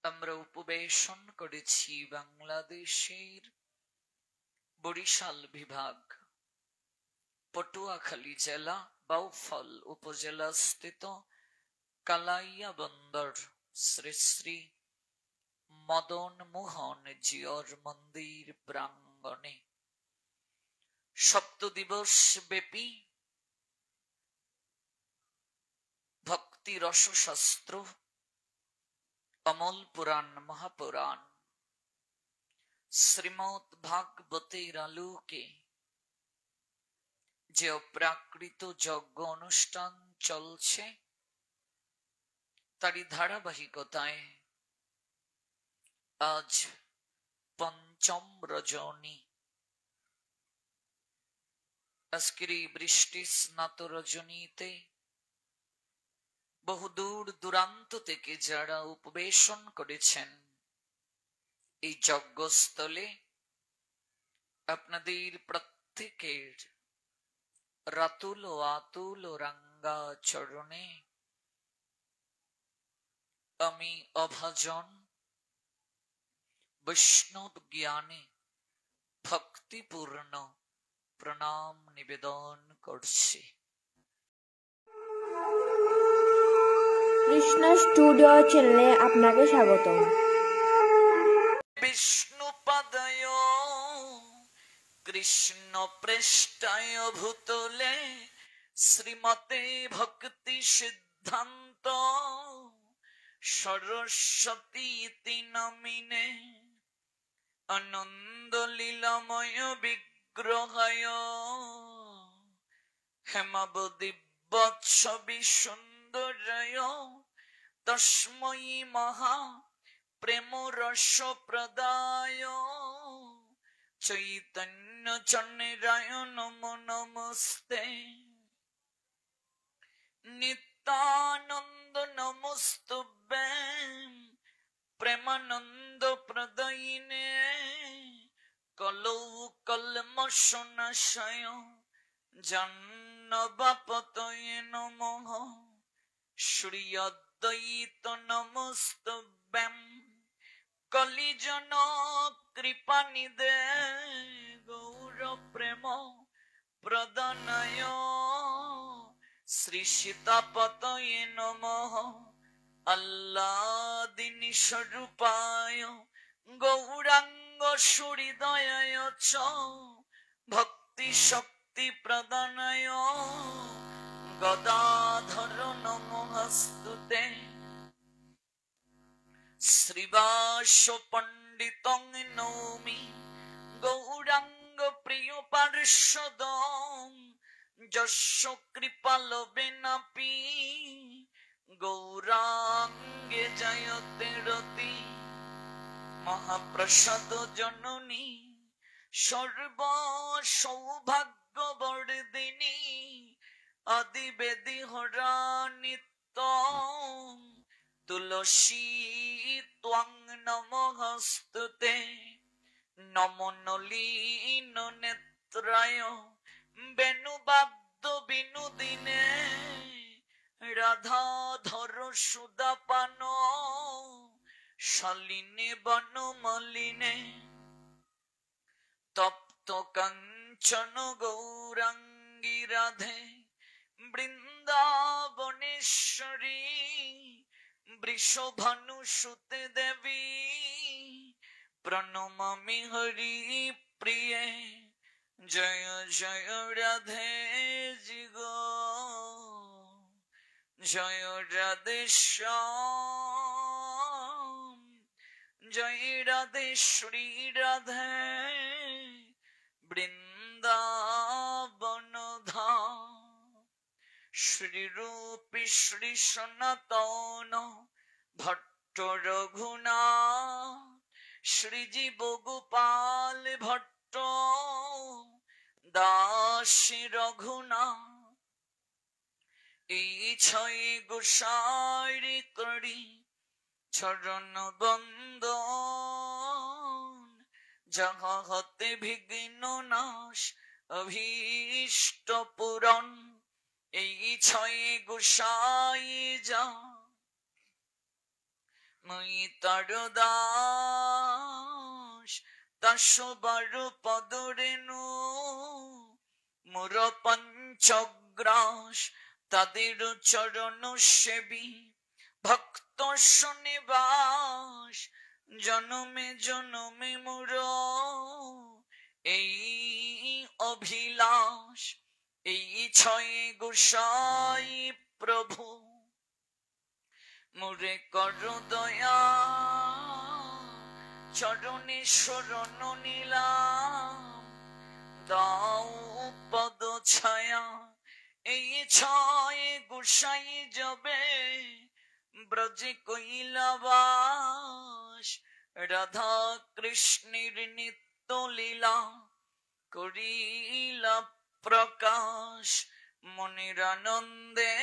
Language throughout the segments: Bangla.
আমরা উপবেশন করেছি বাংলাদেশের বরিশাল বিভাগ পটুয়াখালী জেলা বাউফল উপজেলা স্থিত কালাইয়া বন্দর শ্রী শ্রী মদন মোহন জিয়র মন্দির প্রাঙ্গণে সপ্তদিবস ব্যাপী ভক্তি রসশাস্ত্র অমল পুরাণ মহাপুরাণ শ্রীমৎ ভাগবতের আলোকে যে অপ্রাকৃত যজ্ঞ অনুষ্ঠান চলছে তারই ধারাবাহিকতায় আজ পঞ্চম রজনী। আজকের এই বৃষ্টি স্নাত রজনীতে বহুদূর দূরান্ত থেকে যারা উপবেশন করেছেন এই যজ্ঞস্থলে, আপনাদের প্রত্যেকের রাতুল ও আতুল ও রাঙ্গা চরণে আমি অভাজন বৈষ্ণব জ্ঞানে ভক্তিপূর্ণ প্রণাম নিবেদন করছি। কৃষ্ণ স্টুডিও চ্যানেলে আপনাকে স্বাগতম। বিষ্ণুপাদায় কৃষ্ণ পৃষ্ঠায় ভূতলে শ্রীমতে ভক্তি সিদ্ধান্ত সরস্বতী ইতি নামিনে আনন্দ লীলাময় বিগ্রহায় হেমাবদিব্যৎসবি সুন্দরায় তস্मै মহা প্রেম রস প্রদায় চৈতন্য চন্দ্রায় নমো নমস্তে নিত্যানন্দ নমস্তুভ্যে প্রেমানন্দ প্রদায়িনে কলৌ কল্মষনাশয় জাহ্নবাপতয়ে নমঃ শ্রী অদ্বৈত নমস্তুভ্যং কলিজন কৃপানিধে গৌর প্রেম প্রদানায় শ্রী সীতাপতয়ে নমঃ আহ্লাদিনী স্বরূপায় গৌরাঙ্গ সুহৃদয়ায় চ ভক্তি শক্তি প্রদানায় গদাধর নমস্তুতে শ্রীবাস পণ্ডিতং নৌমি গৌরাঙ্গ প্রিয় পার্ষদং যস্য কৃপালবেনাপি গৌরাঙ্গে জয়তে রতি মহাপ্রসাদ জননী সর্ব সৌভাগ্য বর্ধিনী আদিবেদি হরা নিত্য তুলসী ত্বং নমস্তুতে নমো নলিন নেত্রায় বেণুবাদ্য বিনোদিনে রাধাধর সুদাপান শালিনে বনমালিনে তপ্ত কাঞ্চন গৌরাঙ্গী রাধে বৃন্দাবনেশ্বরী বৃষভানুসুতে দেবী প্রণমামি হরি প্রিয়ে জয় জয় রাধে জিগ জয় রাধে শ্যাম জয় রাধে শ্রী রাধে বৃন্দাবন ধাম শ্রী রূপী শ্রী সনাতন ভট্ট রঘুনাথ শ্রীজীব গোপাল ভট্ট দাসী রঘুনাথ এই ছয় গোসাইরি করি চরণ বন্দন যাহা হতে বিঘ্ন নাশ অভীষ্ট পূরণ এই ছয় গোসাই যা মই তার দাস, তাসবার পদরেণু, মোর পঞ্চগ্রাস তাদের চরণ সেবী, ভক্ত শনিবাস জনমে জনমে মোর এই অভিলাষ। এই ছয় গোসাই প্রভু মোরে কর দয়া, চরণে শরণ নিলাম, দাও পদ ছায়া। এই ছয় গোসাই যাবে ব্রজে কৈলাবাস, রাধা কৃষ্ণের নিত্য লীলা করিলা প্রকাশ। মনের আনন্দে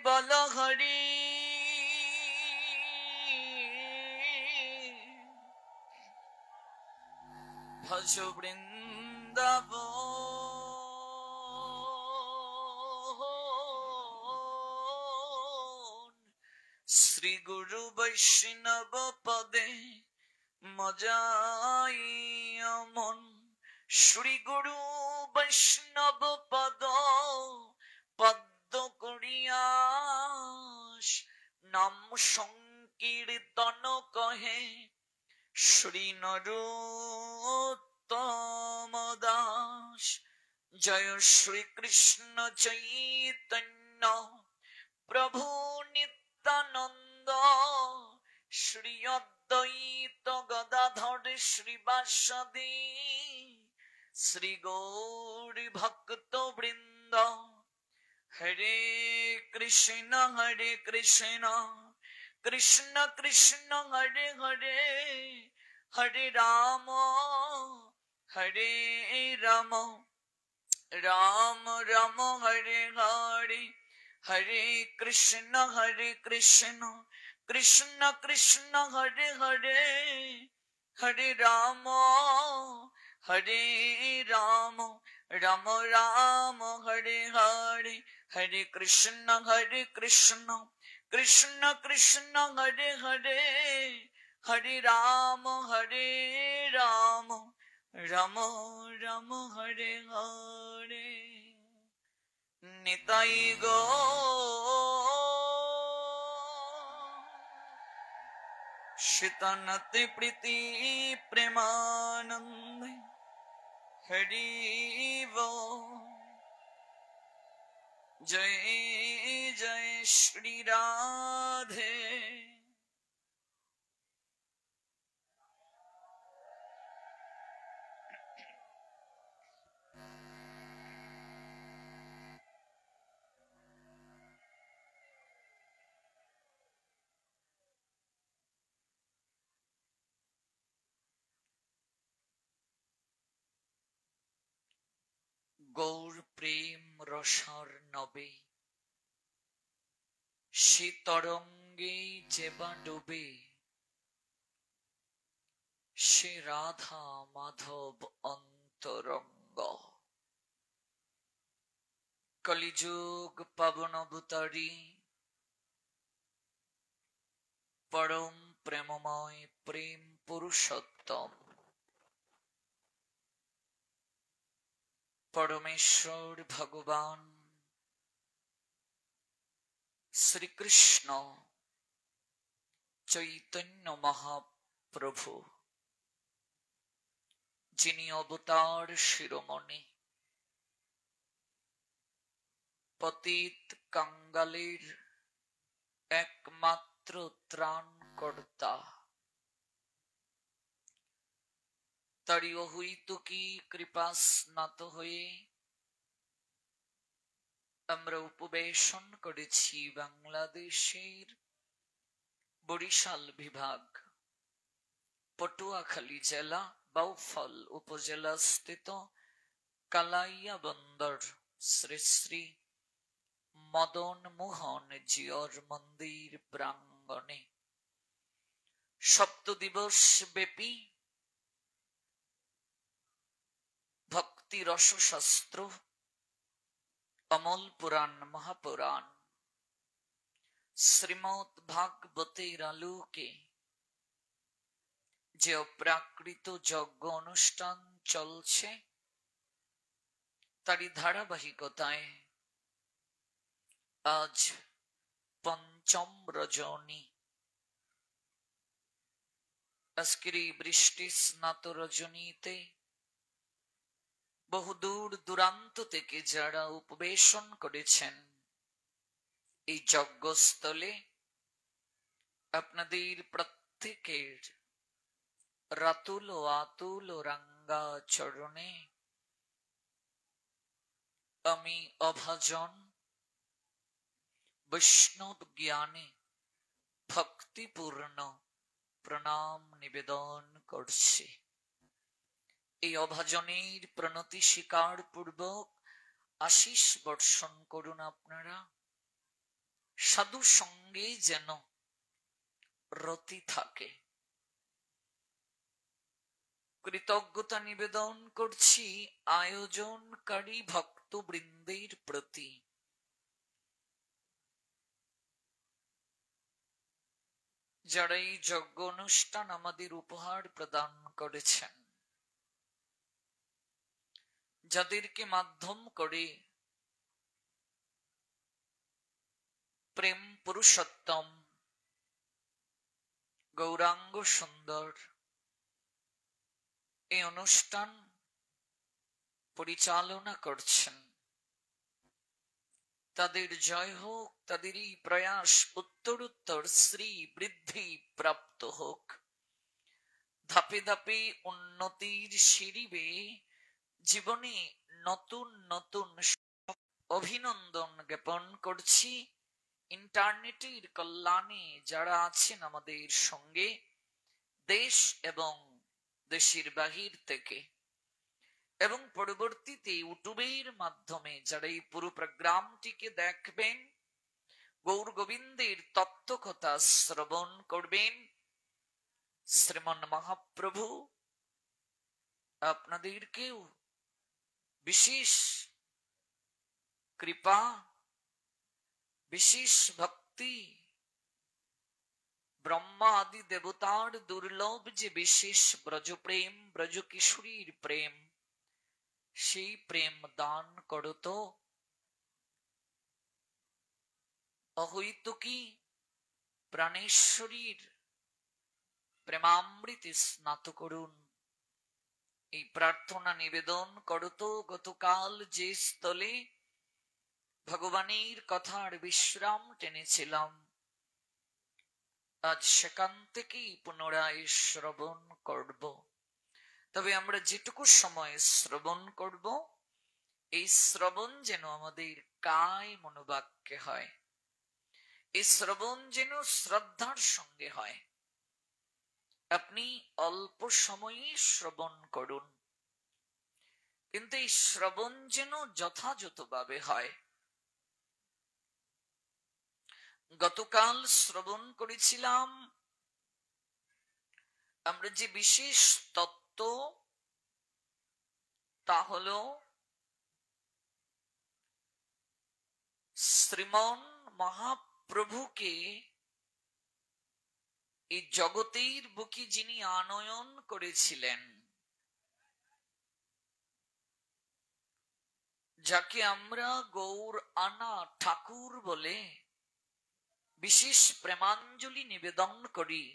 বল হরি, ভজ বৃন্দাবন। শ্রী গুরু বৈষ্ণব পদে মজাই মন, শ্রী গুরু বৈষ্ণব পদ পদ্ম করিয়াস। নাম সংকীর্তন কহে শ্রী নরোত্তম দাস। জয় শ্রী কৃষ্ণ চৈতন্য প্রভু নিত্যানন্দ, শ্রী অদ্বৈত গদাধর শ্রীবাসাদি, শ্রী গৌর ভক্ত বৃন্দ। হরে কৃষ্ণ কৃষ্ণ কৃষ্ণ হরে হরে, হরে রাম রাম রাম হরে হরে, হরে কৃষ্ণ কৃষ্ণ কৃষ্ণ হরে হরে, হরে রাম রাম রাম হরে হরে, হরে কৃষ্ণ কৃষ্ণ কৃষ্ণ হরে হরে, হরে রাম রাম রাম হরে হরে। নিতাই গো শীতানতে প্রীতি প্রেমানন্দে, হরি বল। জয় জয় শ্রী রাধে। গৌর প্রেম রসার নবে, সে তরঙ্গে যেবা ডুবে, সে রাধা মাধব অন্তরঙ্গ। কলিযুগ পাবনবতারী পরম প্রেমময় প্রেম পুরুষোত্তম পরমেশ্বর ভগবান শ্রীকৃষ্ণ চৈতন্য মহাপ্রভু, যিনি অবতার শিরোমণি, পতিত কাঙ্গালের একমাত্র ত্রাণকর্তা, তারই অহৈতুকী কৃপা স্নাত হয়ে আমরা উপবেশন করেছি বাংলাদেশের বরিশাল বিভাগ, পটুয়াখালী জেলা, বাউফল উপজেলা স্থিত কালাইয়া বন্দর শ্রী শ্রী মদন মোহন জিয়র মন্দির প্রাঙ্গণে সপ্তদিবস ব্যাপী ভক্তি রসশাস্ত্র অমল পুরাণ মহাপুরাণ শ্রীমদ ভাগবতের আলোকে যে অপ্রাকৃত যজ্ঞ অনুষ্ঠান চলছে তারই ধারাবাহিকতায় আজ পঞ্চম রজনী। আজকের এই বৃষ্টি স্নাত রজনীতে বহুদূর দূরান্ত থেকে যারা উপবেশন করেছেন এই যজ্ঞস্থলে, আপনাদের প্রত্যেকের রাতুল ও আতুল ও রাঙ্গা চরণে আমি অভাজন বৈষ্ণব জ্ঞানে ভক্তিপূর্ণ প্রণাম নিবেদন করছি। এই অভাজনের প্রণতি স্বীকার পূর্বক আশীষ বর্ষণ করুন আপনারা। সাধু সঙ্গে যেন রতি থাকে। কৃতজ্ঞতা নিবেদন করছি আয়োজনকারী ভক্তবৃন্দের প্রতি। যারা এই যজ্ঞ অনুষ্ঠান আমাদের উপহার প্রদান করেছেন, যাদেরকে মাধ্যম করে প্রেম পুরুষোত্তম গৌরাঙ্গ সুন্দর এই অনুষ্ঠান পরিচালনা করছেন, তাদের জয় হোক, তাদের এই প্রয়াস উত্তরোত্তর শ্রী বৃদ্ধি প্রাপ্ত হোক। ধাপে ধাপে উন্নতির সিঁড়ি বেয়ে জীবনে নতুন নতুন অভিনন্দন জ্ঞাপন করছি। ইন্টারনেটের কল্যাণে যারা আছেন আমাদের সঙ্গে, দেশ এবং দেশের বাহির থেকে, এবং পরবর্তীতে ইউটিউবের মাধ্যমে যারা এই পুরো প্রোগ্রামটিকে দেখবেন, গৌর গোবিন্দের তত্ত্বকথা শ্রবণ করবেন, শ্রীমন মহাপ্রভু আপনাদেরকেও বিশেষ কৃপা, বিশেষ ভক্তি, ব্রহ্মা আদি দেবতার দুর্লভ যে বিশেষ ব্রজপ্রেম, ব্রজ কিশোরীর প্রেম, সেই প্রেম দান করত। অহৈতুকী প্রাণেশ্বরীর প্রেমামৃতে স্নাত করুন, এই প্রার্থনা নিবেদন করত। গতকাল যে স্থলে ভগবানের কথার বিশ্রাম টেনেছিলাম, আজ সেখান থেকেই পুনরায় শ্রবণ করব। তবে আমরা যেটুকু সময় শ্রবণ করব, এই শ্রবণ যেন আমাদের কায় মনোবাক্যে হয়, এই শ্রবণ যেন শ্রদ্ধার সঙ্গে হয়। আপনি অল্প সময়ে শ্রবণ করুন, কিন্তু এই শ্রবণ যেন যথাযথভাবে হয়। গতকাল শ্রবণ করেছিলাম আমরা যে বিশেষ তত্ত্ব, তা হল শ্রীমন মহাপ্রভুকে এই জগতের বুকে যিনি আনয়ন করেছিলেন, যাকে আমরা গৌর আনা ঠাকুর বলে বিশেষ প্রেমাঞ্জলি নিবেদন করি,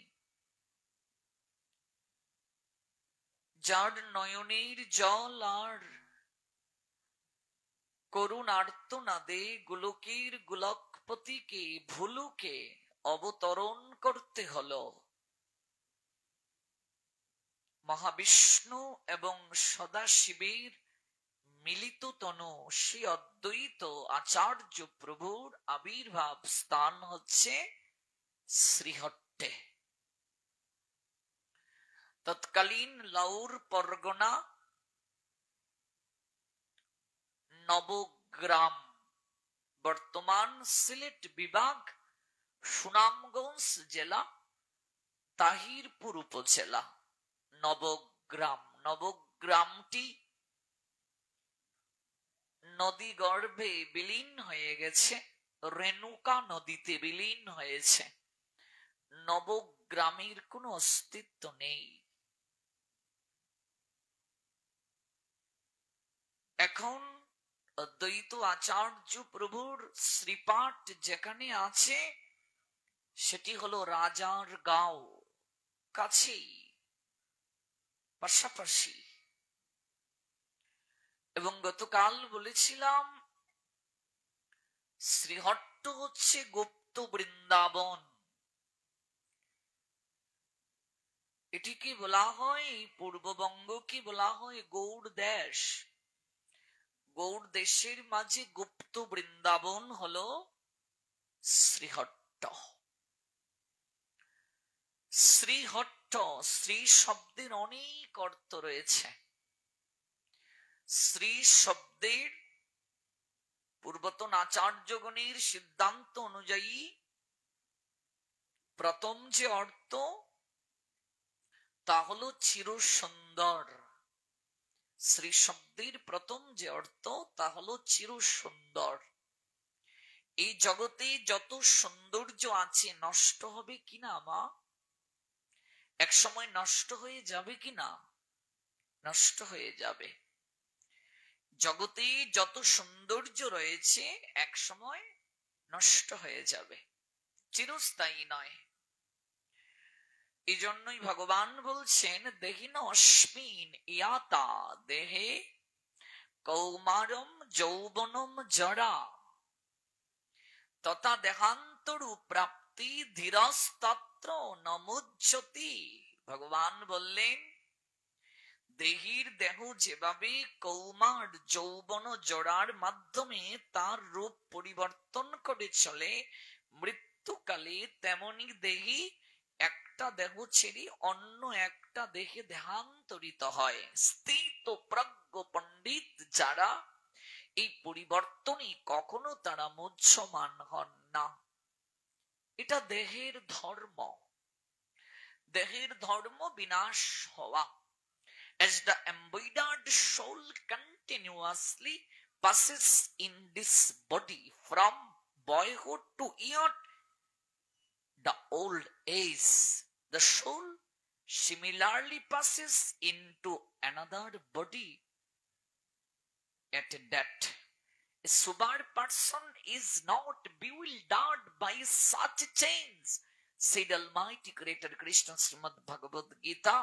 যার নয়নের জল আর করুণ আর্তনাদে গোলকের গোলকপতিকে ভুলুকে অবতরণ করতে হলো। মহাবিষ্ণু এবং সদাশিবের মিলিত তনু শ্রী অদ্বৈত আচার্য প্রভুর আবির্ভাব স্থান হচ্ছে শ্রীহট্টে। তৎকালীন লাউর পরগনা নবগ্রাম, বর্তমান সিলেট বিভাগ, সুনামগঞ্জ জেলা, তাহিরপুর উপজেলা, নবগ্রাম। নবগ্রামটি নদী গর্ভে বিলীন হয়ে গেছে। রেণুকা নদীতে বিলীন হয়েছে। নবগ্রামের কোনো অস্তিত্ব নেই। এখন অদ্বৈত আচার্য প্রভুর শ্রীপাঠ যেখানে আছে সেটি হলো রাজার গাঁও, কাছেই, পাশাপাশি। এবং গতকাল বলেছিলাম শ্রীহট্ট হচ্ছে গুপ্ত বৃন্দাবন। এটিকে বলা হয়, পূর্ববঙ্গকে বলা হয় গৌড় দেশ। গৌড় দেশের মাঝে গুপ্ত বৃন্দাবন হলো শ্রীহট্ট। শ্রীহট্ট, শ্রী শব্দের অনেক অর্থ রয়েছে। শ্রী শব্দের পূর্বতন আচার্যগণের সিদ্ধান্ত অনুযায়ী প্রথম যে অর্থ তা হলো চির সুন্দর। শ্রী শব্দের প্রথম যে অর্থ তা হলো চির সুন্দর। এই জগতে যত সৌন্দর্য আছে নষ্ট হবে কিনা মা? এক সময় নষ্ট হয়ে যাবে কিনা? নষ্ট হয়ে যাবে। জগতে যত সৌন্দর্য রয়েছে এক সময় নষ্ট হয়ে যাবে, চিরস্থায়ী নয়। এই জন্যই ভগবান বলছেন দেহিন অস্মিন ইয়াতা দেহে কৌমারম যৌবনম জরা তথা দেহান্তরু প্রাপ্তি ধীরস্তত্র নমুজ্জতি। ভগবান বললেন দেহির দেহ যেভাবে কৌমার যৌবন জড়ার মাধ্যমে তার রূপ পরিবর্তন করে চলে মৃত্যুকালে, তেমনি দেহি একটা দেহ ছেড়ে অন্য একটা দেহে দেহান্তরিত হয়। স্থিত প্রজ্ঞ পণ্ডিত যারা, এই পরিবর্তনে কখনো তারা মুহ্যমান হন না। এটা দেহের ধর্ম। দেহের ধর্ম বিনাশ হওয়া। As the embodied soul continuously passes in this body from boyhood to youth, the old age, the soul similarly passes into another body at death. A sober person is not bewildered by such change, said Almighty Creator Krishna Srimad Bhagavad Gita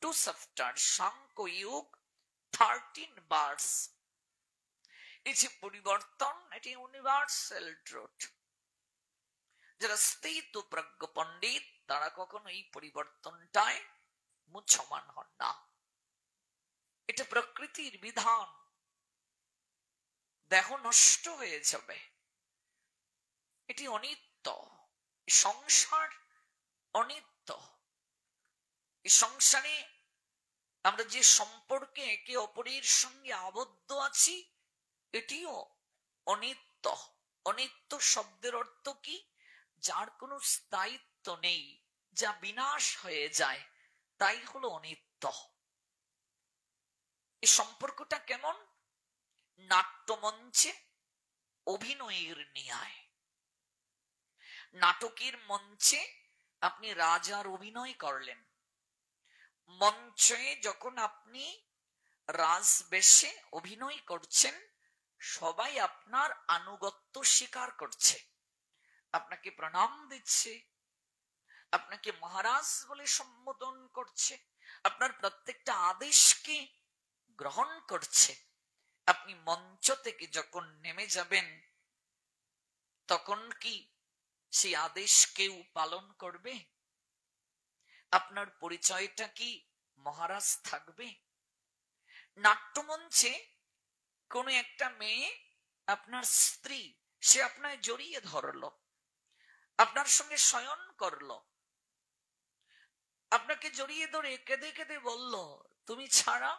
2 chapter Shankha Yug 13 verse. এই যে পরিবর্তন, এটি ইউনিভার্সাল ট্রুথ। যারা স্থিত প্রজ্ঞ পণ্ডিত তারা কখনো এই পরিবর্তনটায় মুহ্যমান হন না। এটা প্রকৃতির বিধান। দেহ নষ্ট হয়ে যাবে, এটি অনিত্য। সংসার অনিত্য। এই সংসারে আমরা যে সম্পর্কে একে অপরের সঙ্গে আবদ্ধ আছি এটিও অনিত্য। অনিত্য শব্দের অর্থ কি? যার কোনো স্থায়িত্ব নেই, যা বিনাশ হয়ে যায়, তাই হলো অনিত্য। এই সম্পর্কটা কেমন? নাট্যমঞ্চে অভিনয়ের ন্যায়। নাটকের মঞ্চে আপনি রাজার অভিনয় করলেন, মঞ্চে যখন আপনি রাজবেশে অভিনয় করছেন সবাই আপনার আনুগত্য স্বীকার করছে, আপনাকে প্রণাম দিচ্ছে, আপনাকে মহারাজ বলে সম্বোধন করছে, আপনার প্রত্যেকটা আদেশকে গ্রহণ করছে। আপনি মঞ্চ থেকে যখন নেমে যাবেন তখন কি সেই আদেশ কেউ পালন করবে? আপনার পরিচয়টা কি মহারাজ থাকবে? নাট্যমঞ্চে কোন একটা মেয়ে, আপনার স্ত্রী, সে আপনায় জড়িয়ে ধরলো, আপনার সঙ্গে শয়ন করলো, আপনাকে জড়িয়ে ধরে কেঁদে কেঁদে বলল তুমি ছাড়া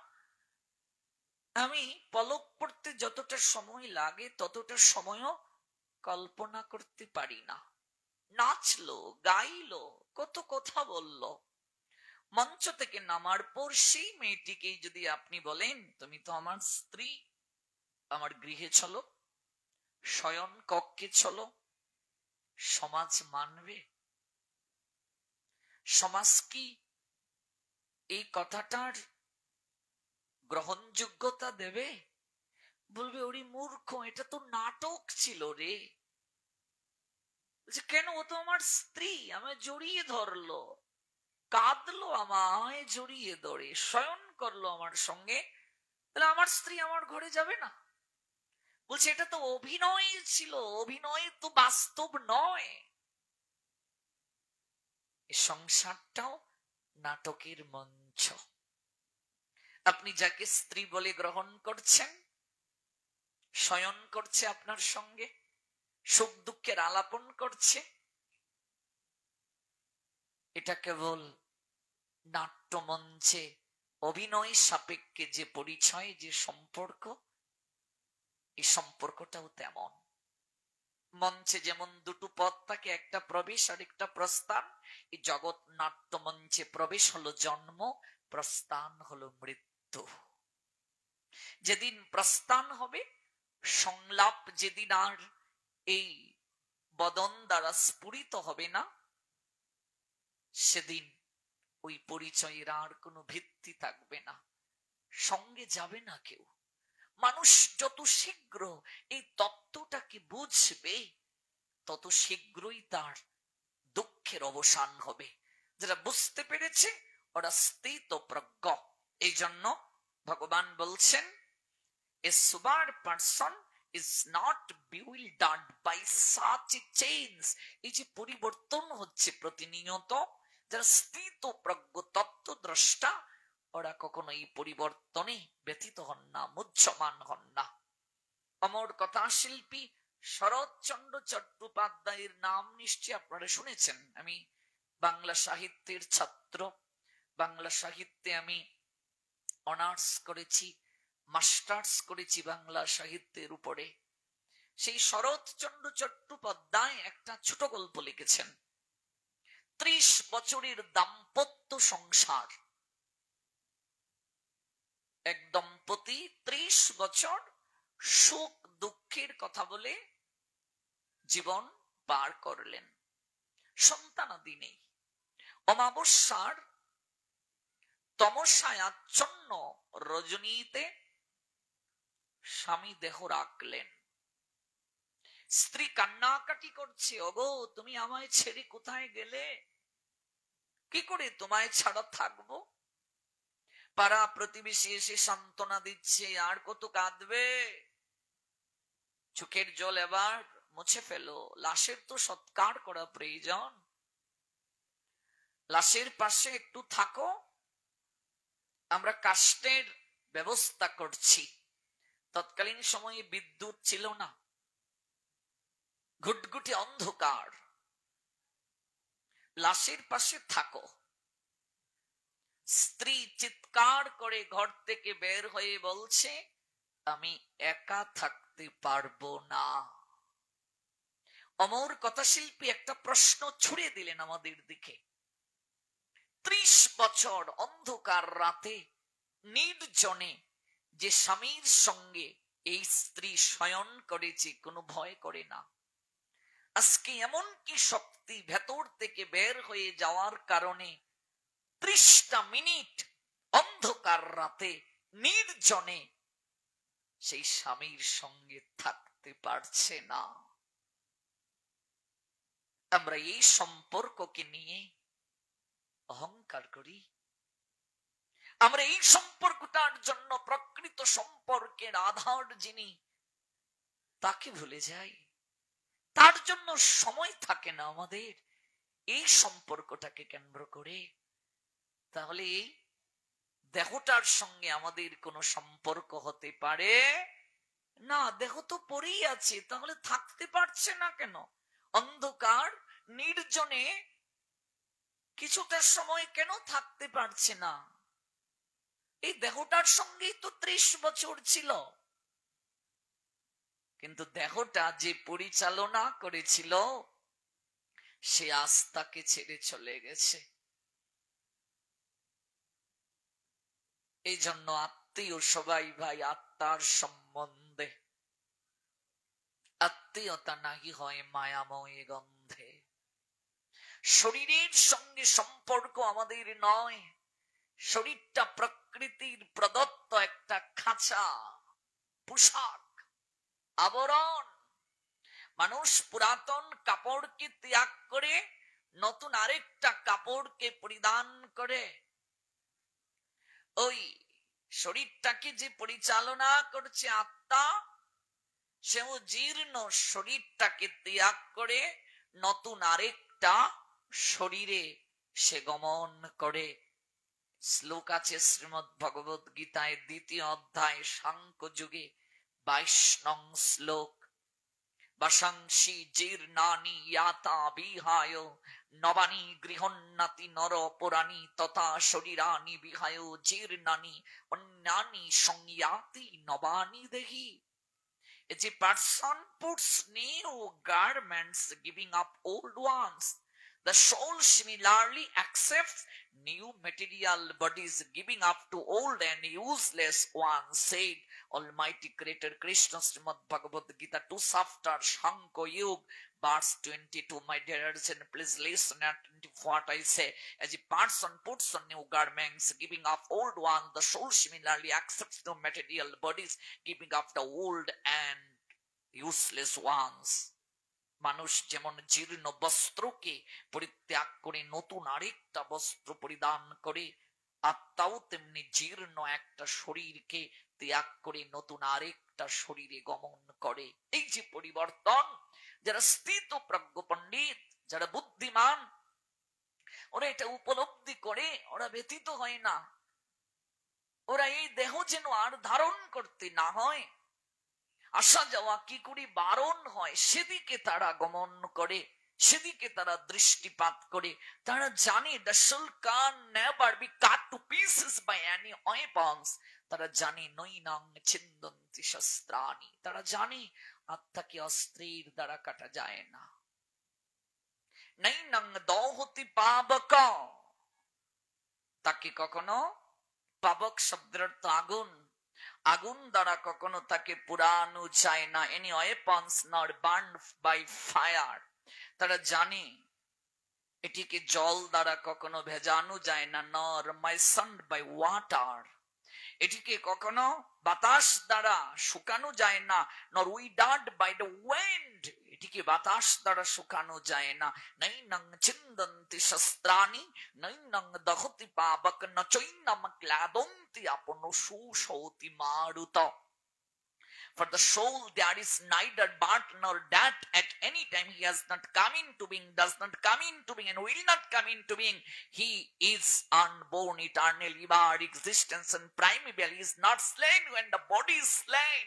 আমি পলক পড়তে যতটা সময় লাগে ততটা সময়ও কল্পনা করতে পারি না। নাচলো, গাইলো, কত কথা বলল। মঞ্চ থেকে নামার পর সেই মেয়েটিকে যদি আপনি বলেন তুমি তো আমার স্ত্রী, আমার গৃহে চলো, শয়ন কক্ষে চলো, সমাজ মানবে? সমাজ কি এই কথাটার গ্রহণযোগ্যতা দেবে? বলবে ওরে মূর্খ, এটা তো নাটক ছিল রে। কেন? ও তো আমার স্ত্রী, আমায় জড়িয়ে ধরলো, কাঁদলো, আমায় জড়িয়ে ধরে শয়ন করলো আমার সঙ্গে, তাহলে আমার স্ত্রী আমার ঘরে যাবে না? বলছে এটা তো অভিনয় ছিল, অভিনয় তো বাস্তব নয়। সংসারটাও নাটকের মঞ্চ। আপনি যাকে স্ত্রী বলে গ্রহণ করছেন, শয়ন করছে আপনার সঙ্গে, সুখ দুঃখের আলাপন করছে, এটা কেবল নাট্যমঞ্চে অভিনয় সাপেক্ষে যে পরিচয়, যে সম্পর্ক, এই সম্পর্কটাও তেমন। মঞ্চে যেমন দুটো পথ থাকে, একটা প্রবেশ আর একটা প্রস্থান, এই জগৎ নাট্য মঞ্চে প্রবেশ হলো জন্ম, প্রস্থান হলো মৃত্যু। যেদিন প্রস্থান হবে, সংলাপ যেদিন আর এই বদন দ্বারা স্ফুরিত হবে না, সেদিন ওই পরিচয়ের আর কোনো ভিত্তি থাকবে না, সঙ্গে যাবে না কেউ। মানুষ যত শীঘ্র এই তত্ত্বটাকে বুঝবে, তত শীঘ্রই তার দুঃখের অবসান হবে। যারা বুঝতে পেরেছে ওরা স্থিতপ্রজ্ঞ। এই জন্য ভগবান বলছেন, a sober person is not bewildered by such a change। এই যে পরিবর্তন হচ্ছে প্রতিনিয়ত, যারা স্থিতপ্রজ্ঞ তত্ত্বদ্রষ্টা, ওরা কখনো এই পরিবর্তনে ব্যথিত হন না, মুহ্যমান হন না। অমর কথা শিল্পী শরৎচন্দ্র চট্টোপাধ্যায়ের নাম নিশ্চয়ই আপনারা শুনেছেন। আমি বাংলা সাহিত্যের ছাত্র, বাংলা সাহিত্যে আমি অনার্স করেছি, মাস্টার্স করেছি বাংলা সাহিত্যের উপরে। সেই শরৎচন্দ্র চট্টোপাধ্যায় একটা ছোট গল্প লিখেছেন, 30 বছরের দাম্পত্য সংসার। এক দম্পতি 30 বছর সুখ দুঃখের কথা বলে জীবন পার করলেন, সন্তানাদি নেই। অমাবস্যার তমসায়াচ্ছন্ন রজনীতে স্বামী দেহ রাখলেন। স্ত্রী কান্নাকাটি করছে, ওগো তুমি আমায় ছেড়ে কোথায় গেলে? কি করে তোমায় ছাড়া থাকবো? পাড়া প্রতিবেশী এসে সান্ত্বনা দিচ্ছে, আর কত কাঁদবে, চোখের জল এবার মুছে ফেলো, লাশের তো সৎকার করা প্রয়োজন, লাশের পাশে একটু থাকো, আমরা কাষ্টের ব্যবস্থা করছি। তৎকালীন সময়ে বিদ্যুৎ ছিল না, ঘুটঘুটে অন্ধকার, লাশের পাশে থাকো। স্ত্রী চিৎকার করে ঘর থেকে বের হয়ে বলছে, আমি একা থাকতে পারবো না। অমর কথাশিল্পী একটা প্রশ্ন ছুড়ে দিলেন আমাদের দিকে। 30 বছর অন্ধকার রাতে নির্জনে যে স্বামীর সঙ্গে এই স্ত্রী শয়ন করেছে, কোনো ভয় করে না। আজকে এমন কি শক্তি ভেতর থেকে বের হয়ে যাওয়ার কারণে 30টা মিনিট অন্ধকার রাতে নির্জনে সেই স্বামীর সঙ্গে থাকতে পারছে না? আমরা এই সম্পর্ককে নিয়ে অহংকার করি, আমরা এই সম্পর্কটার জন্য প্রকৃত সম্পর্কের আধার যিনি, তাকে ভুলে যাই, তার জন্য সময় থাকে না আমাদের এই সম্পর্কটাকে কেন্দ্র করে। তাহলে এই দেহটার সঙ্গে আমাদের কোনো সম্পর্ক হতে পারে না। দেহ তো পড়েই আছে, তাহলে থাকতে পারছে না কেন? অন্ধকার নির্জনে কিছুটা সময় কেন থাকতে পারছে না? এই দেহটার সঙ্গেই তো 30 বছর ছিল, কিন্তু দেহটা যে পরিচালনা করেছিল সে আজ তাকে ছেড়ে চলে গেছে। এই জন্য আত্মীয় সবাই ভাই আত্মার সম্বন্ধে, আত্মীয়তা নাহি হয় মায়াময় গন্ধে। শরীরের সঙ্গে সম্পর্ক আমাদের নয়, শরীরটা প্রকৃতির প্রদত্ত একটা খাঁচা, পোশাক, আবরণ। মানুষ পুরাতন কাপড়কে ত্যাগ করে নতুন আরেকটা কাপড়কে পরিধান করে। ওই শরীরটাকে যে পরিচালনা করছে আত্মা, সেও জীর্ণ শরীরটাকে ত্যাগ করে নতুন আরেকটা শরীরে সে গমন করে। শ্লোক আছে শ্রীমদ্ ভগবত গীতায় 2য় অধ্যায় সাংখ্য যুগে 22 নং শ্লোক। বাসাংসি জীর্ণানি ইয়াতা বিহায় নবানি গৃহন্নাতি নর পুরাণী তথা শরীরানি বিহায় জীর্ণানি অন্যানি সংয়াতি নবানি দেহি। As a person puts new garments, giving up old ones, the soul similarly accepts new material bodies, giving up to old and useless ones, said Almighty Creator Krishna, Srimad Bhagavad Gita 2 chapter Shankha Yug, verse 22. My dear and please listen at what I say. As a person puts on new garments, giving up old ones, the soul similarly accepts new material bodies, giving up the old and useless ones. মানুষ যেমন জীর্ণ বস্ত্রকে পরিত্যাগ করে নতুন আরেকটা বস্ত্র পরিধান করে, আত্মাও তেমনি জীর্ণ একটা শরীরকে ত্যাগ করে নতুন আরেকটা শরীরে গমন করে। এই যে পরিবর্তন, যারা স্থিত প্রজ্ঞ পণ্ডিত, যারা বুদ্ধিমান, ওরা এটা উপলব্ধি করে, ওরা ব্যথিত হয় না। ওরা এই দেহ যেন আর ধারণ করতে না হয়, আসা যাওয়া কি করে বারণ হয় সেদিকে তারা গমন করে, সেদিকে তারা দৃষ্টিপাত করে। তারা জানে the soul can never be cut to pieces by any weapons. তারা জানে নৈনাং ছিন্দন্তি শস্ত্রাণি, তারা জানে আত্মাকে অস্ত্রের দ্বারা কাটা যায় না। নৈনাং দহতি পাবক, তাকে কখনো, পাবক শব্দের অর্থ আগুন, আগুন দ্বারা কখনো তাকে পুরানো যায় না। any weapons not burned by fire, তারা জানে এটিকে জল দ্বারা কখনো ভেজানো যায় না, nor moistened by water, এটিকে কখনো বাতাস দ্বারা শুকানো যায় না, nor withered by the wind, এটিকে বাতাস দ্বারা শুকানো যায় না। নৈনং ছিন্দন্তি শস্ত্রাণি নৈনং দহতি পাবক ন চৈনম ক্লাদন্তি আপনো সুশৌতি মারুত। For the soul there is neither birth nor death. At any time he has not come into being, does not come into being, and will not come into being. He is unborn, eternal, ever existence, and primeval. He is not slain when the body is slain.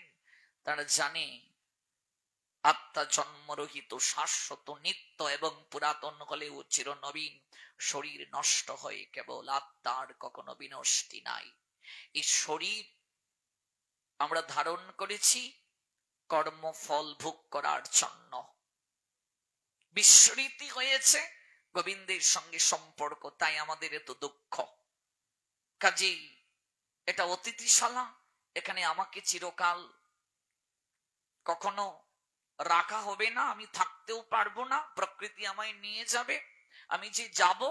তারা জানে আত্মা জন্মরহিত, শাশ্বত, নিত্য এবং পুরাতন হলেও চিরনবীন। শরীর নষ্ট হয়, কেবল আত্মার কখনো বিনষ্টি নাই। এই শরীর আমরা ধারণ করেছি কর্মফল ভোগ করার জন্য। বিস্মৃতি হয়েছে গোবিন্দের সঙ্গে সম্পর্ক, তাই আমাদের এত দুঃখ। কাজেই এটা অতিথিশালা, এখানে আমাকে চিরকাল কখনো রাখা হবে না, আমি থাকতেও পারবো না, প্রকৃতি আমায় নিয়ে যাবে। আমি যে যাব,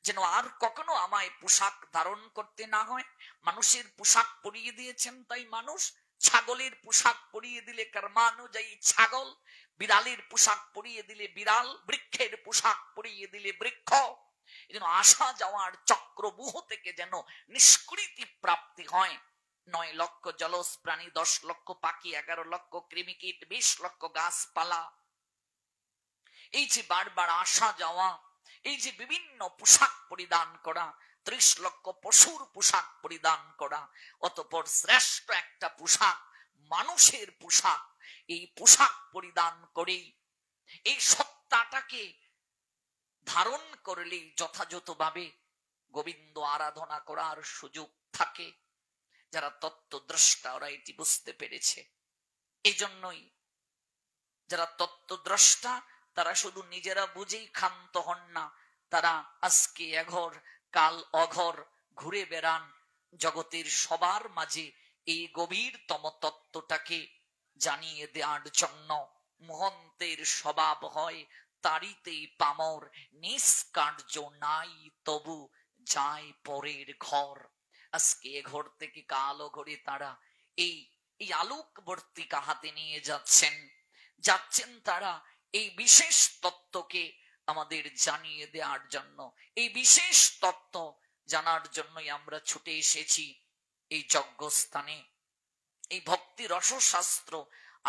যেন আর কখনো আমায় পোশাক ধারণ করতে না হয়। মানুষের পোশাক পরিয়ে দিয়েছেন, তাই মানুষ। ছাগলের পোশাক পরিয়ে দিলে কর্মানুযায়ী ছাগল, বিড়ালের পোশাক পরিয়ে দিলে বিড়াল, বৃক্ষের পোশাক পরিয়ে দিলে বৃক্ষ। যেন আসা যাওয়ার চক্রবুহ থেকে যেন নিষ্কৃতি প্রাপ্তি হয়। 9 লক্ষ জলজ প্রাণী, 10 লক্ষ পাখি, 11 লক্ষ কৃমিকীট, 20 লক্ষ গাছপালা, এই যে বারবার আসা যাওয়া, এই যে বিভিন্ন পোশাক পরিধান করা, 30 লক্ষ পশুর পোশাক পরিধান করা, অতঃপর শ্রেষ্ঠ একটা পোশাক মানুষের পোশাক। এই পোশাক পরিধান করেই এই সত্তাটাকে ধারণ করলেই যথাযথভাবে গোবিন্দ আরাধনা করার সুযোগ থাকে। যারা তত্ত্বদ্রষ্টা ওরা এটি বুঝতে পেরেছে। এই জন্যই যারা তত্ত্বদ্রষ্টা তারা শুধু নিজেরা বুঝেই ক্ষান্ত হন না, তারা আজকে এঘর কাল অঘর ঘুরে বেড়ান জগতের সবার মাঝে এই গভীরতম তত্ত্বটাকে জানিয়ে দেওয়ার জন্য। মহন্তের স্বভাব হয় তারিতেই পামর, নিষ্কার্য নাই তবু যায় পরের ঘর। আজকে এ ঘর থেকে কালো ঘরে তারা এই এই আলোকবর্তিকা হাতে নিয়ে যাচ্ছেন তারা এই বিশেষ তত্ত্বকে আমাদের জানিয়ে দেওয়ার জন্য। এই বিশেষ তত্ত্ব জানার জন্যই আমরা ছুটে এসেছি এই যজ্ঞস্থানে। এই ভক্তি রসশাস্ত্র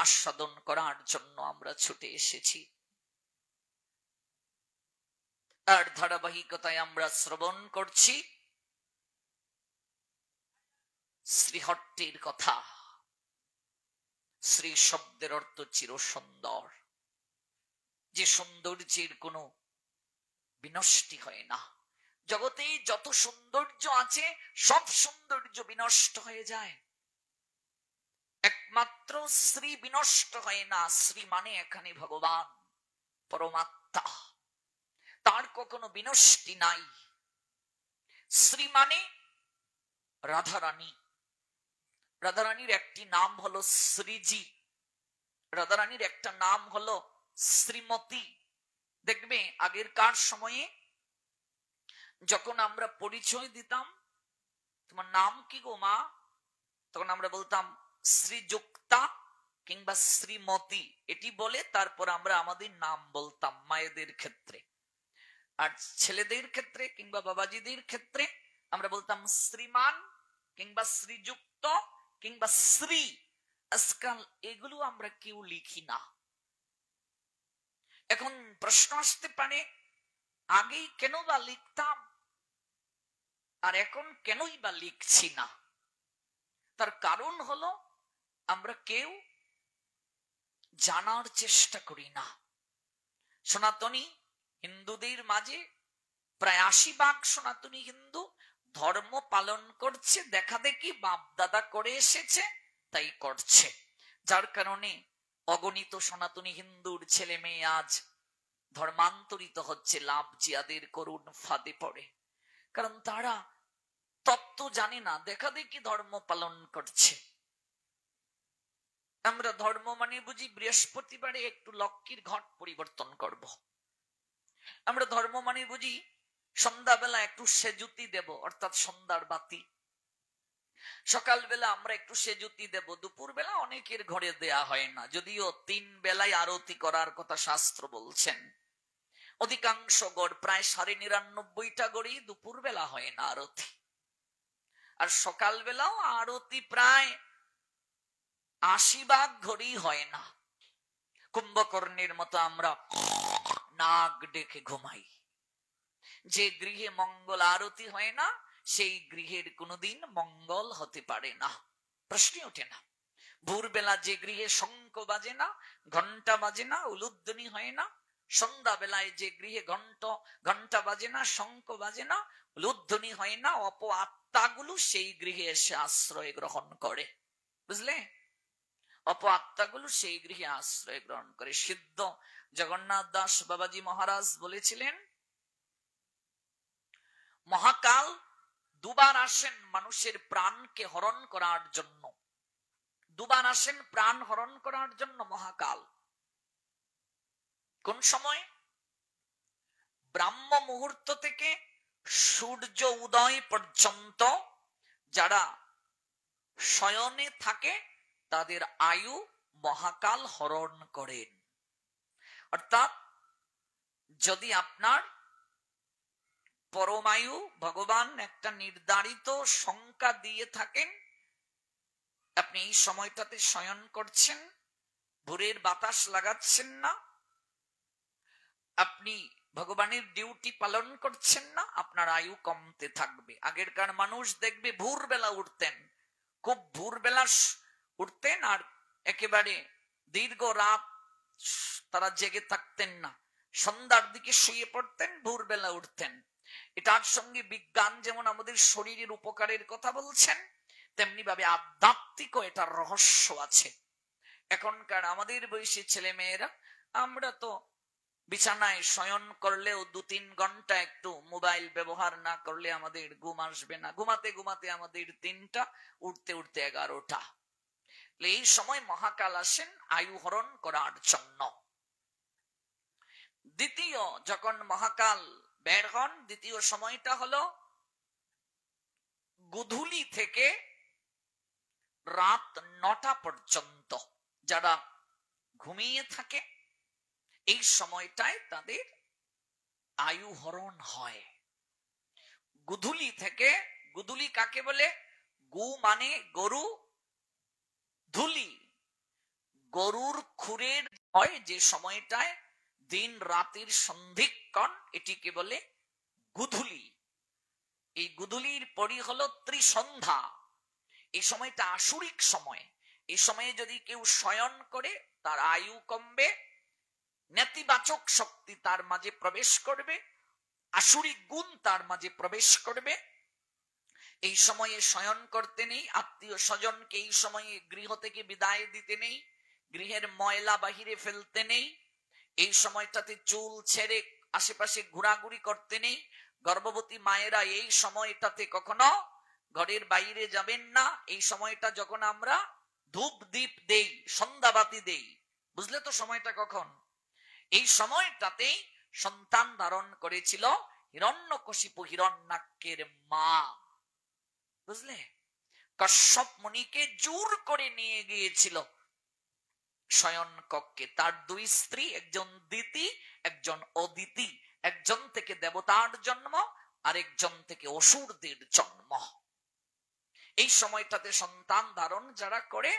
আস্বাদন করার জন্য আমরা ছুটে এসেছি। আর ধারাবাহিকতায় আমরা শ্রবণ করছি শ্রীহট্টের কথা। শ্রী শব্দের অর্থ চির সুন্দর, যে সৌন্দর্যের কোনো বিনষ্টি হয় না। জগতে যত সৌন্দর্য আছে সব সৌন্দর্য বিনষ্ট হয়ে যায়, একমাত্র শ্রী বিনষ্ট হয় না। শ্রী মানে এখানে ভগবান পরমাত্মা, তার কখনো বিনষ্টি নাই। শ্রী মানে রাধারানী, রাধারানীর একটি নাম হলো শ্রীজি, রাধারানীর একটা নাম হলো শ্রীমতী। দেখবে আগেরকার সময়ে যখন আমরা পরিচয় দিতাম, তোমার নাম কি গো মা, তখন আমরা বলতাম শ্রীযুক্তা কিংবা শ্রীমতী, এটি বলে তারপর আমরা আমাদের নাম বলতাম মায়েদের ক্ষেত্রে। আর ছেলেদের ক্ষেত্রে কিংবা বাবাজিদের ক্ষেত্রে আমরা বলতাম শ্রীমান কিংবা শ্রীযুক্ত কিংবা শ্রী। আজকাল এগুলো আমরা কেউ লিখি না। এখন প্রশ্ন আসতে পারে আগেই কেন বা লিখতাম আর এখন কেনই বা লিখছি না? তার কারণ হলো আমরা কেউ জানার চেষ্টা করি না। সনাতনী হিন্দুদের মাঝে প্রায় ৮০% সনাতনী হিন্দু ধর্ম পালন করছে, দেখা দেখি বাপ দাদা করে এসেছে তাই করছে। যার কারণে অগণিত সনাতনী হিন্দুর ছেলে মেয়ে আজ ধর্মান্তরিত হচ্ছে, লাভ জিয়াদের করুণ ফাঁদে পড়ে। কারণ তারা তত্ত্ব জানে না, দেখা দেখি ধর্ম পালন করছে। আমরা ধর্ম মানে বুঝি বৃহস্পতিবারে একটু লক্ষ্মীর ঘট পরিবর্তন করব। আমরা ধর্ম মানে বুঝি সন্ধ্যাবেলা একটু সেজুতি দেব, অর্থাৎ সন্ধ্যার বাতি। সকালবেলা আমরা একটু সেজুতি দেব, দুপুর বেলা অনেকের ঘরে দেয়া হয় না, যদিও ৩ বেলায় আরতি করার কথা শাস্ত্র বলছেন। অধিকাংশ গড় প্রায় ৯৯.৫টা গড়ি দুপুর বেলা হয় না আরতি, আর সকালবেলাও আরতি প্রায় ৮০ ঘড়ি হয় না। কুম্ভকর্ণের মতো আমরা নাক ডেকে ঘুমাই। যে গৃহে মঙ্গল আরতি হয় না সেই গৃহের কোনোদিন মঙ্গল হতে পারে না, প্রশ্নই ওঠে না। ভোরবেলা যে গৃহে শঙ্খ বাজে না, ঘন্টা বাজে না, উলুধ্বনি হয় না, সন্ধ্যাবেলায় যে গৃহে ঘন্টা বাজে না, শঙ্খ বাজে না, উলুধ্বনি হয় না, অপ আত্মাগুলো সেই গৃহে এসে আশ্রয় গ্রহণ করে। বুঝলে? অপ আত্মাগুলো সেই গৃহে আশ্রয় গ্রহণ করে। সিদ্ধ জগন্নাথ দাস বাবাজি মহারাজ বলেছিলেন, মহাকাল দুবার আসেন মানুষের প্রাণকে হরণ করার জন্য, দুবার আসেন প্রাণ হরণ করার জন্য মহাকাল। কোন সময়? ব্রাহ্ম মুহূর্ত থেকে সূর্য উদয় পর্যন্ত যারা শয়নে থাকে তাদের আয়ু মহাকাল হরণ করেন। অর্থাৎ যদি আপনার পরমায়ু ভগবান একটা নির্ধারিত সংখ্যা দিয়ে থাকেন, আপনি এই সময়টাতে শয়ন করছেন, ভোরের বাতাস লাগাচ্ছেন না, আপনি ভগবানের ডিউটি পালন করছেন না, আপনার আয়ু কমতে থাকবে। আগেরকার মানুষ দেখবে ভোরবেলা উঠতেন, খুব ভোরবেলা উঠতেন, আর একেবারে দীর্ঘ রাত তারা জেগে থাকতেন না, সন্ধ্যার দিকে শুয়ে পড়তেন, ভোরবেলা উঠতেন। এটার সঙ্গে বিজ্ঞান যেমন আমাদের শরীরের উপকারের কথা বলছেন, তেমনি ভাবে আধ্যাত্মিকও এটার রহস্য আছে। এখনকার আমাদের বয়সী ছেলে মেয়েরা, আমরা তো বিছানায় শয়ন করলেও ২-৩ ঘন্টা একটু মোবাইল ব্যবহার না করলে আমাদের ঘুম আসবে না। ঘুমাতে ঘুমাতে আমাদের ৩টা, উঠতে উঠতে ১১টা। এই সময় মহাকাল আসেন আয়ু হরণ করার জন্য। দ্বিতীয় যখন মহাকাল বের হন, দ্বিতীয় সময়টা হলো গোধূলি থেকে রাত 9টা পর্যন্ত। যারা ঘুমিয়ে থাকে এই সময়টায় তাদের আয়ু হরণ হয়। গোধূলি থেকে, গোধূলি কাকে বলে? গু মানে গরু, ধুলি গরুর খুরের হয় যে সময়টায় দিন রাতের সন্ধিক্ষণ, এটিকে বলে গোধূলি। এই গোধূলির পরই হলো ত্রিসন্ধ্যা। এই সময়টা আসুরিক সময়। এই সময়ে যদি কেউ শয়ন করে তার আয়ু কমবে, নেতিবাচক শক্তি তার মাঝে প্রবেশ করবে, আসুরিক গুণ তার মাঝে প্রবেশ করবে। এই সময়ে শয়ন করতে নেই, আত্মীয় স্বজনকে এই সময়ে গৃহ থেকে বিদায় দিতে নেই, গৃহের ময়লা বাহিরে ফেলতে নেই, এই সময়টাতে চুল ছেড়ে আশেপাশে ঘোরাঘুরি করতে নেই। গর্ভবতী মায়েরা এই সময়টাতে কখনো ঘরের বাইরে যাবেন না। এই সময়টা যখন আমরা ধূপ দ্বীপ দেই, সন্ধ্যাবাতি দেই, বুঝলে তো সময়টা কখন? এই সময়টাতেই সন্তান ধারণ করেছিল হিরণ্যকশিপু হিরণ্যাক্ষের মা, বুঝলে? কশ্যপ মুনিকে জোর করে নিয়ে গিয়েছিল শয়ন কক্ষে। তার দুই স্ত্রী, একজন দিতি একজন অদিতি, একজন থেকে দেবতার জন্ম, আরেকজন থেকে অসুরদের জন্ম। এই সময়টাতে সন্তান ধারণ যারা করে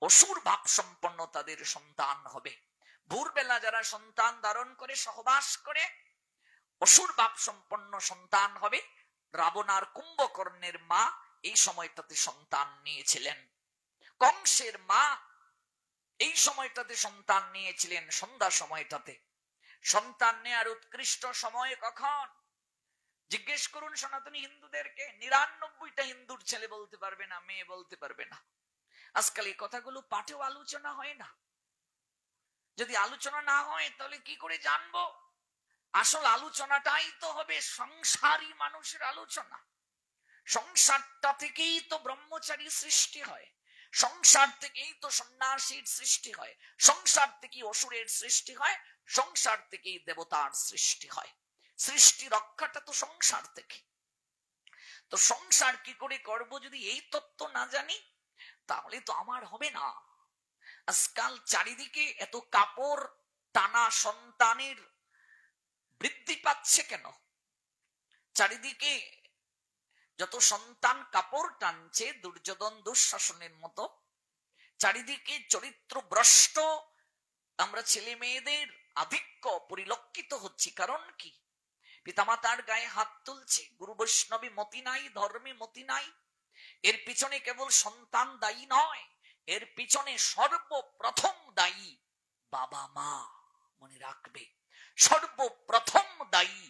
অসুর ভাব সম্পন্ন তাদের সন্তান হবে। ভোরবেলা যারা সন্তান ধারণ করে সহবাস করে অসুর ভাব সম্পন্ন সন্তান হবে। রাবণ আর কুম্ভকর্ণের মা এই সময়টাতে সন্তান নিয়েছিলেন। কংসের মা এই সময়টাতে সন্তান নিয়েছিলেন। সন্ধ্যা সময়টাতে সন্তান নেয়ার উৎকৃষ্ট সময় কখন? জিজ্ঞেস করুন সনাতনী হিন্দুদেরকে, 99টা হিন্দুর ছেলে বলতে পারবে না, মেয়ে বলতে পারবে না। আজকাল এই কথাগুলো পাঠেও আলোচনা হয় না। যদি আলোচনা না হয় তাহলে কি করে জানবো? আসল আলোচনাটাই তো হবে সংসারী মানুষের আলোচনা। সংসারটা থেকেই তো ব্রহ্মচারী সৃষ্টি হয়, সংসার থেকেই তো সন্ন্যাসীর সৃষ্টি হয়, সংসার থেকেই অসুরের সৃষ্টি হয়, সংসার থেকেই দেবতার সৃষ্টি হয়। সৃষ্টি রক্ষাটা তো সংসার থেকে। তো সংসার কি করে করব যদি এই তত্ত্ব না জানি? তাহলে তো আমার হবে না। আজকাল চারিদিকে এত কাপড় টানা সন্তানের বৃদ্ধি পাচ্ছে কেন? চারিদিকে যত সন্তান কাপড় টানছে দুর্যোধন দুঃশাসনের মতো, চারিদিকে চরিত্র ভ্রষ্ট আমরা ছেলে মেয়েদের আধিক্য পরিলক্ষিত হচ্ছে। কারণ কি? পিতামাতার গায়ে হাত তুলছে, গুরু বৈষ্ণবী মতি নাই, ধর্মে মতি নাই। এর পিছনে কেবল সন্তান দায়ী নয়, এর পিছনে সর্বপ্রথম দায়ী বাবা মা। মনে রাখবে, সর্বপ্রথম দায়ী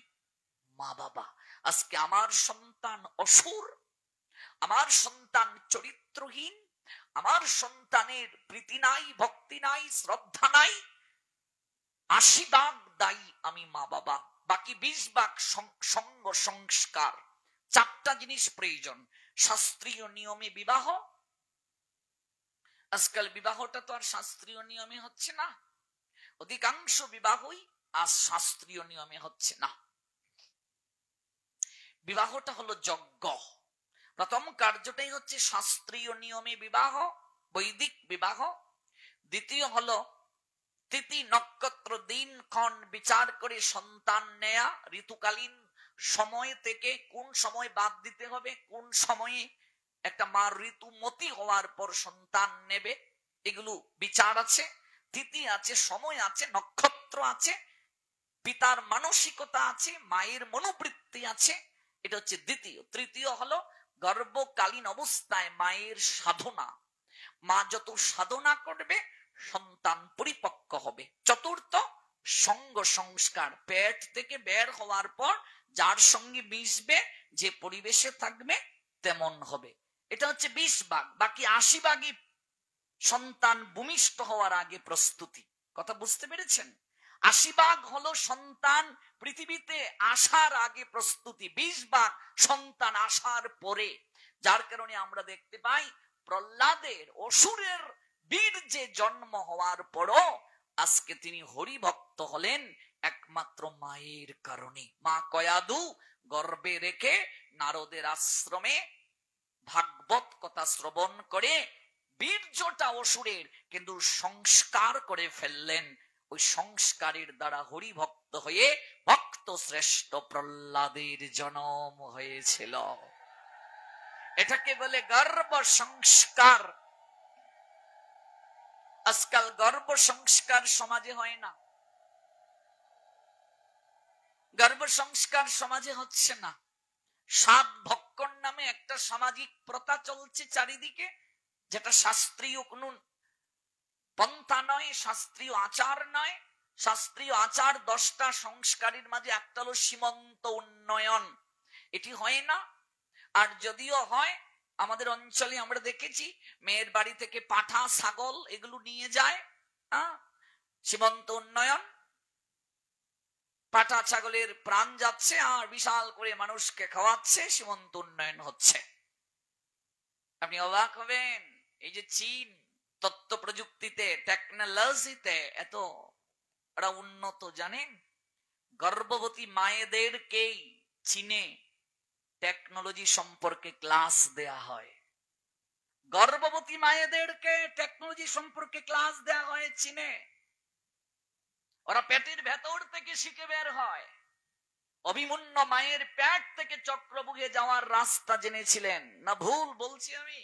মা বাবা। আজকে আমার সন্তান অসুর, আমার সন্তান চরিত্রহীন, আমার সন্তানের প্রীতি নাই, ভক্তি নাই, শ্রদ্ধা নাই, 80 ভাগ দায়ী আমি মা বাবা। বাকি 20 ভাগ সঙ্গ সংস্কার। 4টা জিনিস প্রয়োজন। শাস্ত্রীয় নিয়মে বিবাহ। আজকাল বিবাহটা তো আর শাস্ত্রীয় নিয়মে হচ্ছে না, অধিকাংশ বিবাহই আজ শাস্ত্রীয় নিয়মে হচ্ছে না। বিবাহটা হলো যজ্ঞ। প্রথম কার্যটাই হচ্ছে শাস্ত্রীয় নিয়মে বিবাহ, বৈদিক বিবাহ। দ্বিতীয় হলো তিথি নক্ষত্র দিন ক্ষণ বিচার করে সন্তান নেয়া, ঋতুকালীন সময় থেকে কোন সময় বাদ দিতে হবে, কোন সময়ে একটা মা ঋতুমতি হওয়ার পর সন্তান নেবে, এগুলো বিচার আছে। তিথি আছে, সময় আছে, নক্ষত্র আছে, পিতার মানসিকতা আছে, মায়ের মনোবৃত্তি আছে। এটা হচ্ছে দ্বিতীয়। তৃতীয় হলো গর্ভকালীন অবস্থায় মায়ের সাধনা। মা যত সাধনা করবে সন্তান পরিপক্ক হবে। চতুর্থ সঙ্গ সংস্কার। পেট থেকে বের হওয়ার পর যার সঙ্গে মিশবে, যে পরিবেশে থাকবে তেমন হবে। এটা হচ্ছে 20 ভাগ। বাকি 80 ভাগই সন্তান ভূমিষ্ঠ হওয়ার আগে প্রস্তুতি। কথা বুঝতে পেরেছেন? 80 ভাগ হলো সন্তান পৃথিবীতে আসার আগে প্রস্তুতি, 20 ভাগ সন্তান আসার পরে। যার কারণে আমরা দেখতে পাই প্রহ্লাদের অসুরের বীর্যে জন্ম হওয়ার পরও আজকে তিনি হরিভক্ত হলেন একমাত্র মায়ের কারণে। মা কয়াদু গর্ভে রেখে নারদের আশ্রমে ভাগবত কথা শ্রবণ করে বীর্যটা অসুরের, কিন্তু সংস্কার করে ফেললেন। ওই সংস্কারের দ্বারা হরিভক্ত হয়ে ভক্ত শ্রেষ্ঠ প্রহ্লাদের জন্ম হয়েছিল। এটাকে বলে গর্ভ সংস্কার। আজকাল গর্ভ সংস্কার সমাজে হয় না, গর্ভ সংস্কার সমাজে হচ্ছে না। সাত ভক্ষণ নামে একটা সামাজিক প্রথা চলছে চারিদিকে, যেটা শাস্ত্রীয় কোন পন্থা নয়, শাস্ত্রীয় আচার নয়। শাস্ত্রীয় আচার 10টা, সংস্কারের মাঝে একটা হলো সীমন্ত উন্নয়ন। এটি হয় না। আর যদিও হয়, আমাদের অঞ্চলে আমরা দেখেছি মেয়ের বাড়ি থেকে পাঠা, ছাগল এগুলো নিয়ে যায়। সীমন্ত উন্নয়ন, পাঠা ছাগলের প্রাণ যাচ্ছে আর বিশাল করে মানুষকে খাওয়াচ্ছে, সীমন্ত উন্নয়ন হচ্ছে। আপনি অবাক হবেন, এই যে চীন তথ্য প্রযুক্তিতে, টেকনোলজিতে এত ওরা উন্নত, জানেন? গর্ভবতী মায়েদেরকেই চীনে টেকনোলজি সম্পর্কে ক্লাস দেয়া হয়। গর্ভবতী মায়েদেরকে টেকনোলজি সম্পর্কে ক্লাস দেয়া হয় চীনে। ওরা পেটের ভেতর থেকে শিখে বের হয়। অভিমন্য মায়ের পেট থেকে চক্রবুহে যাওয়ার রাস্তা জেনেছিলেন না? ভুল বলছি আমি?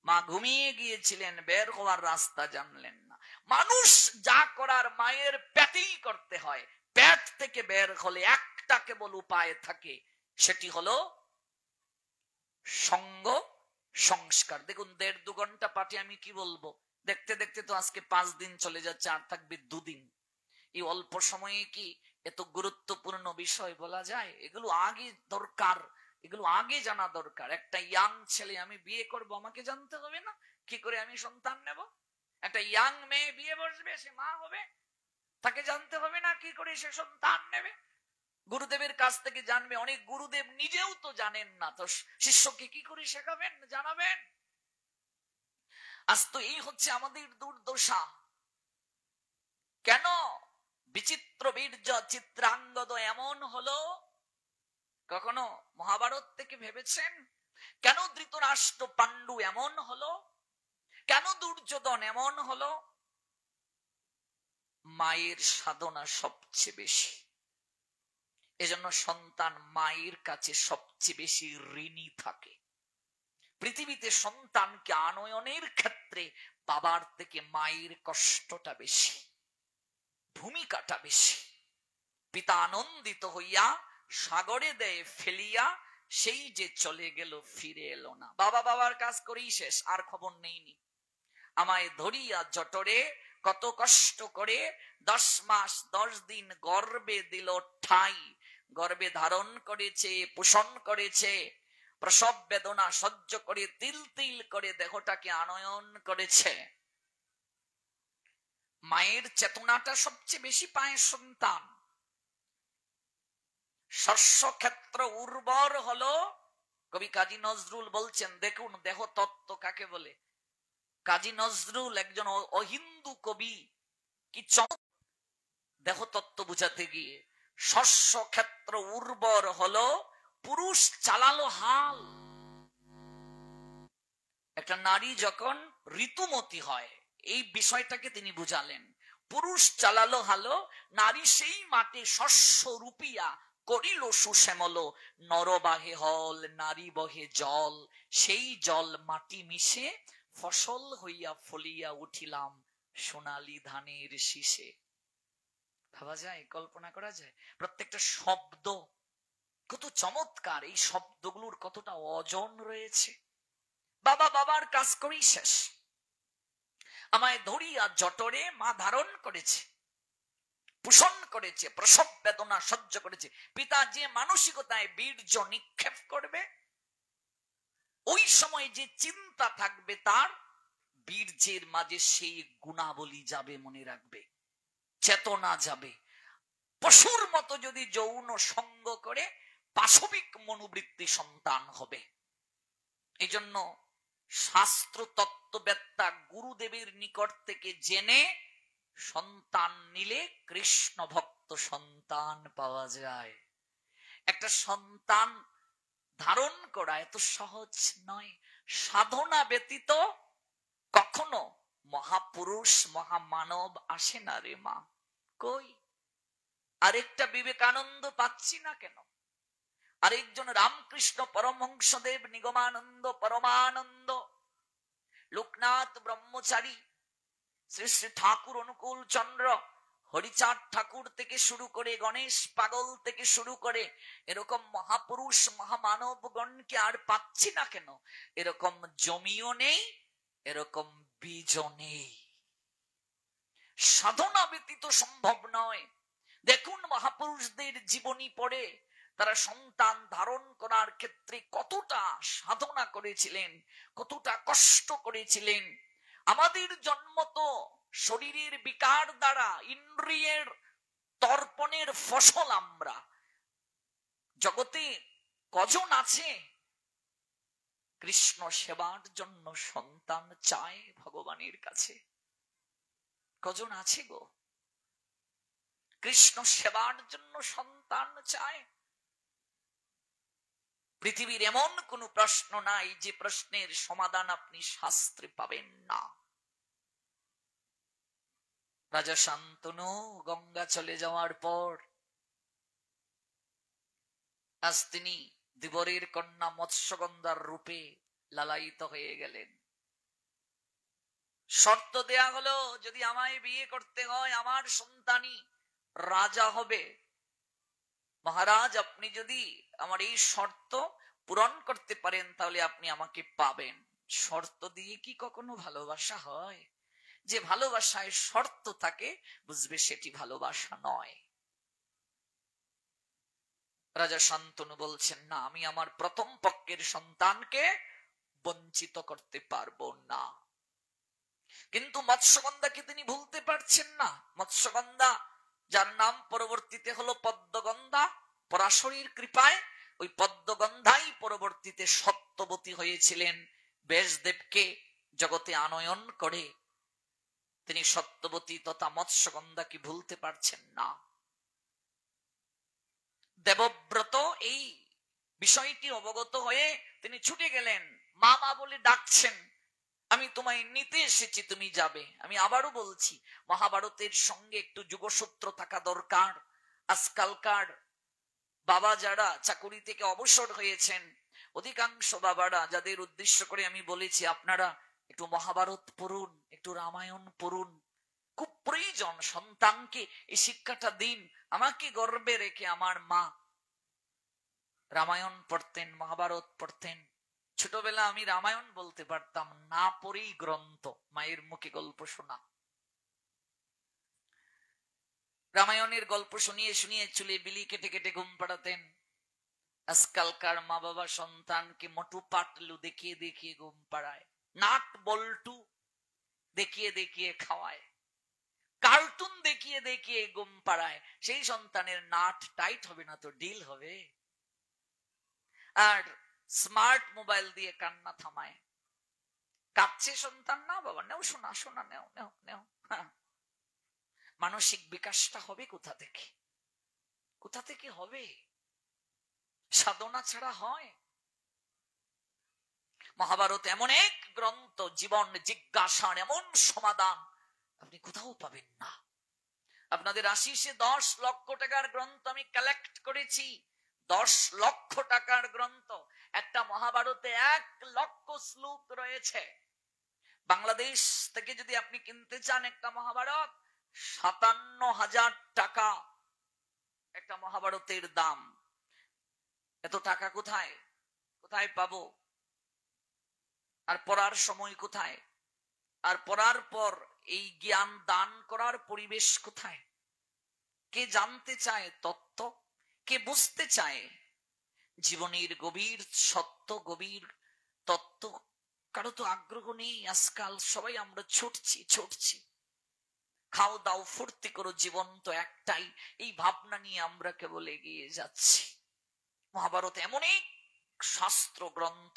মা ঘুমিয়ে গিয়েছিলেন, বের হওয়ার রাস্তা জানলেন না। মানুষ যা করার মায়ের পেটেই করতে হয়। পেট থেকে বের হলে একটা কেবল উপায় থাকে, সেটি হলো সঙ্গ সংস্কার। দেখুন 1.5-2 ঘন্টা পাঠে আমি কি বলবো, দেখতে দেখতে তো আজকে 5 দিন চলে যাচ্ছে, আর থাকবে 2 দিন। এই অল্প সময়ে কি এত গুরুত্বপূর্ণ বিষয় বলা যায়? এগুলো আগে দরকার, এগুলো আগে জানা দরকার। একটা ইয়াং ছেলে, আমি বিয়ে করব, আমাকে জানতে হবে না কি করে আমি সন্তান নেব? একটা ইয়াং মেয়ে বিয়ে বসবে, সে মা হবে, তাকে জানতে হবে না কি করে সে সন্তান নেবে? গুরুদেবের কাছ থেকে জানবে। অনেক গুরুদেব নিজেও তো জানেন না, তো শিষ্যকে কি করে শেখাবেন, জানাবেন? আজ তো এই হচ্ছে আমাদের দুর্দশা। কেন বিচিত্র বীর্য চিত্রাঙ্গদ এমন হলো? কখনো মহাভারত থেকে ভেবেছেন? কেন ধৃতরাষ্ট্র পাণ্ডু এমন হলো? কেন দুর্যোধন এমন হলো? মায়ের সাধনা সবচেয়ে বেশি। এজন্য সন্তান মায়ের কাছে সবচেয়ে বেশি ঋণী থাকে। পৃথিবীতে সন্তানকে আনয়নের ক্ষেত্রে বাবার থেকে মায়ের কষ্টটা বেশি, ভূমিকাটা বেশি। পিতা আনন্দিত হইয়া সাগরে দেয় ফেলিয়া, সেই যে চলে গেল ফিরে এলো না। বাবা বাবার কাজ করেই শেষ, আর খবর নেইনি। আমায় ধরিয়া জটরে কত কষ্ট করে 10 মাস 10 দিন গর্ভে দিল ঠাই। গর্ভে ধারণ করেছে, পোষণ করেছে, প্রসব বেদনা সহ্য করে তিল তিল করে দেহটাকে আনয়ন করেছে। মায়ের চেতনাটা সবচেয়ে বেশি পায় সন্তান। শস্য ক্ষেত্র উর্বর হলো। কবি কাজী নজরুল বলছেন, দেখুন দেহ তত্ত্ব কাকে বলে। কাজী নজরুল একজন অহিন্দু কবি, কি দেহ তত্ত্ব বুঝাতে গিয়ে, শস্য ক্ষেত্র উর্বর হলো, পুরুষ চালালো হাল। একটা নারী যখন ঋতুমতী হয়, এই বিষয়টাকে তিনি বুঝালেন। পুরুষ চালালো হালো, নারী সেই মাঠে শস্য রূপিয়া করিল সুশ্যামল। নরবাহে হল, নারী বহে জল, সেই জল মাটি মিশে ফসল হইয়া ফলিয়া উঠিলাম সোনালী ধানের শীষে। ভাবা যায়, কল্পনা করা যায়? প্রত্যেকটা শব্দ কত চমৎকার, এই শব্দগুলোর কতটা ওজন রয়েছে। বাবা বাবার কাজ করেই শেষ। আমায় ধরিয়া জটরে মা ধারণ করেছে, পোষণ করেছে, প্রসব বেদনা সহ্য করেছে। পিতা যে মানসিকতায় বীর্য নিক্ষেপ করবে, ওই সময় যে চিন্তা থাকবে তার, বীর্যের মাঝে সেই গুণাবলী যাবে, মনে রাখবে, চেতনা যাবে। পশুর মতো যদি যৌন সঙ্গ করে, পাশবিক মনোবৃত্তি সন্তান হবে। এই জন্য শাস্ত্র তত্ত্ববেত্তা গুরুদেবের নিকট থেকে জেনে সন্তান নিলে কৃষ্ণ ভক্ত সন্তান পাওয়া যায়। একটা সন্তান ধারণ করা এত সহজ নয়। সাধনা ব্যতীত কখনো মহাপুরুষ মহামানব আসে না রে মা। কই? আরেকটা বিবেকানন্দ পাচ্ছি না কেন? আরেকজন রামকৃষ্ণ পরমহংসদেব, নিগমানন্দ, পরমানন্দ, লোকনাথ ব্রহ্মচারী, শ্রী শ্রী ঠাকুর অনুকূল চন্দ্র, হরিচাঁদ ঠাকুর থেকে শুরু করে, গণেশ পাগল থেকে শুরু করে, এরকম মহাপুরুষ মহামানবগণকে আর পাচ্ছি না কেন? এরকম জমিও নেই, এরকম বীজও নেই। সাধনা ব্যতীত সম্ভব নয়। দেখুন মহাপুরুষদের জীবনী পড়ে তারা সন্তান ধারণ করার ক্ষেত্রে কতটা সাধনা করেছিলেন, কতটা কষ্ট করেছিলেন। আমাদের জন্ম তো শরীরের বিকার দ্বারা, ইন্দ্রিয়ের তর্পণের ফসল। আমরা জগতে কজন আছে কৃষ্ণ সেবার জন্য সন্তান চায় ভগবানের কাছে? কজন আছে গো কৃষ্ণ সেবার জন্য সন্তান চায়? পৃথিবীর এমন কোন প্রশ্ন নাই যে প্রশ্নের সমাধান আপনি শাস্ত্রে পাবেন না। রাজা শান্তনু গঙ্গা চলে যাওয়ার পর আজ তিনি দেবরের কন্যা মৎস্যগন্ধার রূপে লালায়িত হয়ে গেলেন। শর্ত দেয়া হলো, যদি আমায় বিয়ে করতে হয়, আমার সন্তানই রাজা হবে। মহারাজ, আপনি যদি আমার এই শর্ত পূরণ করতে পারেন তাহলে আপনি আমাকে পাবেন। শর্ত দিয়ে কি কখনো ভালোবাসা হয়? যে ভালোবাসায় শর্ত থাকে বুঝবে সেটি ভালোবাসা নয়। রাজা শান্তনু বলছেন, না, আমি আমার প্রথম পক্ষের সন্তানকে বঞ্চিত করতে পারবো না। কিন্তু মৎস্যগন্ধাকে তিনি ভুলতে পারছেন না। মৎস্যগন্ধা, যার নাম পরবর্তীতে হলো পদ্মগন্ধা, পরাশরীর কৃপায় ওই পদ্মগন্ধাই পরবর্তীতে সত্যবতী হয়েছিলেন। ব্যাসদেবকে জগতে আনয়ন করে তিনি সত্যবতী তথা মৎস্যগন্ধাকে ভুলতে পারছেন না। দেবব্রত এই বিষয়টি অবগত হয়ে তিনি ছুটে গেলেন। মা মা বলে ডাকছেন, আমি তোমায় নিতে এসেছি, তুমি যাবে। আমি আবারও বলছি, মহাভারতের সঙ্গে একটু যুগসূত্র থাকা দরকার। আজকালকার বাবা যারা চাকুরি থেকে অবসর হয়েছেন, অধিকাংশ বাবারা যাদের উদ্দেশ্য করে আমি বলেছি, আপনারা একটু মহাভারত পড়ুন, একটু রামায়ণ পড়ুন। খুব প্রয়োজন, সন্তানকে এই শিক্ষাটা দিন। আমাকে গর্বে রেখে আমার মা রামায়ণ পড়তেন, মহাভারত পড়তেন। ছোটবেলা আমি রামায়ণ বলতে পারতাম না, পড়েই গ্রন্থ, মায়ের মুখে গল্প শোনা। রামায়ণের গল্প শুনিয়ে শুনিয়ে চুলে বিলি কেটে কেটে ঘুম পাড়াতেন। আজকালকার মা বাবা সন্তানকে মোটু পাটলু দেখিয়ে দেখিয়ে ঘুম পাড়ায়, নাট বল্টু দেখিয়ে দেখিয়ে খাওয়ায়, কার্টুন দেখিয়ে দেখিয়ে ঘুম পাড়ায়। সেই সন্তানের নাট টাইট হবে না তো ডিল হবে। আর স্মার্ট মোবাইল দিয়ে কান্না থামায়। কাঁদছে সন্তান, না বাবা নেও, শোনা শোনা, নেও নেও নেও। মানসিক বিকাশটা হবে কোথা থেকে? কোথা থেকে হবে? সাধনা ছাড়া হয়? মহাভারত এমন এক গ্রন্থ, জীবন জিজ্ঞাসার এমন সমাধান আপনি কোথাও পাবেন না। আপনাদের আশিসে 10 লক্ষ টাকার গ্রন্থ আমি কালেক্ট করেছি। 10 লক্ষ টাকার গ্রন্থ। একটা মহাভারতে 1 লক্ষ শ্লোক রয়েছে। বাংলাদেশ থেকে যদি আপনি কিনতে চান একটা মহাভারত, 57,000 টাকা একটা মহাভারতের দাম। এত টাকা কোথায় কোথায় পাবো? আর পড়ার সময় কোথায়? আর পড়ার পর এই জ্ঞান দান করার পরিবেশ কোথায়? কে জানতে চায় তত্ত্ব? কে বুঝতে চায় জীবনের গভীর সত্য, গভীর তত্ত্ব? কারো তো আগ্রহ নেই। আজকাল সবাই আমরা ছুটছি। খাও দাও ফুর্তি করো, জীবন তো একটাই, এই ভাবনা নিয়ে আমরা কেবল এগিয়ে যাচ্ছি। মহাভারত এমন এক শাস্ত্র গ্রন্থ,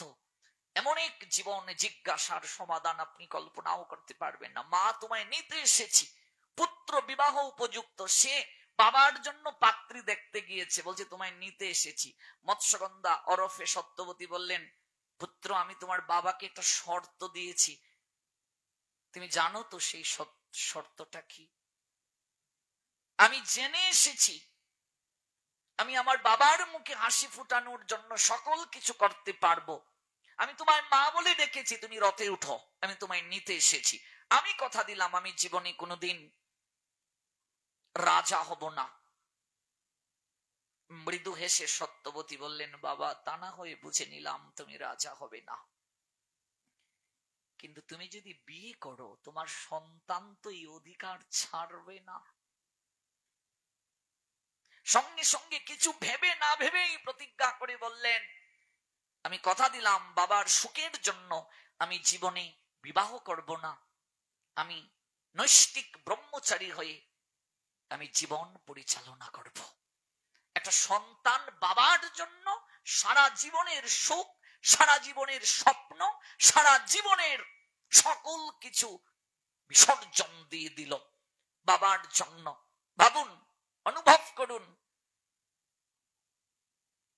এমন এক জীবন জিজ্ঞাসার সমাধান আপনি কল্পনাও করতে পারবেন না। মা তোমায় নিতে এসেছি, পুত্র বিবাহ উপযুক্ত, সে বাবার জন্য পাত্রী দেখতে গিয়েছে, বলছে তোমায় নিতে এসেছি। মৎস্যগন্ধা ওরফে সত্যবতী বললেন, পুত্র আমি তোমার বাবাকে একটা শর্ত দিয়েছি, তুমি জানো তো সেই শর্তটা কি? আমি জেনে এসেছি, আমি আমার বাবার মুখে হাসি ফুটানোর জন্য সকল কিছু করতে পারবো। আমি তোমার মা বলে ডেকেছি, তুমি রথে উঠো, আমি তোমায় নিতে এসেছি। আমি কথা দিলাম আমি জীবনে কোনোদিন রাজা হব না। মৃদু হেসে সত্যবতী বললেন, বাবা তা না হয়ে বুঝে নিলাম তুমি রাজা হবে না, কিন্তু তুমি যদি বিয়ে করো তোমার সন্তান তো এই অধিকার ছাড়বে না। সঙ্গে সঙ্গে কিছু ভেবে না ভেবেই প্রতিজ্ঞা করে বললেন, আমি কথা দিলাম বাবার সুখের জন্য আমি জীবনে বিবাহ করব না, আমি নৈষ্ঠিক ব্রহ্মচারী হয়ে আমি জীবন পরিচালনা করব। একটা সন্তান বাবার জন্য সারা জীবনের সুখ, সারা জীবনের স্বপ্ন, সারা জীবনের সকল কিছু বিসর্জন দিয়ে দিল বাবার জন্য। ভাবুন, অনুভব করুন।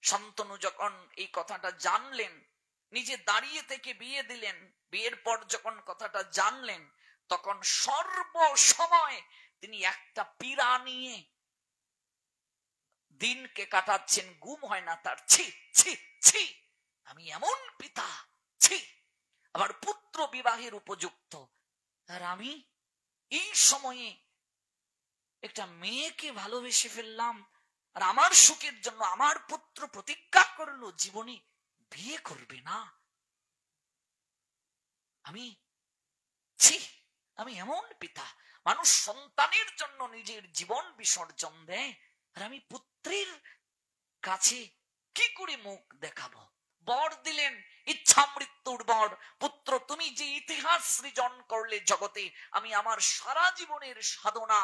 শান্তনু যখন এই কথাটা জানলেন, নিজে দাঁড়িয়ে থেকে বিয়ে দিলেন, বিয়ের পর যখন কথাটা জানলেন, তখন সর্বসময় তিনি একটা পীড়া নিয়ে দিনকে কাটাচ্ছেন, ঘুম হয় না তার। ছি ছি ছি, আমি এমন পিতা, ছি, আমার পুত্র বিবাহের উপযুক্ত, আর আমি এই সময়ে একটা মেয়েকে ভালোবেসে ফেললাম, আর আমার সুখের জন্য আমার পুত্র প্রতিজ্ঞা করলো জীবনে বিয়ে করবে না। আমি ছি, আমি এমন পিতা। মানুষ সন্তানের জন্য নিজের জীবন বিসর্জন দেয়, আর আমি পুত্রের কাছে কি করে মুখ দেখাবো? বর দিলেন ইচ্ছা মৃত্যুর বর, পুত্র তুমি যে ইতিহাস সৃজন করলে জগতে, আমি আমার সারা জীবনের সাধনা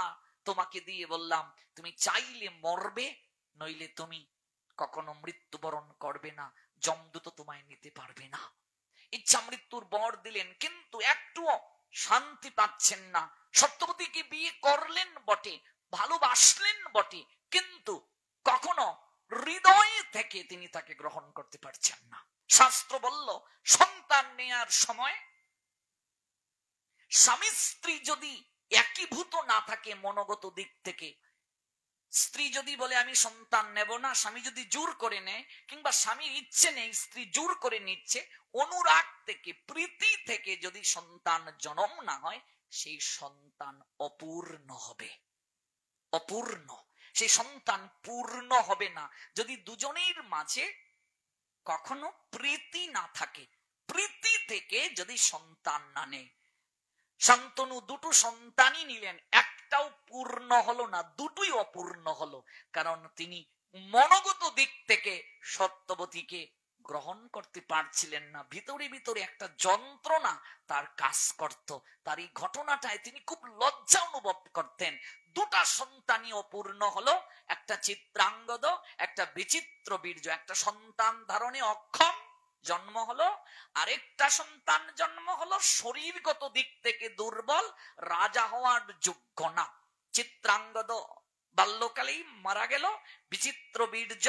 তোমাকে দিয়ে বললাম, তুমি চাইলে মরবে, নইলে তুমি কখনো মৃত্যুবরণ করবে না, যমদূত তোমায় নিতে পারবে না। ইচ্ছা মৃত্যুর বর দিলেন, কিন্তু একটুও শান্তি পাচ্ছেন না। সত্যবতীকে বিয়ে করলেন বটে, ভালোবাসলেন বটে, কিন্তু কখনো হৃদয় থেকে তিনি তাকে গ্রহণ করতে পারছেন না। শাস্ত্র বলল, সন্তান নেয়ার সময় স্বামী স্ত্রী যদি একীভূত না থাকে মনোগত দিক থেকে, স্ত্রী যদি বলে আমি সন্তান নেব না, স্বামী যদি জোর করে নেয়, কিংবা স্বামীর ইচ্ছে নেই স্ত্রী জোর করে নিচ্ছে, অনুরাগ থেকে প্রীতি থেকে যদি সন্তান জন্ম না হয়, সেই সন্তান অপূর্ণ হবে। অপূর্ণ, সেই সন্তান পূর্ণ হবে না যদি দুজনের মাঝে কখনো প্রীতি না থাকে। প্রীতি থেকে যদি সন্তান না নেয়, শান্তনু দুটো সন্তানই নিলেন, একটাও পূর্ণ হলো না, দুটোই অপূর্ণ হলো, কারণ তিনি মনোগত দিক থেকে সত্যবতীকে গ্রহণ করতে পারছিলেন না। ভিতরে ভিতরে একটা যন্ত্রণা তার কাজ করত। তার এই ঘটনাটায় তিনি খুব লজ্জা অনুভব করতেন। দুটা সন্তানই অপূর্ণ হলো, একটা চিত্রাঙ্গদ, একটা বিচিত্র বীর্য। একটা সন্তান ধারণে অক্ষম জন্ম হলো, আরেকটা সন্তান জন্ম হলো শরীরগত দিক থেকে দুর্বল, রাজা হওয়ার যোগ্য না। চিত্রাঙ্গদ বাল্যকালেই মারা গেল, বিচিত্র বীর্য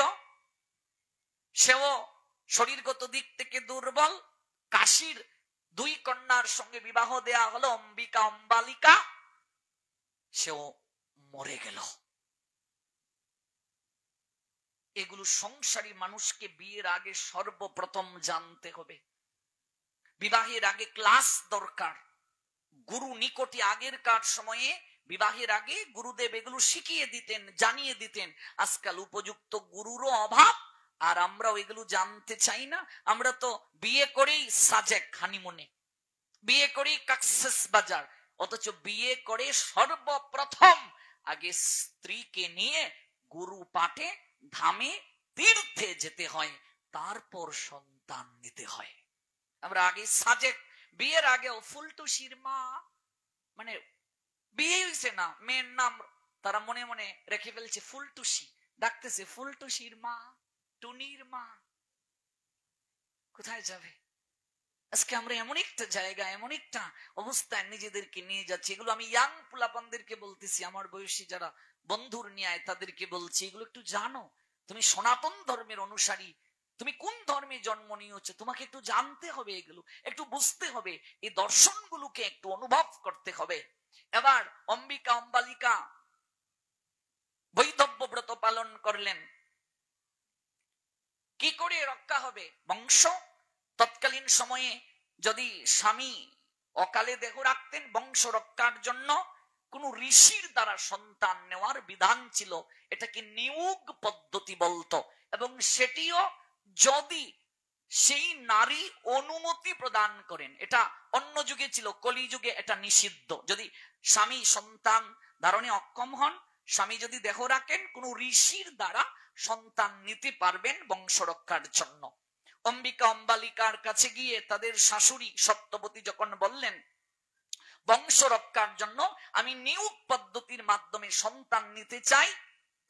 সেও শরীরগত দিক থেকে দুর্বল। কাশীর দুই কন্যার সঙ্গে বিবাহ দেয়া হলো, অম্বিকা অম্বালিকা, সেও মরে গেল। এগুলো সংসারী মানুষকে বিয়ের আগে সর্বপ্রথম জানতে হবে। বিবাহের আগে ক্লাস দরকার। গুরু নিকটে আগেরকার সময়ে বিবাহের আগে গুরুদেব এগুলো শিখিয়ে দিতেন, জানিয়ে দিতেন। আজকাল উপযুক্ত গুরুরও অভাব, আর আমরাও এগুলো জানতে চাই না। আমরা তো বিয়ে করেই সাজেক হানিমুনে, বিয়ে করেই কাকসেস বাজার, অথচ বিয়ে করে সর্বপ্রথম আগে স্ত্রীকে নিয়ে গুরু পাঠে ধামে তীর্থে যেতে হয়, তারপর সন্তান নিতে হয়। আমরা আগে সাজেক, বিয়ের আগেও ফুলটুসির মা, মানে বিয়ে হয়েছে না, মেয়ের নাম তারা মনে মনে রেখে ফেলছে ফুলটুসি, ডাকতেছে ফুলটুসির মা, টুনির মা। কোথায় যাবে? আজকে আমরা এমন একটা জায়গা, এমন একটা অবস্থায় নিজেদেরকে নিয়ে যাচ্ছি। এগুলো আমি ইয়াং পোলাপানদেরকে বলতেছি, আমার বয়সী যারা বন্ধুর ন্যায় তাদেরকে বলছি, এগুলো একটু জানো। তুমি সনাতন ধর্মের অনুসারী, তুমি কোন ধর্মে জন্ম নিয়েছো, তোমাকে একটু জানতে হবে, এগুলো একটু বুঝতে হবে, এই দর্শনগুলোকে একটু অনুভব করতে হবে। এবার অম্বিকা অম্বালিকা বৈধব্য ব্রত পালন করলেন। কি করে রক্ষা হবে বংশ? তৎকালীন সময়ে যদি স্বামী অকালে দেহ রাখতেন, বংশ রক্ষার জন্য কোন ঋষির দ্বারা সন্তান নেওয়ার বিধান ছিল। এটাকে নিয়োগ পদ্ধতি বলতো। এবং সেটিও যদি সেই নারী অনুমতি প্রদান করেন। এটা অন্য যুগে ছিল, কলিযুগে এটা নিষিদ্ধ। যদি স্বামী সন্তান ধারণে অক্ষম হন, স্বামী যদি দেহ রাখেন, কোন ঋষির দ্বারা সন্তান নিতে পারবেন বংশ রক্ষার জন্য। অম্বিকা অম্বালিকার কাছে গিয়ে তাদের শাশুড়ি সত্যবতী যখন বললেন, বংশ রক্ষার জন্য আমি নিয়োগ পদ্ধতির মাধ্যমে সন্তান নিতে চাই,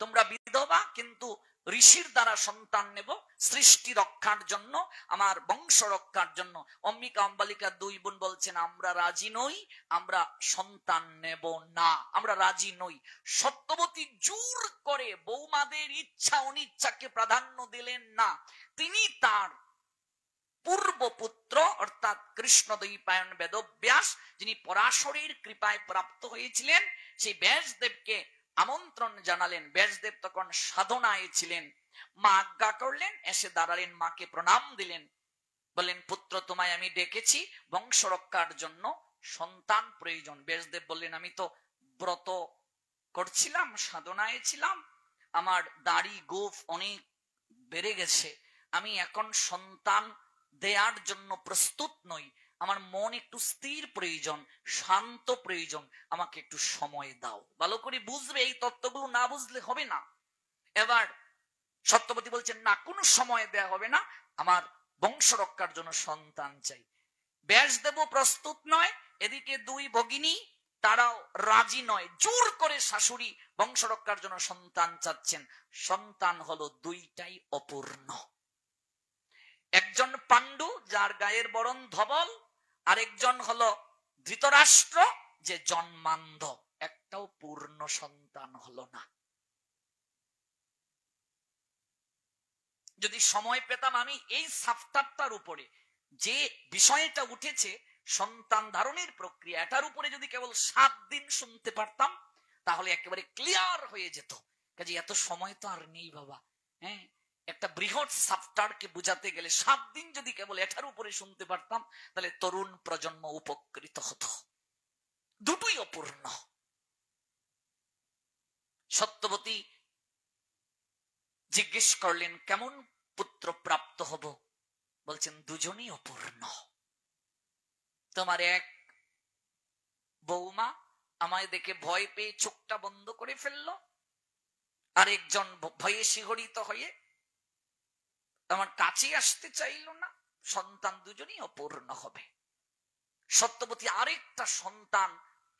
তোমরা বিধবা কিন্তু ঋষির দ্বারা সন্তান নেব সৃষ্টি রক্ষার জন্য, আমার বংশ রক্ষার জন্য। অম্বিকা অম্বালিকা দুই বোন বলছেন, আমরা রাজি নই, আমরা সন্তান নেব না, আমরা রাজি নই। সত্যবতী জোর করে বৌমাদের ইচ্ছা অনিচ্ছাকে প্রাধান্য দিলেন না। তিনি তার পূর্বপুত্র অর্থাৎ কৃষ্ণদ্বৈপায়ন বেদব্যাস, যিনি পরাশরীর কৃপায় প্রাপ্ত হয়েছিলেন, সেই ব্যাসদেবকে আমন্ত্রণ জানালেন। ব্যাসদেব তখন সাধনায় ছিলেন। মা আজ্ঞা করলেন, এসে দাঁড়ালেন, মাকে প্রণাম দিলেন, বললেন, পুত্র তোমায় আমি ডেকেছি বংশ রক্ষার জন্য, সন্তান প্রয়োজন। ব্যাসদেব বললেন, আমি তো ব্রত করছিলাম, সাধনায় ছিলাম, আমার দাড়ি গোঁফ অনেক বেড়ে গেছে, আমি এখন সন্তান দেয়ার জন্য প্রস্তুত নই, আমার মন একটু স্থির প্রয়োজন, শান্ত প্রয়োজন, আমাকে একটু সময় দাও। ভালো করে বুঝবে, এই তত্ত্বগুলো না বুঝলে হবে না। এবার সত্যবতী বলছেন, না, কোনো সময় দেয়া হবে না, আমার বংশ রক্ষার জন্য সন্তান চাই। ব্যাসদেবও প্রস্তুত নয়, এদিকে দুই ভগিনী তারাও রাজি নয়। জোর করে শাশুড়ি বংশ রক্ষার জন্য সন্তান চাচ্ছেন। সন্তান হলো দুইটাই অপূর্ণ। একজন পাণ্ডু, যার গায়ের বরণ ধবল, আরেকজন হলো ধৃতরাষ্ট্র, যে জন্মান্ধ। একটাও পূর্ণ সন্তান হলো না। যদি সময় পেতাম, আমি এই সাফটারটার উপরে যে বিষয়টা উঠেছে, সন্তান ধারণের প্রক্রিয়া, এটার উপরে যদি কেবল 7 দিন শুনতে পারতাম, তাহলে একেবারে ক্লিয়ার হয়ে যেত। কাজে এত সময় তো আর নেই বাবা। হ্যাঁ, একটা বৃহৎ সাফটারকে বুঝাতে গেলে 7 দিন যদি কেবল এটার উপরে শুনতে পারতাম, তাহলে তরুণ প্রজন্ম উপকৃত হতো। দুটোই অপূর্ণ। সত্যবতী জিজ্ঞেস করলেন, কেমন পুত্র প্রাপ্ত হব? বলছেন, দুজনই অপূর্ণ। তোমার এক বৌমা আমায় দেখে ভয় পেয়ে চোখটা বন্ধ করে ফেললো, আরেকজন ভয়ে শিহরিত হয়ে আমার কাছে আসতে চাইল না। সন্তান দুজনই অপূর্ণ হবে। সত্যবতী আরেকটা সন্তান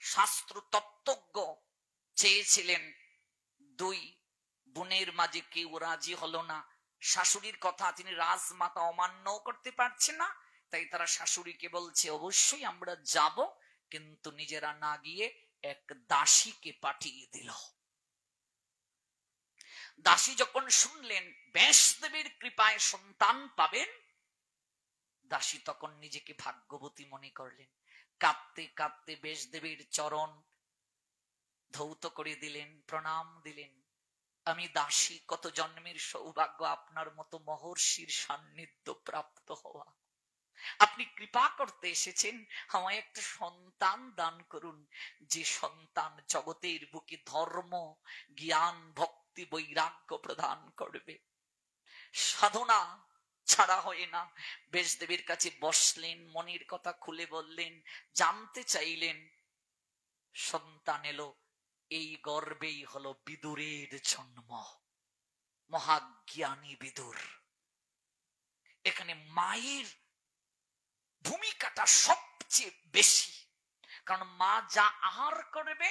শাস্ত্র তত্ত্বজ্ঞ চেয়েছিলেন। দুই বোনের মাঝে কেউ রাজি হলো না। শাশুড়ির কথা তিনি রাজমাতা অমান্য করতে পারছে না, তাই তারা শাশুড়িকে বলছে, অবশ্যই আমরা যাব, কিন্তু নিজেরা না গিয়ে এক দাসীকে পাঠিয়ে দিল। দাসী যখন শুনলেন ব্যাসদেবের কৃপায় সন্তান পাবেন, দাসী তখন নিজেকে ভাগ্যবতী মনে করলেন। কাঁদতে কাঁদতে ব্যাসদেবের চরণ ধৌত করে দিলেন, প্রণাম দিলেন। আমি দাসী, কত জন্মের সৌভাগ্য আপনার মতো মহর্ষির সান্নিধ্য প্রাপ্ত হওয়া। আপনি কৃপা করতে এসেছেন, আমায় একটা সন্তান দান করুন, যে সন্তান জগতের বুকে ধর্ম, জ্ঞান, ভক্তি, বৈরাগ্য প্রদান করবে। সাধনা ছাড়া হয় না। ব্যাসদেবের কাছে বসলেন, মনের কথা খুলে বললেন, জানতে চাইলেন। সন্তান এলো, এই গর্বেই হলো বিদুরের জন্ম, মহাজ্ঞানী বিদুর। এখানে মায়ের ভূমিকাটা সবচেয়ে বেশি, কারণ মা যা আহার করবে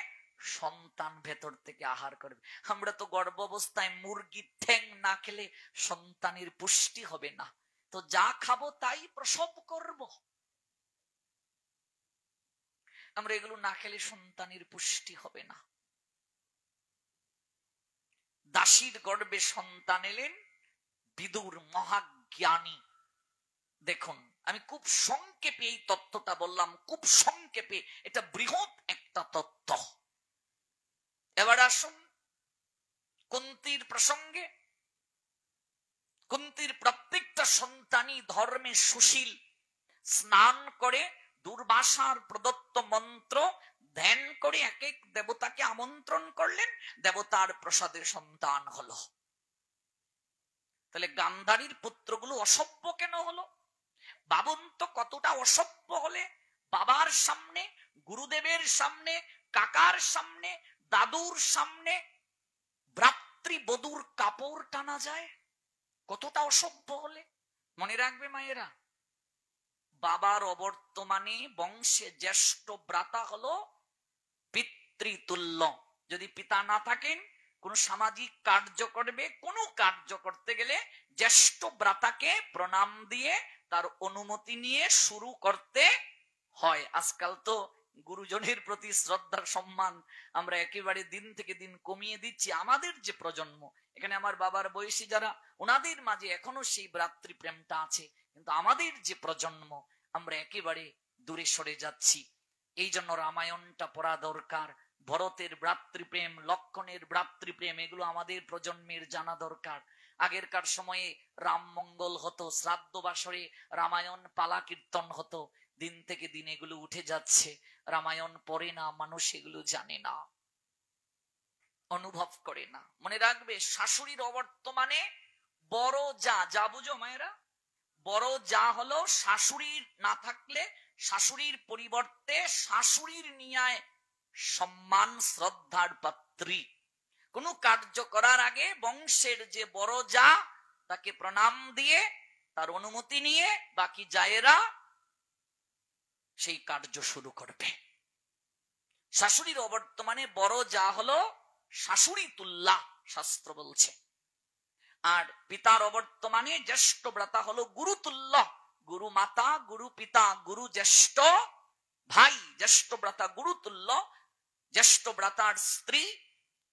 সন্তান ভেতর থেকে আহার করবে। আমরা তো গর্ভ অবস্থায় মুরগির ঠ্যাং না খেলে সন্তানের পুষ্টি হবে না, তো যা খাবো তাই প্রসব করব। আমরা এগুলো না খেলে সন্তানের পুষ্টি হবে না। দাসীর গর্ভে সন্তান এলেন, বিদুর মহাজ্ঞানী। দেখুন, আমি খুব সংক্ষেপে এই তত্ত্বটা বললাম, খুব সংক্ষেপে, এটা বৃহৎ একটা তত্ত্ব। এবার আসুন কুন্তির প্রসঙ্গে। কুন্তির প্রত্যেকটা সন্তানই ধর্মে সুশীল, স্নান করে দুর্বাসার প্রদত্ত মন্ত্র ধ্যান করে এক এক দেবতাকে আমন্ত্রণ করলেন, দেবতার প্রসাদের সন্তান হলো। তাহলে গান্ধারীর পুত্রগুলো অসভ্য কেন হলো? ভাবুন তো, কতটা অসভ্য হলে বাবার সামনে, গুরুদেবের সামনে, কাকার সামনে, দাদুর সামনে ভ্রাতৃবধূর কাপড় টানা যায়? কতটা অসভ্য হলে। মনে রাখবে মায়েরা, বাবার অবর্তমানে বংশে জ্যেষ্ঠ ভ্রাতা হলো পিতৃতুল্য। যদি পিতা না থাকেন, কোন সামাজিক কার্য করবে, কোন কার্য করতে গেলে জ্যেষ্ঠ ভ্রাতাকে প্রণাম দিয়ে তার অনুমতি নিয়ে শুরু করতে হয়। আজকাল তো গুরুজনের প্রতি শ্রদ্ধার সম্মান আমরা একেবারে দিন থেকে দিন কমিয়ে দিচ্ছি। আমাদের যে প্রজন্ম, এখানে আমার বাবার বয়সী যারা, ওনাদের মাঝে এখনো সেই ভ্রাতৃপ্রেমটা আছে, কিন্তু আমাদের যে প্রজন্ম, আমরা একেবারে দূরে সরে যাচ্ছি। এই জন্য রামায়ণটা পড়া দরকার। ভরতের ভ্রাতৃপ্রেম, লক্ষণের ভ্রাতৃপ্রেম, এগুলো আমাদের প্রজন্মের জানা দরকার। আগেরকার সময়ে রাম মঙ্গল হতো, শ্রাদ্ধ বাসরে রামায়ণ পালা কীর্তন হতো। দিন থেকে দিন এগুলো উঠে যাচ্ছে। রামায়ণ পড়ে না মানুষ, এগুলো জানে না, অনুভব করে না। মনে রাখবে, শাশুড়ির অবর্তমানে বড় যা, যা বুঝো মায়েরা, বড় যা হলো শাশুড়ির না থাকলে শাশুড়ির পরিবর্তে শাশুড়ির নিয়ায় সম্মান শ্রদ্ধার পাত্রী। কোন কার্য করার আগে বংশের যে বড় যা, তাকে প্রণাম দিয়ে তার অনুমতি নিয়ে বাকি জায়েরা সেই কার্য শুরু করবে। শাশুড়ির অবর্তমানে বড় যা হলো শাশুড়ি তুল্লা, শাস্ত্র বলছে। আর পিতার অবর্তমানে জ্যেষ্ঠ ভ্রাতা হলো গুরুতুল্য। গুরু মাতা, গুরু পিতা, গুরু জ্যেষ্ঠ ভাই, জ্যেষ্ঠ ভ্রাতা গুরুতুল্য। জ্যেষ্ঠ ভ্রাতার স্ত্রী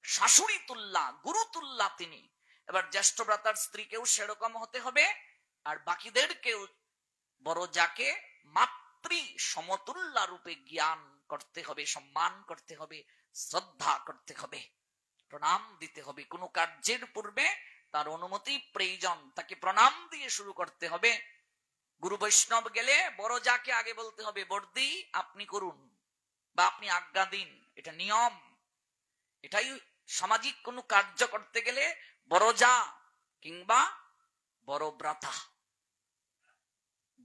শাশুড়ি তুল্লা, গুরুতুল্লা তিনি। এবার জ্যেষ্ঠ ভ্রাতার স্ত্রীকেও সেরকম হতে হবে, আর বাকিদেরকেও বড় যাকে মাতৃ সমতুল্য রূপে জ্ঞান করতে হবে, সম্মান করতে হবে, শ্রদ্ধা করতে হবে, প্রণাম দিতে হবে। কোন কার্যের পূর্বে তার অনুমতি প্রয়োজন, তাকে প্রণাম দিয়ে শুরু করতে হবে। গুরু বৈষ্ণব গেলে বড় যাকে আগে বলতে হবে, বর্দি আপনি করুন বা আপনি আজ্ঞা দিন, এটা নিয়ম। এটাই সামাজিক কোন কার্য করতে গেলে বড় যা কিংবা বড় ভ্রাতা,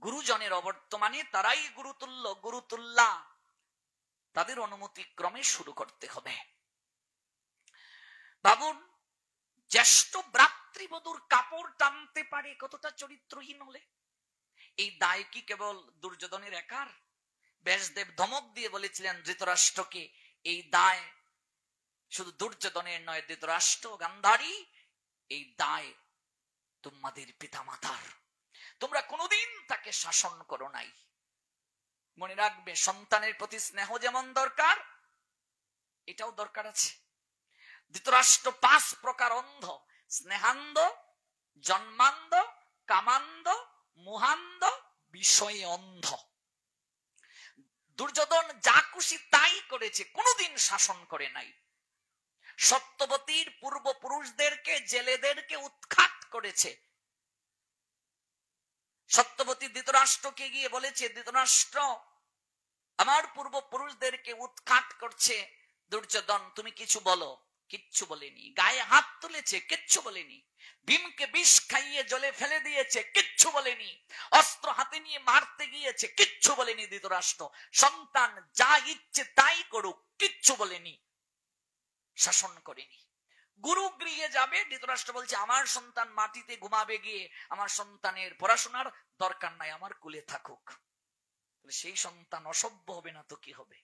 গুরুজনের অবর্তমানে তারাই গুরুতুল্য, গুরুতুল্লা, তাদের অনুমতি ক্রমে শুরু করতে হবে। ভাবুন, জ্যেষ্ঠ ভ্রাতৃবধূর কাপড় টানতে পারে কতটা চরিত্রহীন হলে। এই দায় কি কেবল দুর্যোধনের একার? ব্যাসদেব ধমক দিয়ে বলেছিলেন ধৃতরাষ্ট্রকে, এই দায় শুধু দুর্যোধনের নয়, ধৃতরাষ্ট্র, গান্ধারী, এই দায় তোমাদের পিতামাতার। তোমরা কোনোদিন তাকে শাসন করো নাই। মনে রাখবে, সন্তানের প্রতি স্নেহ যেমন দরকার, এটাও দরকার আছে। ধৃতরাষ্ট্র 5 প্রকার অন্ধ: স্নেহান্ধ, জন্মান্ধ, কামান্ধ, মোহান্ধ, বিষয়ে অন্ধ। দুর্যোধন যা খুশি তাই করেছে, কোনোদিন শাসন করে নাই। সত্যবতীর পূর্বপুরুষদেরকে, জেলেদেরকে উৎখাত করেছে। সত্যবতী ধৃতরাষ্ট্রকে গিয়ে বলেছে, ধৃতরাষ্ট্র আমার পূর্বপুরুষদেরকে উৎখাত করছে দুর্যোধন, তুমি কিছু বলো। কিচ্ছু বলেনি। গায়ে হাত তুলেছে, কিচ্ছু বলেনি। ভীমকে বিষ খাইয়ে জলে ফেলে দিয়েছে, কিচ্ছু বলেনি। অস্ত্র হাতে নিয়ে মারতে গিয়েছে, কিচ্ছু বলেনি ধৃতরাষ্ট্র। সন্তান যা ইচ্ছে তাই করুক, কিচ্ছু বলেনি, শাসন করেনি। গুরু গৃহে যাবে, ধৃতরাষ্ট্র বলছে আমার সন্তান মাটিতে ঘুমাবে গিয়ে, আমার সন্তানের পড়াশোনার দরকার নাই, আমার কুলে থাকুক। সেই সন্তান অসভ্য হবে না তো কি হবে?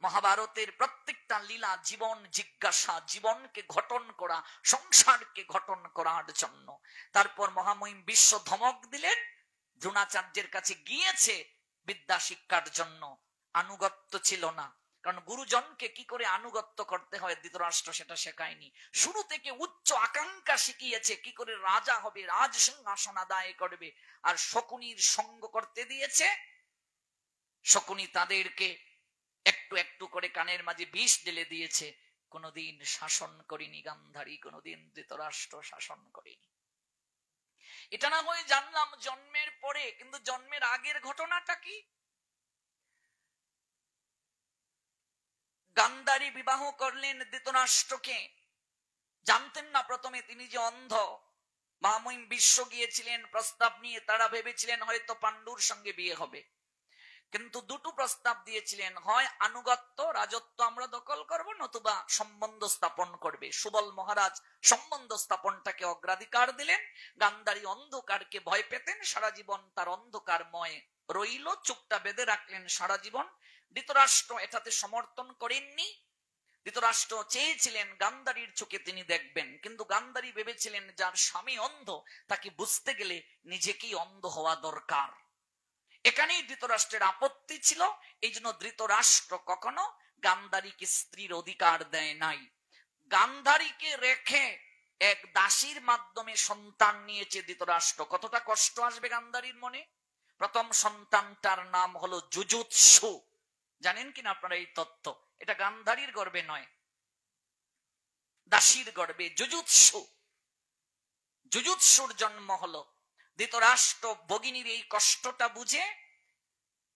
মহাভারতের প্রত্যেকটা লীলা জীবন জিজ্ঞাসা, জীবনকে ঘটন করা, সংসারকে ঘটন করার জন্য। তারপর মহামহিম বিশ্ব ধমক দিলেন, দ্রোণাচার্যের কাছে গিয়েছে, বিদ্যা শিক্ষার জন্য, আনুগত্য ছিল না। কারণ গুরুজনকে কি করে আনুগত্য করতে হয় ধৃতরাষ্ট্র সেটা শেখায়নি। শুরু থেকে উচ্চ আকাঙ্ক্ষা শিখিয়েছে কি করে রাজা হবে, রাজ সিংহাসন আদায় করবে। আর শকুনির সঙ্গ করতে দিয়েছে। শকুনি তাদেরকে একটু একটু করে কানের মাঝে বিষ ঢেলে দিয়েছে। কোনোদিন শাসন করিনি গান্ধারী, কোনোদিন ধৃতরাষ্ট্র শাসন করিনি। এটা না হয় জানলাম জন্মের পরে, কিন্তু জন্মের আগের ঘটনাটা কি? গান্ধারী বিবাহ করলেন ধৃতরাষ্ট্রকে। জানতেন না প্রথমে তিনি যে অন্ধ। মহামহিম বিশ্ব গিয়েছিলেন প্রস্তাব নিয়ে, তারা ভেবেছিলেন হয়তো পাণ্ডুর সঙ্গে বিয়ে হবে। কিন্তু দুটো প্রস্তাব দিয়েছিলেন, হয় আনুগত্য রাজত্ব আমরা দখল করব, নতুবা সম্বন্ধ স্থাপন করবে। সুবল মহারাজ সম্বন্ধ স্থাপনটাকে অগ্রাধিকার দিলেন। গান্ধারী অন্ধকারকে ভয় পেতেন, সারা জীবন তার অন্ধকারময় রইল, চোখটা বেঁধে রাখলেন সারা জীবন। ধৃতরাষ্ট্র এটাতে সমর্থন করেননি। ধৃতরাষ্ট্র চেয়েছিলেন গান্ধারীর চোখে তিনি দেখবেন, কিন্তু গান্ধারী ভেবেছিলেন যার স্বামী অন্ধ তাকে বুঝতে গেলে নিজেকেই অন্ধ হওয়া দরকার। এখানেই ধৃতরাষ্ট্রের আপত্তি ছিল। এই জন্য ধৃতরাষ্ট্র কখনো গান্ধারীকে স্ত্রীর অধিকার দেয় নাই। গান্ধারীকে রেখে এক দাসীর মাধ্যমে সন্তান নিয়েছে ধৃতরাষ্ট্র। কতটা কষ্ট আসবে গান্ধারীর মনে। প্রথম সন্তানটার নাম হলো যুযুৎসু। জানেন কিনা আপনারা এই তত্ত্ব? এটা গান্ধারীর গর্ভে নয়, দাসীর গর্ভে যুযুৎসু। যুযুৎসুর জন্ম হলো। ধৃতরাষ্ট্র ভগিনীর এই কষ্টটা বুঝে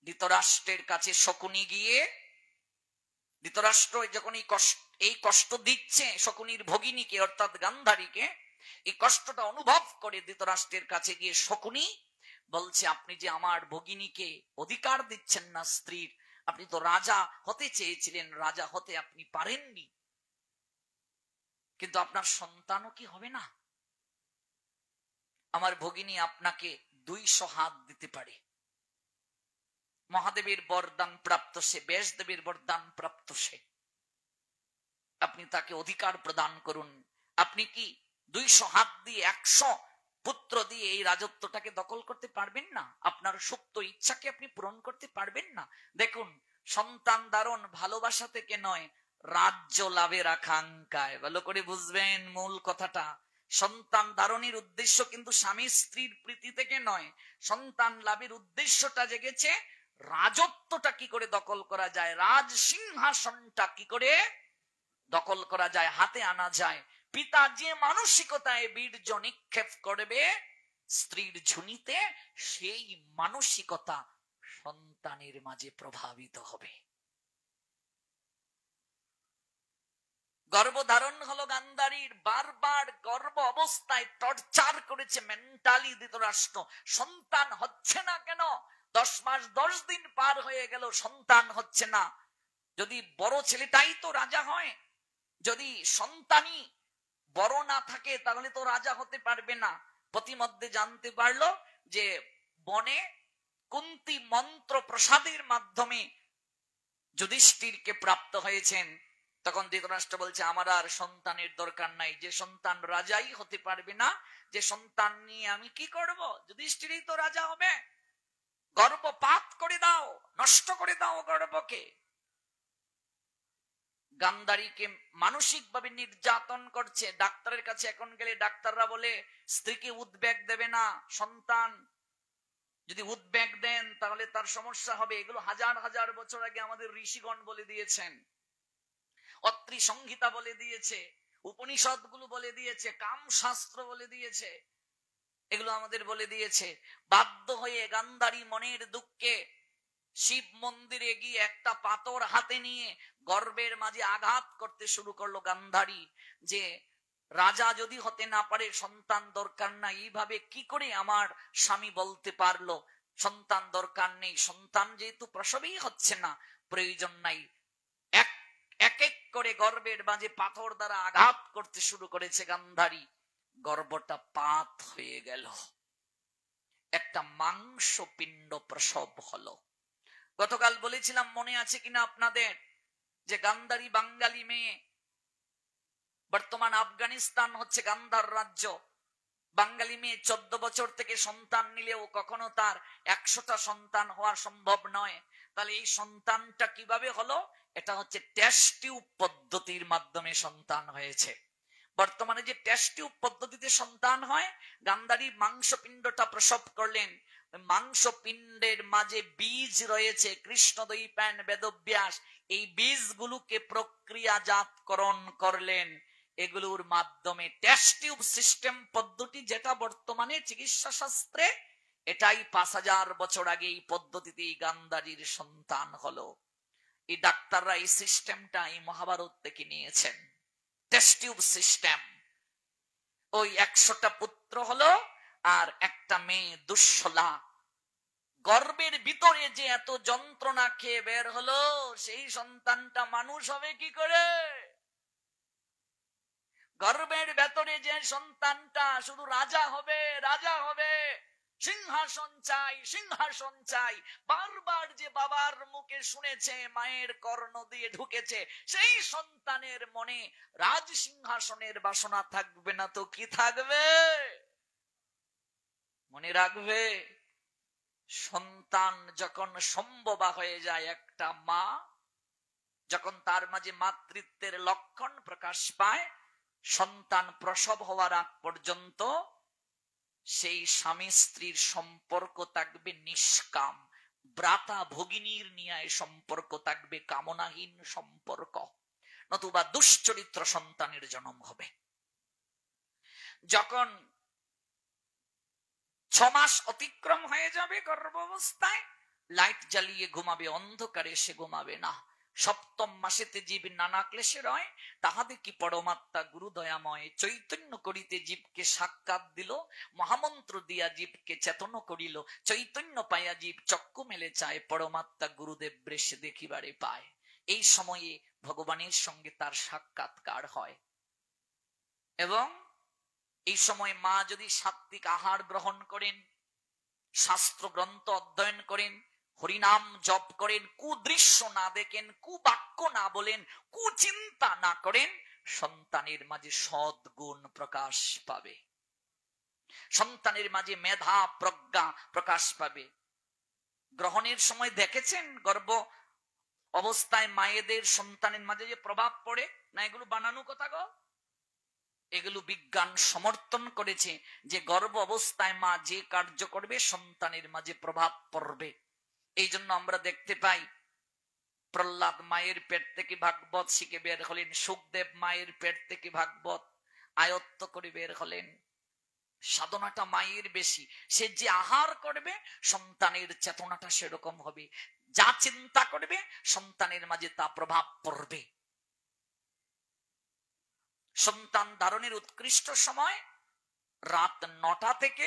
ধৃতরাষ্ট্রের কাছে শকুনি গিয়ে, ধৃতরাষ্ট্র যখন এই কষ্ট দিচ্ছে শকুনির ভগিনীকে অর্থাৎ গান্ধারীকে, এই কষ্টটা অনুভব করে ধৃতরাষ্ট্রের কাছে গিয়ে শকুনি বলছে, আপনি যে আমার ভগিনীকে অধিকার দিচ্ছেন না স্ত্রীর, আপনি তো রাজা হতে চেয়েছিলেন, রাজা হতে আপনি পারেননি, কিন্তু আপনার সন্তানও কি হবে না? আমার ভগিনী আপনাকে 200 হাত দিতে পারে। মহাদেবের বরদান প্রাপ্ত সে, ব্যাসদেবের বরদান প্রাপ্ত সে। আপনি তাকে অধিকার প্রদান করুন। আপনি কি 200 হাত দিয়ে 100 পুত্র দিয়ে এই রাজত্বটাকে দখল করতে পারবেন না? আপনার সুপ্ত ইচ্ছাকে আপনি পূরণ করতে পারবেন না? দেখুন, সন্তান ধারণ ভালোবাসা থেকে নয়, রাজ্য লাভের আকাঙ্ক্ষায়। ভালো করে বুঝবেন মূল কথাটা। সন্তান ধারণের উদ্দেশ্য কিন্তু স্বামী স্ত্রীর প্রীতি থেকে নয়। সন্তান লাভের উদ্দেশ্যটা জেগেছে রাজত্বটা কি করে দখল করা যায়, রাজ সিংহাসনটা কি করে দখল করা যায়, হাতে আনা যায়। পিতা যে মানসিকতায় বীর্য নিক্ষেপ করবে স্ত্রীর ঝুনিতে, সেই মানসিকতা সন্তানের মাঝে প্রভাবিত হবে। গর্ভধারণ হলো গান্ধারীর। বারবার গর্ভ অবস্থায় টর্চার করেছে মেন্টালি ধৃতরাষ্ট্র। সন্তান হচ্ছে না কেন? 10 মাস 10 দিন পার হয়ে গেল, সন্তান হচ্ছে না। যদি বড় ছেলেটাই তো রাজা হয়, যদি সন্তানই বড় না থাকে তাহলে তো রাজা হতে পারবে না। প্রতিমধ্যে জানতে পারলো যে বনে কুন্তী মন্ত্র প্রসাদের মাধ্যমে যুধিষ্ঠিরকে প্রাপ্ত হয়েছেন। তখন ধৃতরাষ্ট্র বলছে, আমার আর সন্তানের দরকার নাই, যে সন্তান রাজাই হতে পারবে না, যে সন্তান নিয়ে আমি কি করব? যুধিষ্ঠিরই তো রাজা হবে। গর্ভপাত করে দাও, নষ্ট করে দাও গর্ভকে। গান্ধারীকে মানসিকভাবে নির্যাতন করছে। ডাক্তারের কাছে এখন গেলে ডাক্তাররা বলে স্ত্রীকে উদ্বেগ দেবে না, সন্তান যদি উদ্বেগ দেন তাহলে তার সমস্যা হবে। এগুলো হাজার হাজার বছর আগে আমাদের ঋষিগণ বলে দিয়েছেন, অত্রি সংহিতা বলে দিয়েছে, উপনিষদ গুলো বলে দিয়েছে, কাম শাস্ত্র বলে দিয়েছে, এগুলো আমাদের বলে দিয়েছে। বাধ্য হয়ে গান্ধারী মনের দুঃখে শিব মন্দিরে গিয়ে একটা পাথর হাতে নিয়ে গর্ভের মাঝে আঘাত করতে শুরু করলো গান্ধারী, যে রাজা যদি হতে না পারে সন্তান দরকার নাই, এইভাবে কি করে আমার স্বামী বলতে পারলো সন্তান দরকার নেই? সন্তান যেহেতু প্রসবেই হচ্ছে না, প্রয়োজন নাই। এক এক করে গর্ভের মাঝে পাথর দ্বারা আঘাত করতে শুরু করেছে গান্ধারী। গর্ভটা পাত হয়ে গেল, একটা মাংস পিণ্ড প্রসব হলো। গতকাল বলেছিলাম, মনে আছে কিনা আপনাদের, যে গান্ধারী বাঙালি মেয়ে, বর্তমান আফগানিস্তান হচ্ছে গান্ধার রাজ্য। বাঙালি মেয়ে 14 বছর থেকে সন্তান নিলেও কখনো তার 100টা সন্তান হওয়া সম্ভব নয়। তাহলে এই সন্তানটা কিভাবে হলো? এটা হচ্ছে টেস্ট টিউব পদ্ধতির মাধ্যমে সন্তান হয়েছে। বর্তমানে যে টেস্ট টিউব পদ্ধতিতে সন্তান হয়, গান্ধারী মাংসপিণ্ডটা প্রসব করলেন, মাংসপিণ্ডের মাঝে বীজ রয়েছে, কৃষ্ণদ্বৈপায়ন বেদব্যাস এই বীজগুলোকে প্রক্রিয়াজাতকরণ করলেন। এগুলোর মাধ্যমে টেস্ট টিউব সিস্টেম পদ্ধতি, যেটা বর্তমানে চিকিৎসা শাস্ত্রে, এটাই 5000 বছর আগে এই পদ্ধতিতে গান্ধারীর সন্তান হলো। এই ডাক্তাররা এই সিস্টেমটা এই মহাভারত থেকে নিয়েছেন, টেস্ট টিউব সিস্টেম। ওই 100টা পুত্র হলো আর একটা মেয়ে দুঃশলা। গর্ভের ভিতরে যে এত যন্ত্রণা খেয়ে বের হলো, সেই সন্তানটা মানুষ হবে কি করে? গর্ভের ভেতরে যে সন্তানটা শুধু রাজা হবে, রাজা হবে, সিংহাসন চাই, সিংহাসন চাই, বারবার যে বাবার মুখে শুনেছে, মায়ের কর্ণ দিয়ে ঢুকেছে, সেই সন্তানের মনে রাজ সিংহাসনের বাসনা থাকবে না তো কি থাকবে? মনে রাখবে, সন্তান যখন সম্ভবা হয়ে যায়, একটা মা যখন তার মাঝে মাতৃত্বের লক্ষণ প্রকাশ পায়, সন্তান প্রসব হওয়ার আগ পর্যন্ত সেই স্বামী স্ত্রীর সম্পর্ক থাকবে নিষ্কাম, ভ্রাতা ভগিনীর ন্যায় সম্পর্ক থাকবে, কামনাহীন সম্পর্ক, নতুবা দুশ্চরিত্র সন্তানের জন্ম হবে। যখন 6 মাস অতিক্রম হয়ে যাবে গর্ভাবস্থায়, লাইট জ্বালিয়ে ঘুমাবে, অন্ধকারে সে ঘুমাবে না। 7ম মাসেতে জীব নানা ক্লেশে রয়, তাহাতে কি পরমাত্মা গুরু দয়াময় চৈতন্য করিতে জীবকে সাক্ষাৎ দিল, মহামন্ত্র দিয়া জীবকে চেতন করিল, চৈতন্য পাইয়া জীব চক্ষু মেলে চায়, পরমাত্মা গুরুদেব বৃষে দেখিবারে পায়। এই সময়ে ভগবানের সঙ্গে তার সাক্ষাৎকার হয়। এবং এই সময় মা যদি সাত্বিক আহার গ্রহণ করেন, শাস্ত্র গ্রন্থ অধ্যয়ন করেন, হরিনাম জপ করেন, কুদৃশ্য না দেখেন, কুবাক্য না বলেন, কুচিন্তা না করেন, সন্তানের মাঝে সদ্গুণ প্রকাশ পাবে, সন্তানের মাঝে মেধা প্রজ্ঞা প্রকাশ পাবে। গ্রহণের সময় দেখেছেন গর্ভ অবস্থায় মায়েদের সন্তানের মাঝে যে প্রভাব পড়ে না, এগুলো বানানো কথা গো, এগুলো বিজ্ঞান সমর্থন করেছে যে গর্ভ অবস্থায় মা যে কার্য করবে সন্তানের মাঝে প্রভাব পড়বে। এই জন্য আমরা দেখতে পাই, প্রহ্লাদ মায়ের পেট থেকে ভাগবত শিখে বের হলেন, সুখদেব মায়ের পেট থেকে ভাগবত আয়ত্ত করে বের হলেন। সাধনাটা মায়ের বেশি, সে যে আহার করবে সন্তানের চেতনাটা সেরকম হবে, যা চিন্তা করবে সন্তানের মাঝে তা প্রভাব পড়বে। সন্তান ধারণের উৎকৃষ্ট সময় রাত 9টা থেকে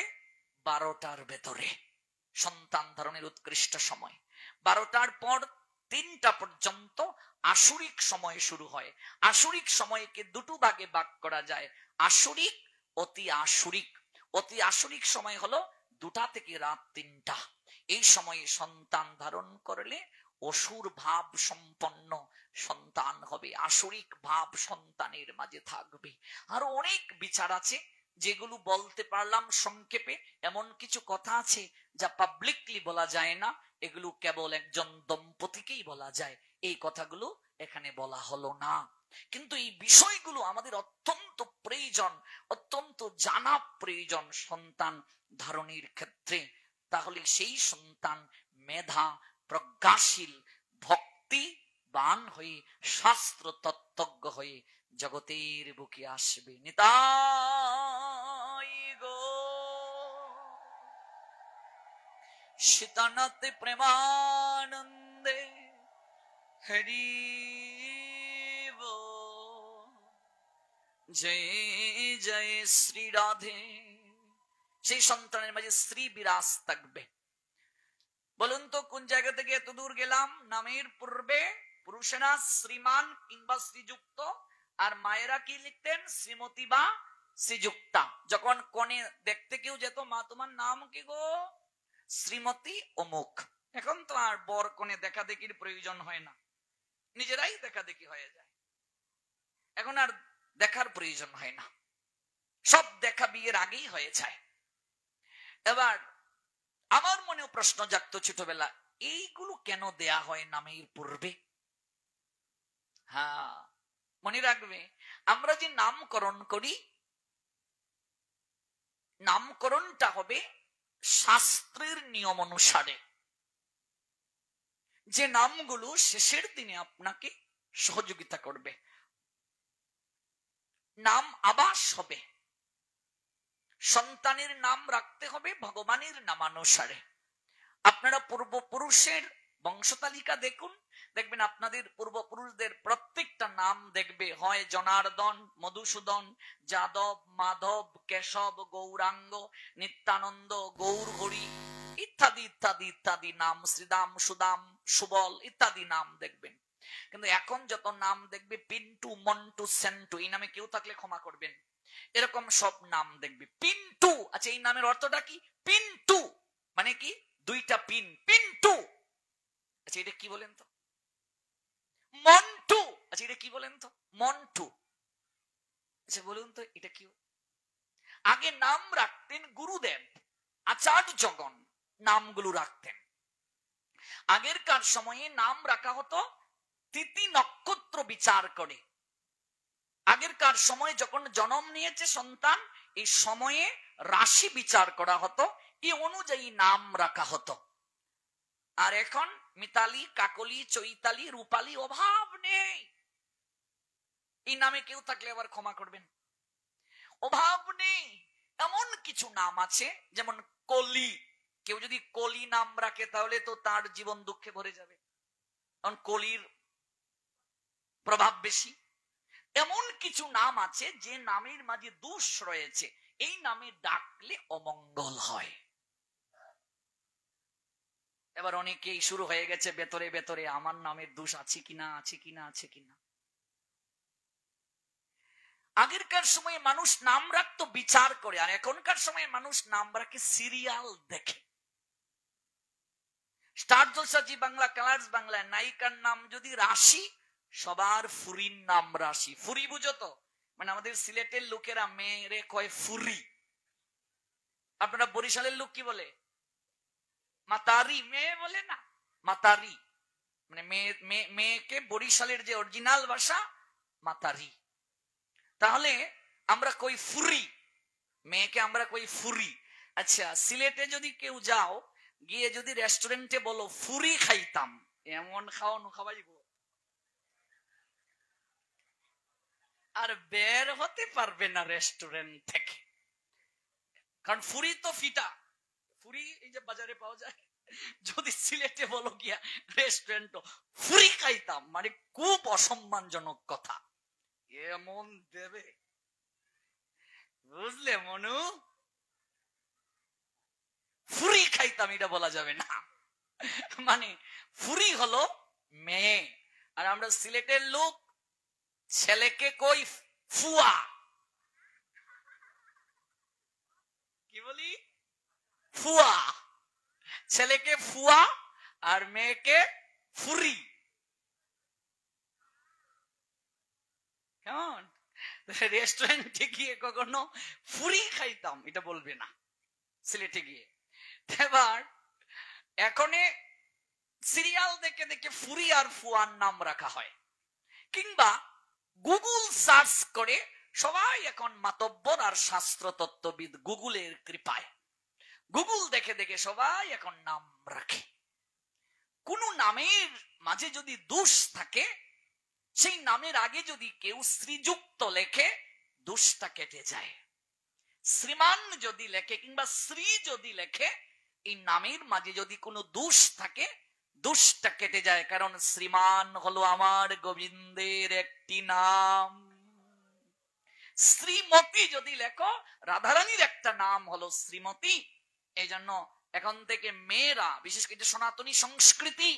12টার ভেতরে সন্তান ধারণের উৎকৃষ্ট সময়। 12টার পর 3টা পর্যন্ত আসুরিক সময় শুরু হয়। আসুরিক সময়কে দুটো ভাগে ভাগ করা যায়, আসুরিক, অতি আসুরিক। অতি আসুরিক সময় হলো 2টা থেকে রাত 3টা। এই সময়ে সন্তান ধারণ করলে অসুর ভাব সম্পন্ন সন্তান হবে, আসরিক ভাব সন্তানের মাঝে থাকবে। আরো অনেক বিচার আছে যেগুলো বলতে পারলাম সংক্ষেপে। এমন কিছু কথা আছে যা পাবলিকলি বলা যায় না, এগুলো কেবল একজন দম্পতিকেই বলা যায়, এই কথাগুলো এখানে বলা হলো না। কিন্তু এই বিষয়গুলো আমাদের অত্যন্ত প্রয়োজন, অত্যন্ত জানা প্রয়োজন সন্তান ধারণের ক্ষেত্রে। তাহলে সেই সন্তান মেধা প্রজ্ঞাশীল, ভক্তিবান হয়ে, শাস্ত্র তত্ত্বজ্ঞ হয়ে জগতের বুকে আসবে। নিতাই গো সীতানাথে প্রেমানন্দে হরি জয় জয় শ্রী রাধে। সেই সন্তানের মাঝে শ্রী বিরাজ থাকবে। বলুন তো কোন জায়গা থেকে এত দূর গেলাম? নামের পূর্বে পুরুষেরা শ্রীমান কিংবা শ্রীযুক্ত, আর মায়েরা কি লিখতেন? শ্রীমতী বা শ্রীযুক্তা। যখন কনে দেখতে কেউ যেত, মা তোমার নাম কি গো? শ্রীমতী অমুক। এখন তো আর বর কনে দেখা দেখির প্রয়োজন হয় না, নিজেরাই দেখা দেখি হয়ে যায়, এখন আর দেখার প্রয়োজন হয় না। সব দেখা বিয়ের আগেই হয়ে যায়। এবার আমার মনেও প্রশ্ন জাগতো ছোটবেলা, এইগুলো কেন দেয়া হয় নামের পূর্বে? হ্যাঁ, মনে রাখবে, আমরা যে নামকরণ করি, নামকরণটা হবে শাস্ত্রের নিয়ম অনুসারে। যে নামগুলো শেষের দিনে আপনাকে সহযোগিতা করবে, নাম আবাস হবে। সন্তানের নাম রাখতে হবে ভগবানের নামানুসারে। আপনারা পূর্বপুরুষের বংশতালিকা দেখুন, দেখবেন আপনাদের পূর্বপুরুষদের প্রত্যেকটা নাম দেখবে হয় জনার্দন, মধুসূদন, যাদব, মাধব, কেশব, গৌরাঙ্গ, নিত্যানন্দ, গৌর হরি ইত্যাদি ইত্যাদি ইত্যাদি নাম, শ্রীদাম, সুদাম, সুবল ইত্যাদি নাম দেখবেন। কিন্তু এখন যত নাম দেখবে পিন্টু, মন্টু, সেন্টু, এই নামে কেউ থাকলে ক্ষমা করবেন, এরকম সব নাম দেখবে। পিন্টু, আচ্ছা এই নামের অর্থটা কি? পিন্টু মানে কি? দুইটা পিন, পিন্টু। আচ্ছা এটা কি বলেন তো? মন্টু, আচ্ছা এটা কি বলেন তো? মন্টু। আচ্ছা বলুন তো এটা কি? আগে নাম রাখতেন গুরুদেব, আচার্যগণ নামগুলো রাখতেন। আগেরকার সময়ে নাম রাখা হতো তিথি নক্ষত্র বিচার করে। আগেরকার সময়ে যখন জন্ম নিয়েছে সন্তান, এই সময়ে রাশি বিচার করা হতো, এই অনুযায়ী নাম রাখা হতো। আর এখন মিতালি, কাকলি, চৈতালি, রূপালী অভাব নেই। এই নামে কেউ থাকলে আবার ক্ষমা করবেন, অভাব নেই। এমন কিছু নাম আছে, যেমন কলি। কেউ যদি কলি নাম রাখে তাহলে তো তার জীবন দুঃখে ভরে যাবে, কারণ কলির প্রভাব বেশি। এমন কিছু নাম আছে যে নামের মাঝে দোষ রয়েছে, এই নামে ডাকলে অমঙ্গল হয়। এবার অনেকেই শুরু হয়ে গেছে ভেতরে ভেতরে, আমার নামের দোষ আছে কিনা, আছে কিনা, আছে কিনা। আগেরকার সময়ে মানুষ নাম রাখতো বিচার করে, আর এখনকার সময়ে মানুষ নাম রাখে সিরিয়াল দেখে। স্টার জলসা, জি বাংলা, কালার্স বাংলায় নায়িকার নাম যদি রাশি, সবার ফুরির নাম রাশি। ফুরি বুঝো তো? মানে আমাদের সিলেটের লোকেরা মেয়েরে কয় ফুরি। আপনারা বরিশালের লোক কি বলে? মাতারি। মেয়ে বলে না, মাতারি। মানে মেয়েকে বরিশালের যে অরিজিনাল ভাষা মাতারি। তাহলে আমরা কই ফুরি, মেয়েকে আমরা কই ফুরি। আচ্ছা সিলেটে যদি কেউ যাও, গিয়ে যদি রেস্টুরেন্টে বলো ফুরি খাইতাম, এমন খাওয়ানো খাওয়াইব, আর বের হতে পারবে না রেস্টুরেন্ট থেকে। কারণ ফুরি তো ফিটা, ফুরি এই যে বাজারে পাওয়া যায়। যদি সিলেটে বলো গিয়া রেস্টুরেন্ট ফুরি খাইতাম, মানে খুব অসম্মানজনক কথা, এমন দেবে, বুঝলে মনু? ফুরি খাইতাম এটা বলা যাবে না। মানে ফুরি হলো মেয়ে, আর আমরা সিলেটের লোক ছেলেকে কই ফুয়া। কি বলি? ফুয়া। ছেলেকে ফুয়া আর মেয়েকে ফুরি। কেমন? রেস্টুরেন্টে গিয়ে কখনো ফুরি খাইতাম এটা বলবে না সিলেটে গিয়ে। এবার এখন সিরিয়াল দেখে দেখে ফুরি আর ফুয়ার নাম রাখা হয়, কিংবা গুগল সার্চ করে সবাই এখন মাতব্বর আর শাস্ত্র তত্ত্ববিদ, গুগলের কৃপায় গুগল দেখে দেখে সবাই এখন নাম রাখে। কোন নামের মাঝে যদি দোষ থাকে, সেই নামের আগে যদি কেউ শ্রীযুক্ত লেখে, দোষটা কেটে যায়। শ্রীমান যদি লেখে কিংবা শ্রী যদি লেখে, এই নামের মাঝে যদি কোনো দোষ থাকে, দোষটা কেটে যায়। কারণ শ্রীমান হলো আমার গোবিন্দের একটি নাম। শ্রীমতী যদি লেখো, রাধারানীর একটা নাম হলো শ্রীমতী। এই জন্য এখন থেকে মেয়েরা, বিশেষ করে সনাতনী সংস্কৃতি,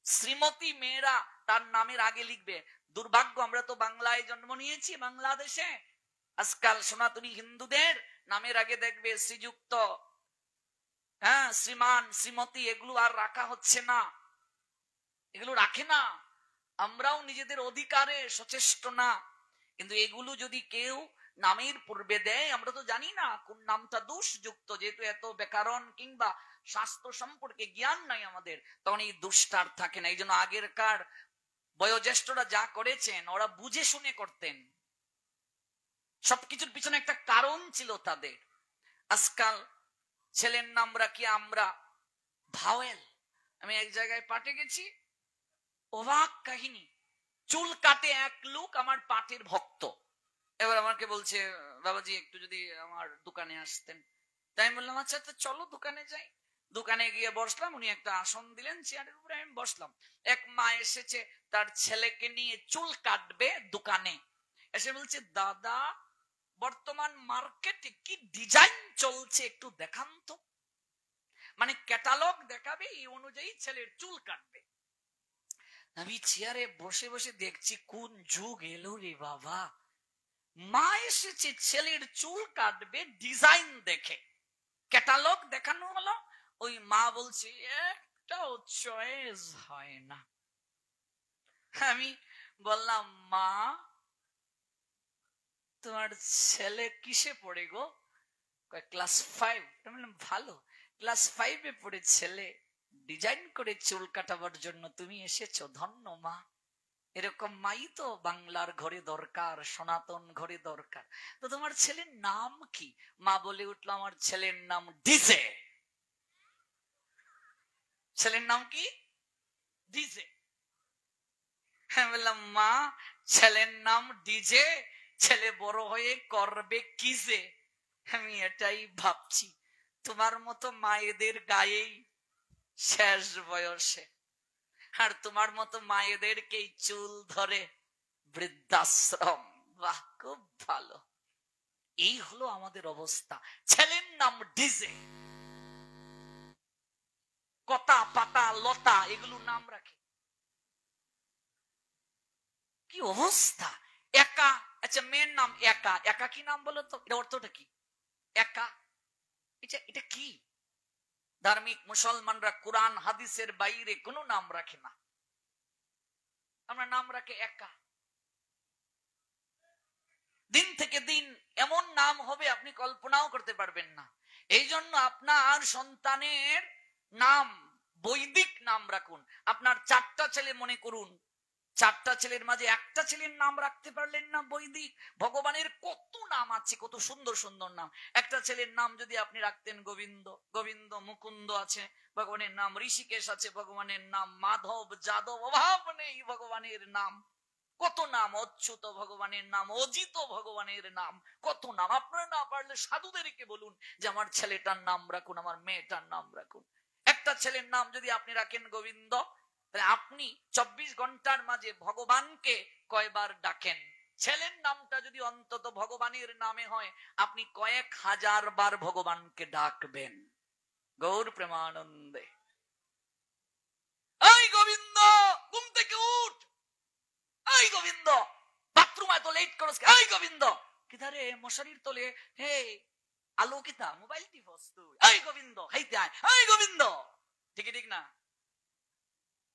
শ্রীমতী মেয়েরা তার নামের আগে লিখবে। দুর্ভাগ্য, আমরা তো বাংলায় জন্ম নিয়েছি, বাংলাদেশে আজকাল সনাতনী হিন্দুদের নামের আগে দেখবে শ্রীযুক্ত, হ্যাঁ শ্রীমান, শ্রীমতী, এগুলো আর রাখা হচ্ছে না, এগুলো রাখে না। আমরাও নিজেদের অধিকারে সচেষ্ট না, কিন্তু এগুলো যদি কেউ নামের পূর্বে দেয়, আমরা তো জানি না কোন নামটা দোষযুক্ত, যেহেতু এত ব্যাকরণ কিংবা স্বাস্থ্য সম্পর্কে জ্ঞান নাই আমাদের, তখন এই দোষটার থাকে না। এই জন্য আগেরকার বয়োজ্যেষ্ঠরা যা করেছেন ওরা বুঝে শুনে করতেন, সবকিছুর পিছনে একটা কারণ ছিল তাদের। আজকাল ছেলের নাম রাখি আমরা ভাওয়েল। আমি এক জায়গায় পাঠে গেছি, অবাক কাহিনী, চুল কাটে এক লোক আমার পাঠের ভক্ত। এবার আমাকে বলছে, বাবাজি একটু যদি আমার দোকানে আসতেন। তাই আমি বললাম আচ্ছা তো চলো দোকানে যাই। দোকানে গিয়ে বসলাম, উনি একটা আসন দিলেন, চেয়ারের উপরে আমি বসলাম। এক মা এসেছে তার ছেলেকে নিয়ে চুল কাটবে দোকানে, এসে বলছে দাদা বর্তমান মার্কেটে কি ডিজাইন চলছে একটু দেখান তো। মানে ক্যাটালগ দেখাবে, এই অনুযায়ী ছেলের চুল কাটবে। আমি চেয়ারে বসে বসে দেখছি কোন যুগ এলো রে বাবা, মা এসেছে ছেলের চুল কাটবে ডিজাইন দেখে, ক্যাটালগ দেখানো হলো, ওই মা বলছে একটাও চয়েস হয় না। আমি বললাম মা তোমার ছেলে কিসে পড়ে গো? ক্লাস 5। বললাম ভালো, ক্লাস 5-এ পড়ে ছেলে ডিজাইন করে চুল কাটাবার জন্য তুমি এসেছো, ধন্য মা। এরকম মাই তো বাংলার ঘরে দরকার, সনাতন ঘরে দরকার। তো তোমার ছেলের নাম কি? মা বলে উঠলো আমার ছেলের নাম ডিজে। ছেলের নাম কি? ডিজে। হ্যাঁ, বললাম মা ছেলের নাম ডিজে, ছেলে বড় হয়ে করবে কি যে? আমি এটাই ভাবছি, তোমার মতো মায়েদের গায়েই শেষ বয়সে, আর তোমার মতো মায়েদেরকেই চুল ধরে বৃদ্ধাশ্রম। বাহ, খুব ভালো। এই হলো আমাদের অবস্থা। ছেলের নাম ডিজে, কতা পাতা লতা এগুলো নাম রাখে, কি অবস্থা। একা, আচ্ছা মেয়ের নাম একা, একা কি নাম বলো তো? এটা অর্থটা কি? একা, এটা কি? ধার্মিক মুসলমানরা কোরআন হাদিসের বাইরে কোনো নাম রাখে না, আমরা নাম রাখে একা। দিন থেকে দিন এমন নাম হবে আপনি কল্পনাও করতে পারবেন না। এই জন্য আপনার সন্তানের নাম বৈদিক নাম রাখুন। আপনার 4টা ছেলে মনে করুন, 4টা ছেলের মাঝে একটা ছেলের নাম রাখতে পারলেন না বৈদিক। ভগবানের কত নাম আছে, কত সুন্দর সুন্দর নাম। একটা ছেলের নাম যদি আপনি রাখতেন গোবিন্দ, গোবিন্দ মুকুন্দ আছে ভগবানের নাম, ঋষিকেশ আছে ভগবানের নাম, মাধব যাদব অভাব নেই ভগবানের নাম, কত নাম, অচ্যুত ভগবানের নাম, অজিত ভগবানের নাম, কত নাম। আপনারা না পারলে সাধুদেরকে বলুন যে আমার ছেলেটার নাম রাখুন, আমার মেয়েটার নাম রাখুন। একটা ছেলের নাম যদি আপনি রাখেন গোবিন্দ, তাহলে আপনি 24 ঘন্টার মাঝে ভগবানকে কয়বার ডাকেন? ছেলের নামটা যদি অন্তত ভগবানের নামে হয়, আপনি কয়েক হাজার বার ভগবানকে ডাকবেন। গৌর প্রেমানন্দে। এই গোবিন্দ ঘুম থেকে উঠ, এই গোবিন্দ বাথরুম এত লেট করছ, এই গোবিন্দ কিধারে মশারির তলে হে আলোকিতা মোবাইল টিপস তুই, এই গোবিন্দ হাইতে আয়, এই গোবিন্দ। ঠিক ঠিক না?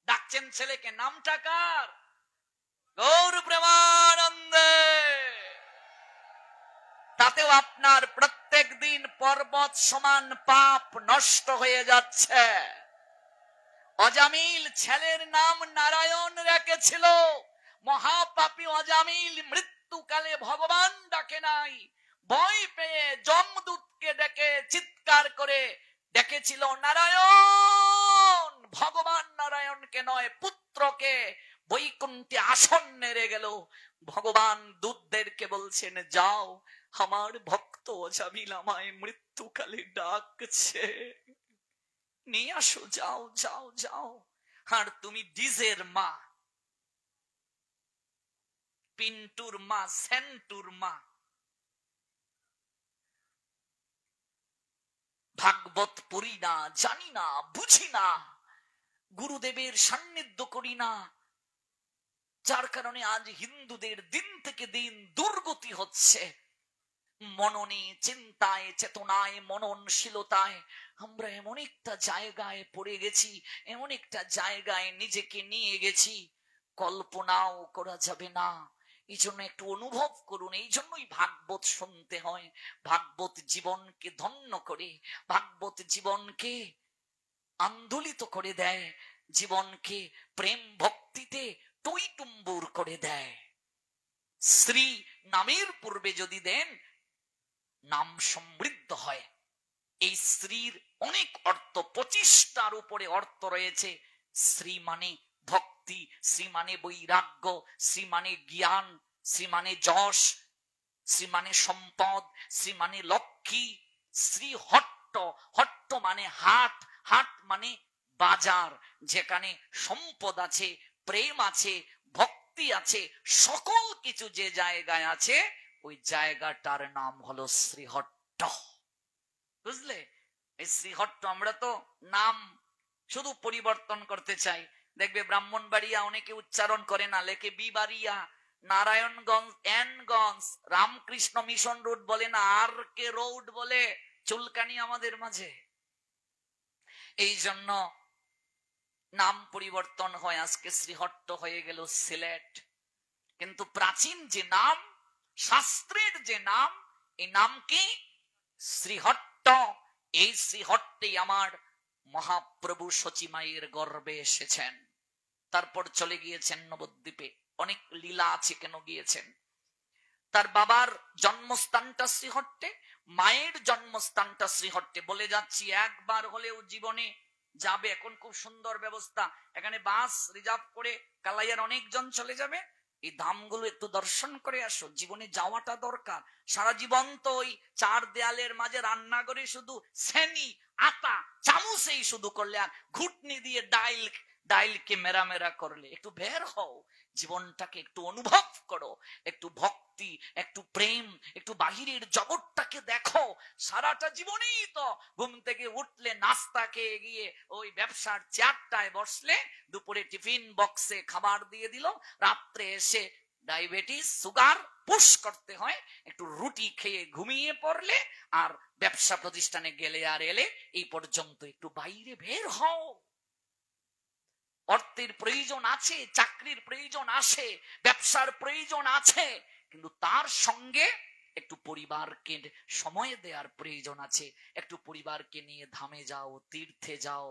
ডাকছেন ছেলেকে, নামটা কার? গৌর প্রেমানন্দে। তাতেও আপনার প্রত্যেক দিন পর্বত সমান পাপ নষ্ট হয়ে যাচ্ছে। অজামিল ছেলের নাম নারায়ণ রেখেছিল, মহাপাপী অজামিল মৃত্যুকালে ভগবান ডাকে নাই, ভয় পেয়ে যমদূতকে ডেকে চিৎকার করে ডেকেছিল নারায়ণ। ভগবান নারায়ণকে নয়, পুত্রকে বৈকুণ্ঠে আসন নেড়ে গেল। ভগবান দূতদেরকে বলছেন যাও, আমার ভক্ত অজামিল আমায় মৃত্যুকালে ডাকছে, নিয়ে আসো, যাও যাও যাও। আর তুমি ডিজের মা, পিন্টুর মা, সেন্টুর মা, ভাগবত পড়ি না, জানি না, বুঝি না, গুরুদেবের সান্নিধ্য করি না, যার কারণে আজ হিন্দুদের দিন থেকে দিন দুর্গতি হচ্ছে। মননে, চিন্তায়, চেতনায়, মননশীলতায় আমরা এমন একটা জায়গায় পড়ে গেছি, এমন একটা জায়গায় নিজেকে নিয়ে গেছি, কল্পনাও করা যাবে না। এই জন্য একটু অনুভব করুন। এই জন্যই ভাগবত শুনতে হয়। ভাগবত জীবনকে ধন্য করে, ভাগবত জীবনকে আন্দোলিত করে দেয়, জীবনকে প্রেম ভক্তিতে টইটুম্বুর করে দেয়। শ্রী নামের পূর্বে যদি দেন, নাম সমৃদ্ধ হয়। এই শ্রীর অনেক অর্থ, 25টার উপরে অর্থ রয়েছে। শ্রী মানে ভক্তি, শ্রী মানে বৈরাগ্য, শ্রী মানে জ্ঞান, শ্রী মানে যশ, শ্রী মানে সম্পদ, শ্রী মানে লক্ষ্মী, শ্রী হট্ট, হট্ট মানে হাট, হাট মানে বাজার, যেখানে সম্পদ আছে, প্রেম আছে, ভক্তি আছে, সকল কিছু যে জায়গায় আছে, ওই জায়গাটার নাম হলো শ্রীহট্ট। বুঝলে? এই শ্রীহট্ট, আমরা তো নাম শুধু পরিবর্তন করতে চাই। দেখবে ব্রাহ্মণবাড়িয়া অনেকে উচ্চারণ করে না, লেখে বিবাড়িয়া। নারায়ণগঞ্জ এনগঞ্জ, রামকৃষ্ণ মিশন রোড বলে না, আর কে রোড বলে। চুলকানি আমাদের মাঝে। এই জন্য নাম পরিবর্তন হয়। আজকে শ্রীহট্ট হয়ে গেল সিলেট। কিন্তু প্রাচীন যে নাম, শাস্ত্রের যে নাম, এই নাম কি? শ্রীহট্ট। এই শ্রীহট্টে আমার মহাপ্রভু সচিমায়ের গর্ভে এসেছেন। তারপর চলে গিয়েছেন নবদ্বীপে। অনেক লীলা আছে কেন গিয়েছেন। তার বাবার জন্মস্থানটা শ্রীহট্টে, মায়ের জন্মস্থানটা শ্রীহট্টে। বলে যাচ্ছি, একবার হলেও জীবনে যাবে। এখন খুব সুন্দর ব্যবস্থা, এখানে বাস রিজার্ভ করে কালাইয়ার অনেকজন চলে যাবে। এই ধামগুলো একটু দর্শন করে আসো, জীবনে যাওয়াটা দরকার। সারা জীবন তো ওই চার দেয়ালের মাঝে রান্না করে শুধু সেনি আটা চামচেই শুধু করলে, আর ঘুটনি দিয়ে ডাইলকে মেরা মেরা করলে। একটু বের হও, জীবনটাকে একটু অনুভব করো, একটু ভক্তি, একটু প্রেম, একটু বাহিরের জগৎটাকে দেখো। সারাটা জীবনেই তো ঘুম থেকে উঠলে নাস্তা খেয়ে গিয়ে ওই ব্যবসার চেয়ারটায় বসলে, দুপুরে টিফিন বক্সে খাবার দিয়ে দিল, রাত্রে এসে ডায়াবেটিস সুগার পুশ করতে হয়, একটু রুটি খেয়ে ঘুমিয়ে পড়লে, আর ব্যবসা প্রতিষ্ঠানে গেলে আর এলে, এই পর্যন্ত। একটু বাইরে বের হও। অর্থের প্রয়োজন আছে, চাকরির প্রয়োজন আছে, ব্যবসার প্রয়োজন আছে, কিন্তু তার সঙ্গে একটু পরিবারকে সময় দেওয়ার প্রয়োজন আছে। একটু পরিবারকে নিয়ে ধামে যাও, তীর্থে যাও,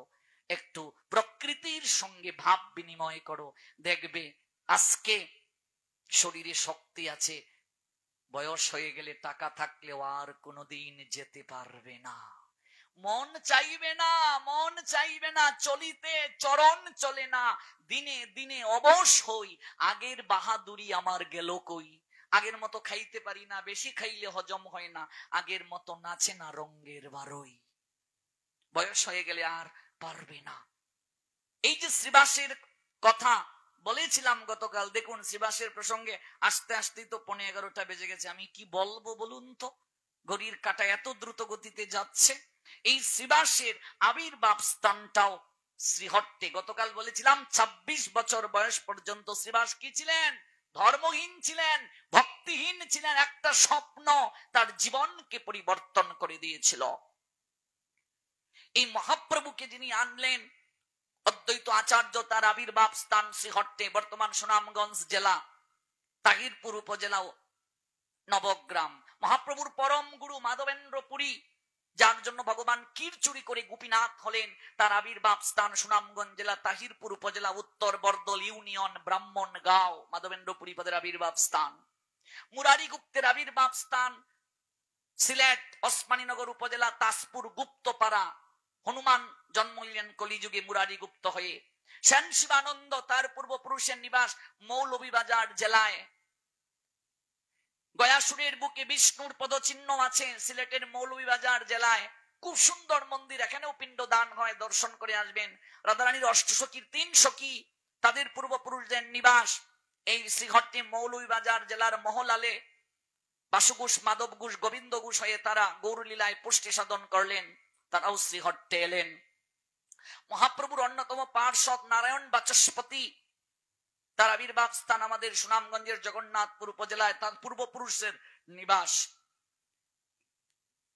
একটু প্রকৃতির সঙ্গে ভাব বিনিময় করো। দেখবে আজকে শরীরে শক্তি আছে, বয়স হয়ে গেলে টাকা থাকলেও আর কোনোদিন যেতে পারবে না। মন চাইবে না, মন চাইবে না, চলিতে চরণ চলে না, দিনে দিনে অবশ হই, আগের বাহাদুরি আমার গেল কই। আগের মতো খাইতে পারি না, বেশি খাইলে হজম হয় না, আগের মতো নাচে না রঙ্গের বারোই। বয়স হয়ে গেলে আর পারবে না। এই যে শ্রীবাসের কথা বলেছিলাম গতকাল, দেখুন শ্রীবাসের প্রসঙ্গে আসতে আসতেই তো 11:15 বেজে গেছে। আমি কি বলবো বলুন তো, ঘড়ির কাঁটা এত দ্রুত গতিতে যাচ্ছে। এই শ্রীবাসের আবির্ভাব স্থানটাও শ্রীহট্টে। গতকাল বলেছিলাম 26 বছর বয়স পর্যন্ত শ্রীবাস কি ছিলেন? ধর্মহীন ছিলেন, ভক্তিহীন ছিলেন। একটা স্বপ্ন তার জীবনকে পরিবর্তন করে দিয়েছিল। এই মহাপ্রভুকে যিনি আনলেন, অদ্বৈত আচার্য, তার আবির্ভাব স্থান শ্রীহট্টে, বর্তমান সুনামগঞ্জ জেলা, তাহিরপুর উপজেলা, নবগ্রাম। মহাপ্রভুর পরম গুরু মাধবেন্দ্র পুরী, যার জন্য ভগবান ক্ষীর চুরি করে গোপীনাথ হলেন, তার আবির্ভাব স্থান সুনামগঞ্জ জেলা, তাহিরপুর উপজেলা, উত্তর বরদল ইউনিয়ন, ব্রাহ্মণগাঁও। মাধবেন্দ্র পুরী পদের আবির্ভাব স্থান। মুরারি গুপ্তের আবির্ভাব স্থান সিলেট, ওসমানীনগর উপজেলা, তাজপুর গুপ্তপাড়া। হনুমান জন্মলেন কলিযুগে মুরারি গুপ্ত হয়ে। সেন শিবানন্দ, তার পূর্বপুরুষের নিবাস মৌলভীবাজার জেলায়। গয়াসুরের বুকে বিষ্ণুর পদচিহ্ন আছে সিলেটের মৌলভীবাজার জেলায়। খুব সুন্দর মন্দির, এখানেও পিণ্ড দান হয়, দর্শন করে আসবেন। রাধারানীর অষ্টসখীর 3 সখী, তাদের পূর্বপুরুষদের নিবাস এই শ্রীহট্টে মৌলভীবাজার জেলার মহলালে। বাসু ঘোষ, মাধব ঘোষ, গোবিন্দ ঘোষ হয়ে তারা গৌরলীলায় পুষ্টি সাধন করলেন, তারাও শ্রীহট্টে এলেন। মহাপ্রভুর অন্যতম পার্ষদ নারায়ণ বাচস্পতি, তার আবির্ভাব স্থান আমাদের সুনামগঞ্জের জগন্নাথপুর উপজেলায়, তার পূর্বপুরুষের নিবাস।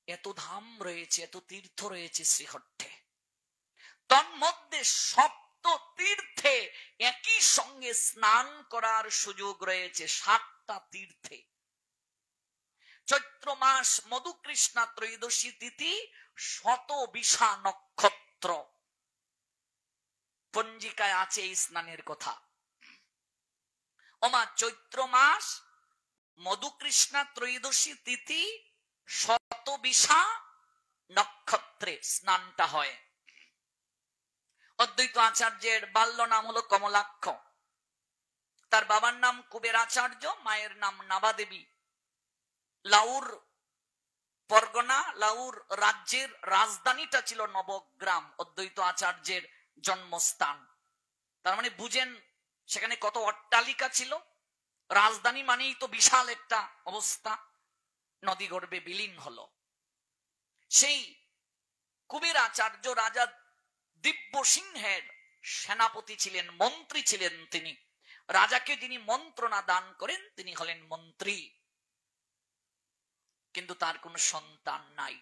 এত ধাম রয়েছে, এত তীর্থ রয়েছে শ্রীহট্টে। তন্মধ্যে সপ্ত তীর্থে একই সঙ্গে স্নান করার সুযোগ রয়েছে। 7 তিস্তা তীর্থে। চৈত্র মাস মধুকৃষ্ণা ত্রয়োদশী তিথি, শতবিশা নক্ষত্র। পঞ্জিকায় আছে এই স্নানের কথা। ওমা, চৈত্র মাস মধুকৃষ্ণা ত্রয়োদশী তিথি, শতবিশা নক্ষত্রে স্নানটা হয়। অদ্বৈত আচার্যের বাল্য নাম হলো কমলাক্ষ। তার বাবার নাম কুবেরাচার্য, মায়ের নাম নাবাদেবী। লাউর পরগনা, লাউর রাজ্যের রাজধানীটা ছিল নবগ্রাম, অদ্বৈত আচার্যের জন্মস্থান। তার মানে বুঝেন সেখানে কত অট্টালিকা ছিল। রাজধানী মানেই তো বিশাল একটা অবস্থা, নদী গর্ভে বিলীন হলো। সেই কুবেরাচার্য রাজা দিব্য সিংহের সেনাপতি ছিলেন, মন্ত্রী ছিলেন তিনি। রাজাকে যিনি মন্ত্রণা দান করেন তিনি হলেন মন্ত্রী। কিন্তু তার কোনো সন্তান নাই,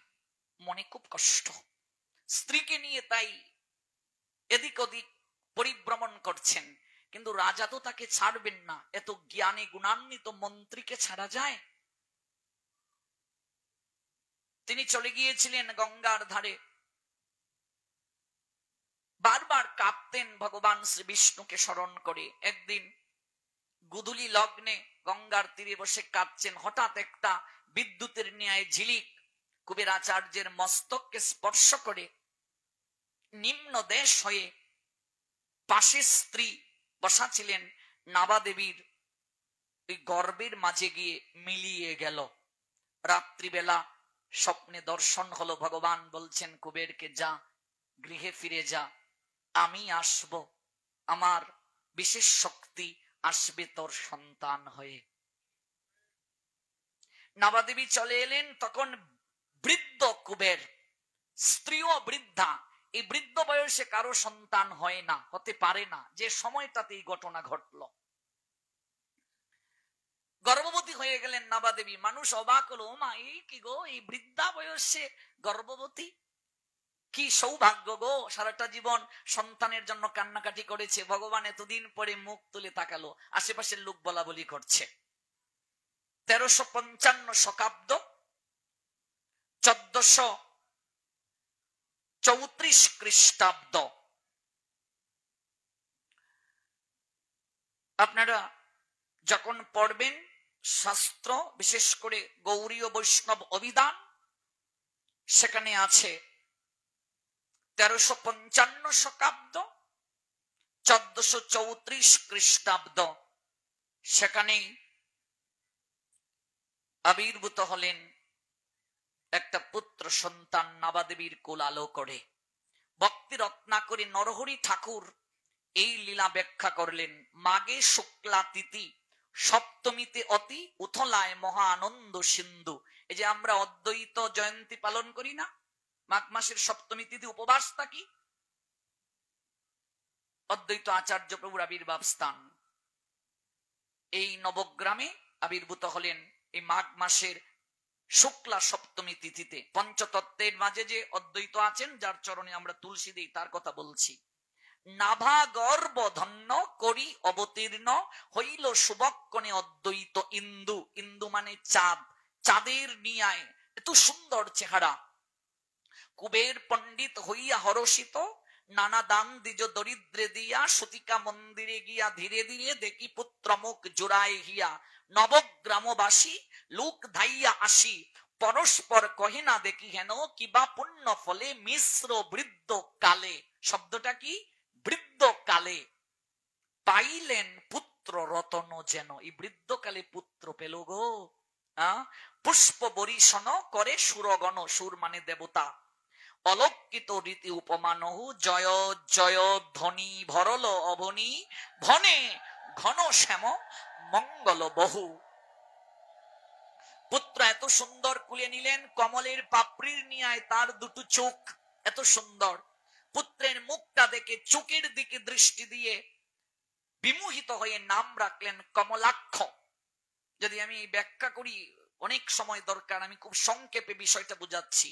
মনে খুব কষ্ট। স্ত্রীকে নিয়ে তাই এদিক ওদিক পরিভ্রমণ করছেন। কিন্তু রাজা তো তাকে ছাড়বেন না, এত জ্ঞানী গুণান্বিত মন্ত্রীকে ছাড়া যায়? তিনি চলে গিয়েছিলেন গঙ্গার ধারে। বারবার কাঁপতেন ভগবান শ্রী বিষ্ণুকে স্মরণ করে। একদিন গুদুলি লগ্নে গঙ্গার তীরে বসে কাঁদছেন। হঠাৎ একটা বিদ্যুতের ন্যায় ঝিলিক কুবেরাচার্যের মস্তককে স্পর্শ করে নিম্ন দেশ হয়ে পাশে স্ত্রী বসা ছিলেন নাবাদেবীর ওই গর্বের মাঝে গিয়ে মিলিয়ে গেল। রাত্রিবেলা স্বপ্নে দর্শন হলো। ভগবান বলছেন কুবেরকে, যা গৃহে ফিরে যা, আমি আসব, আমার বিশেষ শক্তি আসবে তোর সন্তান হয়ে। নাবাদেবী চলে এলেন। তখন বৃদ্ধ কুবের, স্ত্রীও বৃদ্ধা। এই বৃদ্ধ বয়সে কারো সন্তান হয় না, হতে পারে না, যে সময়টাতে এই ঘটনা ঘটল। গর্ভবতী হয়ে গেলেন নাবাদেবী। মানুষ অবাক হলো, মা এই কি গো, এই বৃদ্ধা বয়সে গর্ভবতী, কি সৌভাগ্য গো, সারাটা জীবন সন্তানের জন্য কান্নাকাটি করেছে। ভগবান এতদিন পরে মুখ তুলে তাকালো। আশেপাশের লোক বলা বলি করছে। 1355 শকাব্দ, 1434 খ্রিস্টাব্দ। আপনারা যখন পড়বেন শাস্ত্র, বিশেষ করে গৌড়ীয় বৈষ্ণব অভিধান, সেখানে আছে 1355 শকাব্দ, 1434 খ্রিস্টাব্দ। সেখানেই আবির্ভূত হলেন একটা পুত্র সন্তান নাবাদেবীর কোল আলো করে। ভক্তি রত্নাকরী নরহরি ঠাকুর এই লীলা ব্যাখ্যা করলেন। মাঘে শুক্লা তিথি, সপ্তমীতে অতি উথলায় মহা আনন্দ সিন্ধু। এই যে আমরা অদ্বৈত জয়ন্তী পালন করি না, মাঘ মাসের সপ্তমী তিথি উপবাস থাকি, অদ্বৈত আচার্য প্রভুর আবির্ভাব স্থান। এই নবগ্রামে আবির্ভূত হলেন এই মাঘ মাসের শুক্লা সপ্তমী তিথিতে। পঞ্চতত্ত্বের মাঝে যে অদ্বৈত আছেন, যার চরণে আমরা তুলসী দিই, তার কথা বলছি। নাভা গর্ব ধন্য করি অবতীর্ণ হইল শুভক্ষণে অদ্বৈত ইন্দু। ইন্দু মানে চাঁদ, চাঁদের নিয়ায় এত সুন্দর চেহারা। কুবের পণ্ডিত হইয়া হরষিত, নানা দান দ্বিজ দরিদ্রে দিয়া, সতিকা মন্দিরে গিয়া ধীরে ধীরে দেখি পুত্র মুখ জোড়ায় হিয়া। নবগ্রামবাসী লোক ধাইয়া আসি, পরস্পর কহে না দেখি হেন, কিবা পুণ্য ফলে মিশ্র বৃদ্ধ কালে। শব্দটা কি? বৃদ্ধ কালে পাইলেন পুত্র রতন যেন। এই বৃদ্ধকালে পুত্র পেল গো। পুষ্প বরিশন করে সুরগণ, সুর মানে দেবতা, অলক্ষিত রীতি উপমানহু, জয় জয় ধ্বনি ভরল অবনী, ধনে ঘন শ্যাম মঙ্গল বহু। পুত্র এত সুন্দর কুলে নিলেন, কমলের পাপড়ির নিয়ায় তার দুটো চোখ এত সুন্দর। পুত্রের মুখটা দেখে চোখের দিকে দৃষ্টি দিয়ে বিমোহিত হয়ে নাম রাখলেন কমলাক্ষ। যদি আমি ব্যাখ্যা করি অনেক সময় দরকার, আমি খুব সংক্ষেপে বিষয়টা বুঝাচ্ছি।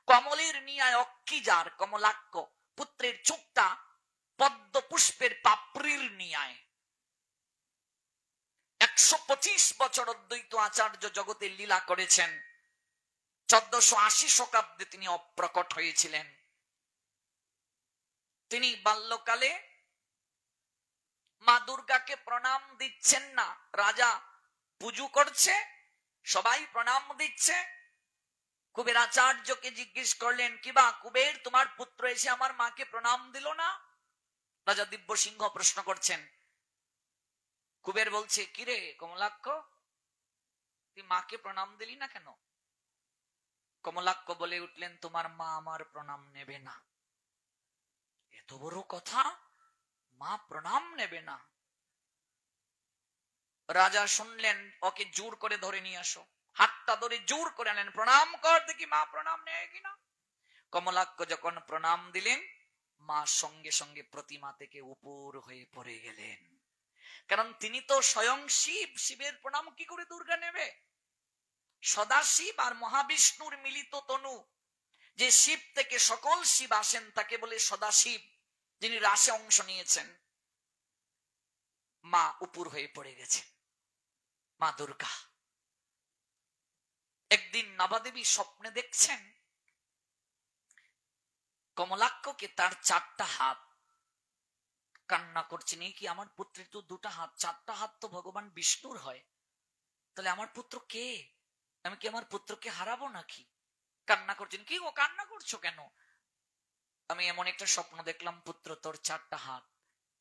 কমলের নিয়ায় অক্ষিজার কমলাক্ষ, পুত্রের চোখটা পদ্ম পুষ্পের পাপড়ির নিয়ায়। 125 বছর অদ্বৈত আচার্য জগতে লীলা করেছেন। 1480 শতাব্দে তিনি অপ্রকট হয়েছিলেন। তিনি বাল্যকালে মা দুর্গাকে প্রণাম দিচ্ছেন না, রাজা পুজো করছে, সবাই প্রণাম দিচ্ছে। কুবের আচার্যকে জিজ্ঞেস করলেন, কিবা কুবের, তোমার পুত্র এসে আমার মাকে প্রণাম দিল না? রাজা দিব্য সিংহ প্রশ্ন করছেন। কুবের বলছে, কিরে কমলাক্ষ, তুই মাকে প্রণাম দিলি না কেন? কমলাক্ষ বলে উঠলেন, তোমার মা আমার প্রণাম নেবে না। এত বড় কথা, মা প্রণাম নেবে না? রাজা শুনলেন, ওকে জোর করে ধরে নিয়ে আসো। হাতটা ধরে জোর করে আনলেন, প্রণাম কর দেখি মা প্রণাম নেয় কিনা। কমলাক্ষ যখন প্রণাম দিলেন, মা সঙ্গে সঙ্গে প্রতিমা থেকে উপর হয়ে পড়ে গেলেন। কারণ তিনি তো স্বয়ং শিব, শিবের প্রণাম কি করে দুর্গা নেবে? সদাশিব আর মহাবিষ্ণুর মিলিত তনু, যে শিব থেকে সকল শিব আসেন তাকে বলে সদাশিব, যিনি রাসে অংশ নিয়েছেন। মা উপর হয়ে পড়ে গেছে, মা দুর্গা। একদিন নবাদেবী স্বপ্নে দেখছেন কমলাক্ষকে তার 4টা হাত, কান্না করছেন, এই কি আমার পুত্রের তো 2টা হাত, 4টা হাত তো ভগবান বিষ্ণুর হয়, তাহলে আমার পুত্র কে? আমি কি আমার পুত্রকে হারাবো নাকি? কান্না করছেন। কি গো, কান্না করছো কেন? আমি এমন একটা স্বপ্ন দেখলাম, পুত্র তোর 4টা হাত।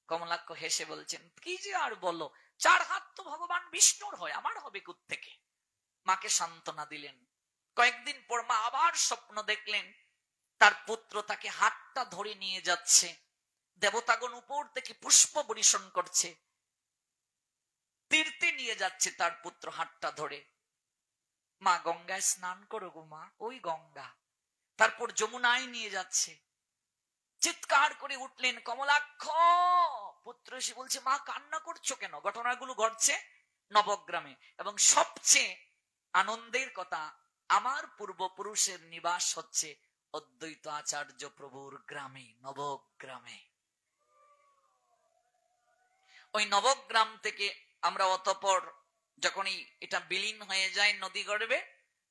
কমলাক্ষ হেসে বলছেন, কি যে আর বলো, 4 হাত তো ভগবান বিষ্ণুর হয়, আমার হবে কোত্থেকে? মাকে সান্ত্বনা দিলেন। কয়েকদিন পর মা আবার স্বপ্ন দেখলেন, তার পুত্র তাকে হাতটা ধরে নিয়ে যাচ্ছে, দেবতাগণ উপর থেকে পুষ্প বর্ষণ করছে, তীর্থে নিয়ে যাচ্ছে তার পুত্র হাতটা ধরে। মা, গঙ্গায় স্নান করো গো মা, ওই গঙ্গা। তারপর যমুনায় নিয়ে যাচ্ছে। চিৎকার করে উঠলেন কমলাক্ষ। পুত্র এসে বলছে, মা কান্না করছো কেন? ঘটনাগুলো ঘটছে নবগ্রামে, এবং সবচেয়ে আনন্দের কথা, আমার পূর্বপুরুষের নিবাস হচ্ছে অদ্বৈত আচার্য প্রভুর গ্রামে, নবগ্রামে। ওই নবগ্রাম থেকে আমরা অতঃপর যখনই এটা বিলীন হয়ে যায় নদী গর্ভে,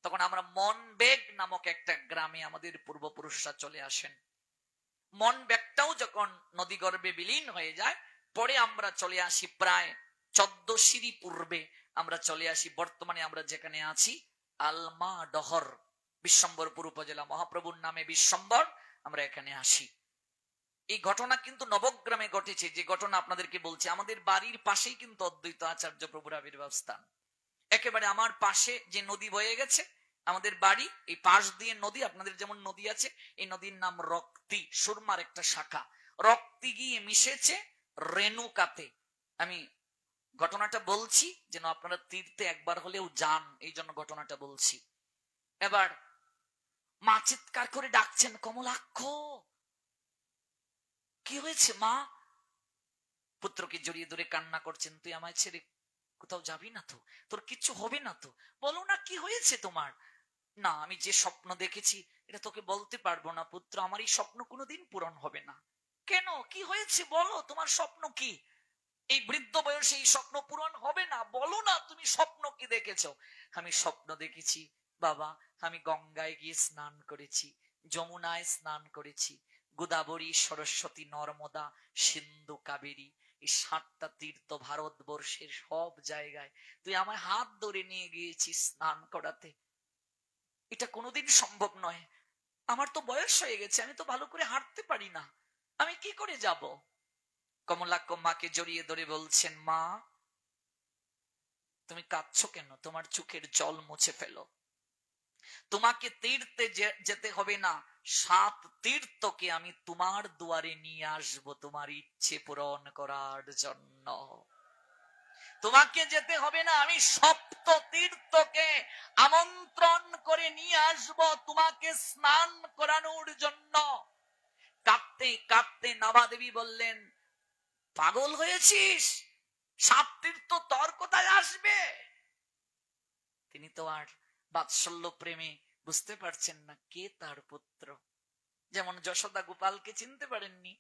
তখন আমরা মনবেগ নামক একটা গ্রামে আমাদের পূর্বপুরুষরা চলে আসেন। মনবেগটাও যখন নদী গর্ভে বিলীন হয়ে যায়, পরে আমরা চলে আসি প্রায় 14 সিঁড়ি পূর্বে আমরা চলে আসি, বর্তমানে আমরা যেখানে আছি আলমা ডহর, বিশ্বম্বরপুর উপজেলা, মহাপ্রভুর নামে বিশ্বম্বর, আমরা এখানে আসি। এই ঘটনা কিন্তু নবগ্রামে ঘটেছে, যে ঘটনা আপনাদেরকে বলছি। আমাদের বাড়ির পাশেই কিন্তু অদ্বৈত আচার্য প্রভুর আবির্ভাব স্থান। একেবারে আমার পাশে যে নদী বয়ে গেছে, আমাদের বাড়ি এই পাশ দিয়ে নদী, আপনাদের যেমন নদী আছে, এই নদীর নাম রক্তি, সুরমার একটা শাখা। রক্তি গিয়ে মিশেছে রেণুকাতে। আমি ঘটনাটা বলছি যেন আপনারা তীর্থে একবার হলেও যান, এই জন্য ঘটনাটা বলছি। এবার মা চিৎকার করে ডাকছেন, কমলাক্ষ কি হয়েছে মা? পুত্রকে জড়িয়ে ধরে কান্না করছেন, তুই আমায় ছেড়ে কোথাও যাবি না তো? তোর কিচ্ছু হবে না তো? বলো না কি হয়েছে তোমার? না, আমি যে স্বপ্ন দেখেছি এটা তোকে বলতে পারবো না পুত্র, আমার এই স্বপ্ন কোনোদিন পূরণ হবে না। কেন, কি হয়েছে বলো, তোমার স্বপ্ন কি? এই বৃদ্ধ বয়সে এই স্বপ্ন পূরণ হবে না, বলো না তুমি স্বপ্ন কি দেখেছো? আমি স্বপ্ন দেখেছি বাবা, আমি গঙ্গায় গিয়ে স্নান করেছি, যমুনায় স্নান করেছি, গোদাবরী, সরস্বতী, নর্মদা, সিন্ধু, কাবেরী, এই 7টা তীর্থ ভারতবর্ষের সব জায়গায় তুই আমায় হাত ধরে নিয়ে গিয়েছিস স্নান করাতে। এটা কোনোদিন সম্ভব নয়, আমার তো বয়স হয়ে গেছে, আমি তো ভালো করে হাঁটতে পারি না, আমি কি করে যাব? কমলাক্ষ মাকে জড়িয়ে ধরে বলছেন, মা তুমি কাঁদছো কেন? তোমার চোখের জল মুছে ফেলো। তোমাকে তীর্থে যেতে হবে না, 7 তীর্থকে আমি তোমার দুয়ারে নিয়ে আসবো তোমার ইচ্ছে পূরণ করার জন্য। তোমাকে যেতে হবে না, আমি 7 তীর্থকে আমন্ত্রণ করে নিয়ে আসবো তোমাকে স্নান করানোর জন্য। কাঁদতে কাঁদতে নবাদেবী বললেন, পাগল হয়েছিস? 7 তীর্থ তোর কোথায় আসবে? তিনি তো আর বাৎসল্য প্রেমে বুঝতে পারছেন না কে তার পুত্র। যেমন যশোদা গোপালকে চিনতে পারেননি,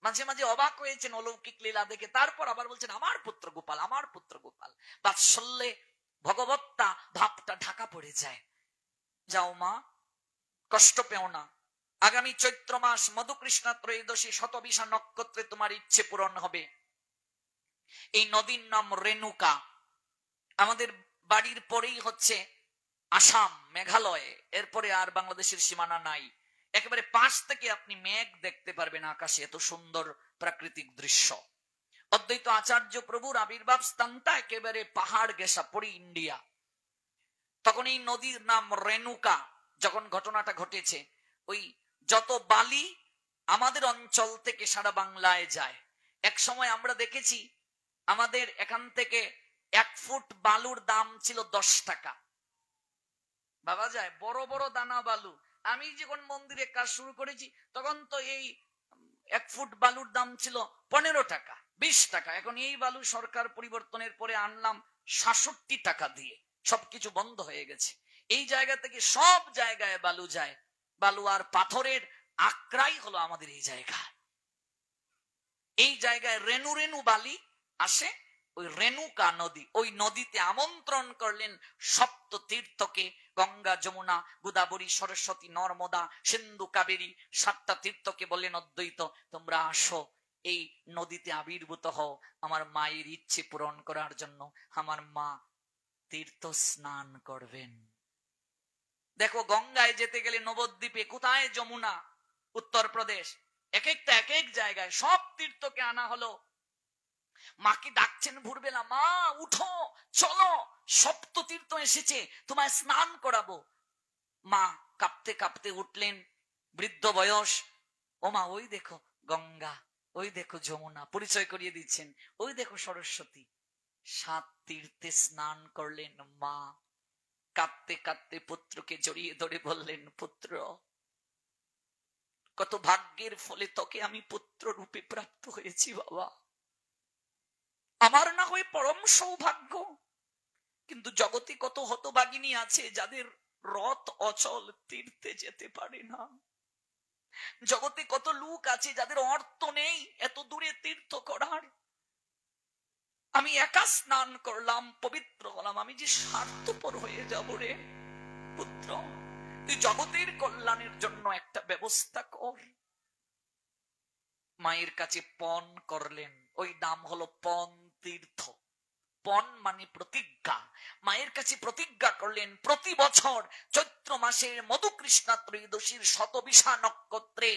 মাঝে মাঝে অবাক হয়েছেন অলৌকিক লীলা দেখে, তারপর আবার বলছেন আমার পুত্র গোপাল, আমার পুত্র গোপাল। বাৎসল্যে ভগবত্তা ভাবটা ঢাকা পড়ে যায়। যাও মা, কষ্ট পেও না, আগামী চৈত্র মাস মধুকৃষ্ণা ত্রয়োদশী শতবিশা নক্ষত্রে তোমার ইচ্ছে পূরণ হবে। এই নদীর নাম রেণুকা। আমাদের বাড়ির পরেই হচ্ছে আসাম, মেঘালয়, এরপরে আর বাংলাদেশের সীমানা নাই। একেবারে পাশ থেকে আপনি মেঘ দেখতে পারবেন আকাশে, এত সুন্দর প্রাকৃতিক দৃশ্য। অদ্বৈত আচার্য প্রভুর আবির্ভাব স্থানটা একেবারে পাহাড় ঘেঁষা, পরি ইন্ডিয়া। তখন এই নদীর নাম রেণুকা। যখন ঘটনাটা ঘটেছে, ওই যত বালি আমাদের অঞ্চল থেকে সারা বাংলায় যায়। এক সময় আমরা দেখেছি আমাদের এখান থেকে 1 ফুট বালুর দাম ছিল 10 টাকা। ভাবা যায়, বড় বড় দানা বালু। আমি যখন মন্দিরে কাজ শুরু করেছি তখন তো এই 1 ফুট বালুর দাম ছিল 15 টাকা, 20 টাকা। এখন এই বালু সরকার পরিবর্তনের পরে আনলাম 66 টাকা দিয়ে। সবকিছু বন্ধ হয়ে গেছে। এই জায়গা থেকে সব জায়গায় বালু যায়। বালু আর পাথরের আক্রাই হলো আমাদের এই জায়গা। এই জায়গায় রেণু রেণু বালি আসে। ওই রেণুকা নদী, ওই নদীতে আমন্ত্রণ করলেন সপ্ত তীর্থকে। গঙ্গা, যমুনা, গোদাবরী, সরস্বতী, নর্মদা, সিন্ধু, কাবেরী, 7টা তীর্থকে বললেন অদ্বৈত তোমরা আসো, এই নদীতে আবির্ভূত হও আমার মায়ের ইচ্ছে পূরণ করার জন্য। আমার মা তীর্থ স্নান করবেন। দেখো, গঙ্গায় যেতে গেলে নবদ্বীপে, কোথায় যমুনা, উত্তরপ্রদেশ, এক একটা এক এক জায়গায় সব তীর্থকে আনা হলো। মাকে ডাকছেন ভোরবেলা, মা উঠো, চলো, সপ্ত তীর্থ এসেছে, তোমায় স্নান করাবো। মা কাঁপতে কাঁপতে উঠলেন, বৃদ্ধ বয়স। ও মা, ওই দেখো গঙ্গা, ওই দেখো যমুনা, পরিচয় করিয়ে দিচ্ছেন, ওই দেখো সরস্বতী। 7 তীর্থে স্নান করলেন মা। কাঁদতে কাঁদতে পুত্রকে জড়িয়ে ধরে বললেন, পুত্র, কত ভাগ্যের ফলে তোকে আমি পুত্র রূপে প্রাপ্ত হয়েছি বাবা। আমার না হয় পরম সৌভাগ্য, কিন্তু জগতে কত হতভাগিনী আছে যাদের রথ অচল, তীর্থে যেতে পারে না। জগতে কত লোক আছে যাদের অর্থ নেই এত দূরে তীর্থ করার। আমি একা স্নান করলাম, পবিত্র হলাম, আমি যে স্বার্থপর হয়ে যাব রে। পুত্র, তুই জগতের কল্যাণের জন্য একটা ব্যবস্থা কর। মায়ের কাছে পণ করলেন, ওই নাম হলো পণ তীর্থ। পণ মানে প্রতিজ্ঞা। মায়ের কাছে প্রতিজ্ঞা করলেন, প্রতি বছর চৈত্র মাসের মধুকৃষ্ণা ত্রয়োদশীর শতবিশা নক্ষত্রে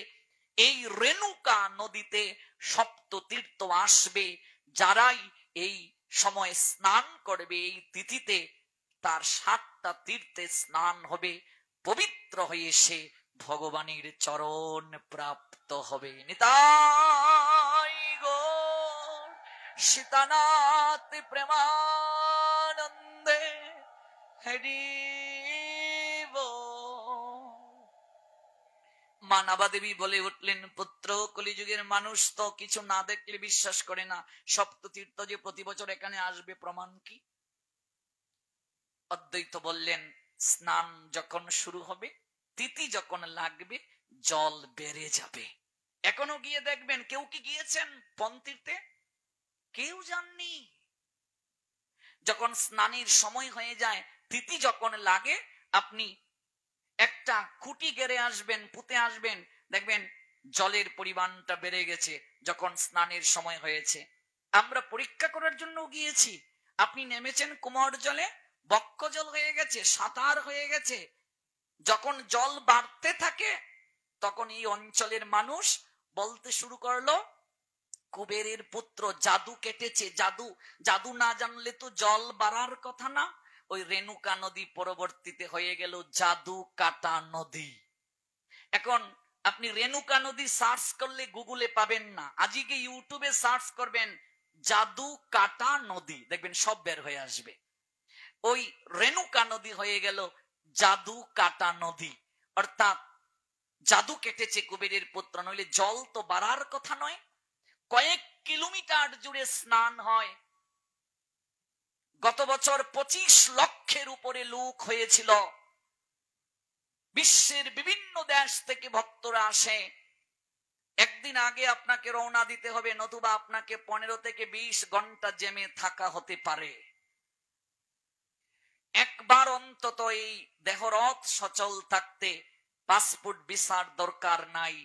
এই রেণুকা নদীতে সপ্ত তীর্থ আসবে। যারাই এই সময় স্নান করবে, এই তিথিতে তার 7টা তীর্থে স্নান হবে, পবিত্র হয়ে সে ভগবানের চরণ প্রাপ্ত হবে। নিতাই গৌর সীতানাথ প্রেমানন্দে হরি বল। মা নাবা দেবী বলে উঠলেন, পুত্র, কলিযুগের মানুষ তো কিছু না দেখলে বিশ্বাস করে না। সপ্ততীর্থ যে প্রতি বছর এখানে আসবে, প্রমাণ কি? অদ্বৈত বললেন, স্নান যখন শুরু হবে, তিথি যখন লাগবে, জল বেড়ে যাবে। এখনো গিয়ে দেখবেন, কেউ কি গিয়েছেন পন্তীর্থে? কেউ যাননি। যখন স্নানের সময় হয়ে যায়, তিথি যখন লাগে, আপনি একটা খুঁটি গেড়ে আসবেন, পুঁতে আসবেন, দেখবেন জলের পরিমাণটা বেড়ে গেছে যখন স্নানের সময় হয়েছে। আমরা পরীক্ষা করার জন্য গিয়েছি, আপনি নেমেছেন কুমার জলে, বক্ষ জল হয়ে গেছে, সাঁতার হয়ে গেছে। যখন জল বাড়তে থাকে তখন এই অঞ্চলের মানুষ বলতে শুরু করলো, কুবেরের পুত্র জাদু কেটেছে। জাদু, জাদু না জানলে তো জল বাড়ার কথা না। ওই রেণুকা নদী পরবর্তীতে হয়ে গেল জাদু কাটা নদী। এখন আপনি রেণুকা নদী সার্চ করলে গুগলে পাবেন না, আজকে ইউটিউবে সার্চ করবেন জাদু কাটা নদী, দেখবেন সব বের হয়ে আসবে। ওই রেণুকা নদী হয়ে গেল জাদু কাটা নদী। অর্থাৎ জাদু কেটেছে কুবেরের পুত্র, নইলে জল তো বাড়ার কথা নয়। কয়েক কিলোমিটার জুড়ে স্নান হয়। গত বছর 25 লক্ষের উপরে লোক হয়েছিল। বিশ্বের বিভিন্ন দেশ থেকে ভক্তরা আসে। একদিন আগে আপনাকে রওনা দিতে হবে, নতুবা আপনাকে 15 থেকে 20 ঘন্টা জেমে থাকা হতে পারে। একবার অন্তত এই দেহরথ সচল থাকতে পাসপোর্ট ভিসার দরকার নাই।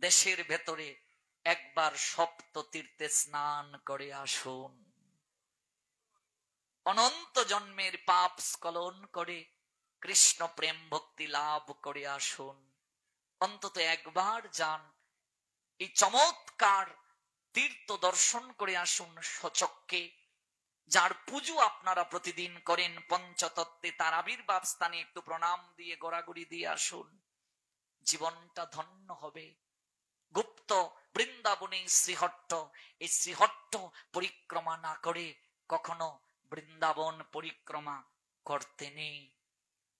দেশের ভেতরে একবার সপ্ত তীর্থে স্নান করে আসুন, অনন্ত জন্মের পাপ স্খলন করে কৃষ্ণ প্রেম ভক্তি লাভ করে আসুন। অন্তত একবার যান, এই চমৎকার তীর্থ দর্শন করে আসুন সচক্ষে। যার পুজো আপনারা প্রতিদিন করেন পঞ্চতত্ত্বে, তার আবির্ভাব স্থানে একটু প্রণাম দিয়ে গোড়াগুড়ি দিয়ে আসুন, জীবনটা ধন্য হবে। গুপ্ত বৃন্দাবনে শ্রীহট্ট, এই শ্রীহট্ট পরিক্রমা না করে কখনো বৃন্দাবন পরিক্রমা করতে নেই।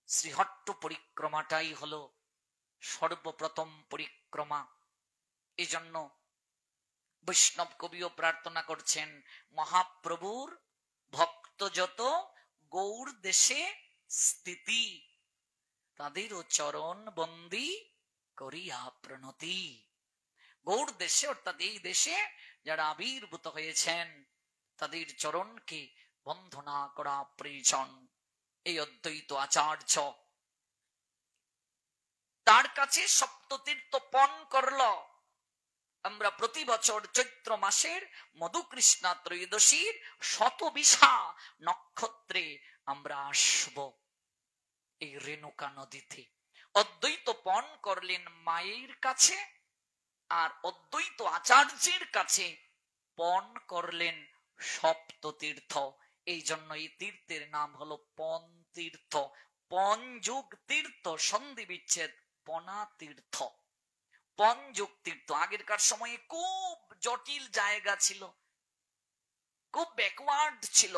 শ্রীহট্ট পরিক্রমাটাই হলো সর্বপ্রথম পরিক্রমা। এই জন্য বৈষ্ণব কবিও প্রার্থনা করছেন, মহাপ্রভুর ভক্ত যত গৌর দেশে স্থিতি, তাদেরও চরণ বন্দি করিয়া প্রণতি। গৌর দেশে অর্থাৎ এই দেশে যারা আবির্ভূত হয়েছেন তাদের চরণকে বন্ধনা করা প্রয়োজন। এই অদ্বৈত আচার্য তার কাছে সপ্ততীর্থ পণ করল। আমরা প্রতি বছর চৈত্র মাসের মধুকৃষ্ণা ত্রয়োদশীর শতবিশা নক্ষত্রে আমরা আসব এই রেণুকা নদীতে। অদ্বৈত পণ করলেন মায়ের কাছে, আর অদ্বৈত আচার্যের কাছে পণ করলেন সপ্ততীর্থ। এই জন্য এই তীর্থের নাম হলো পণ তীর্থ। পঞ্যুগ তীর্থ, সন্ধি বিচ্ছেদ পনা তীর্থ। পঞ্যুগ তীর্থ আগেরকার সময়ে খুব জটিল জায়গা ছিল, খুব ব্যাকওয়ার্ড ছিল।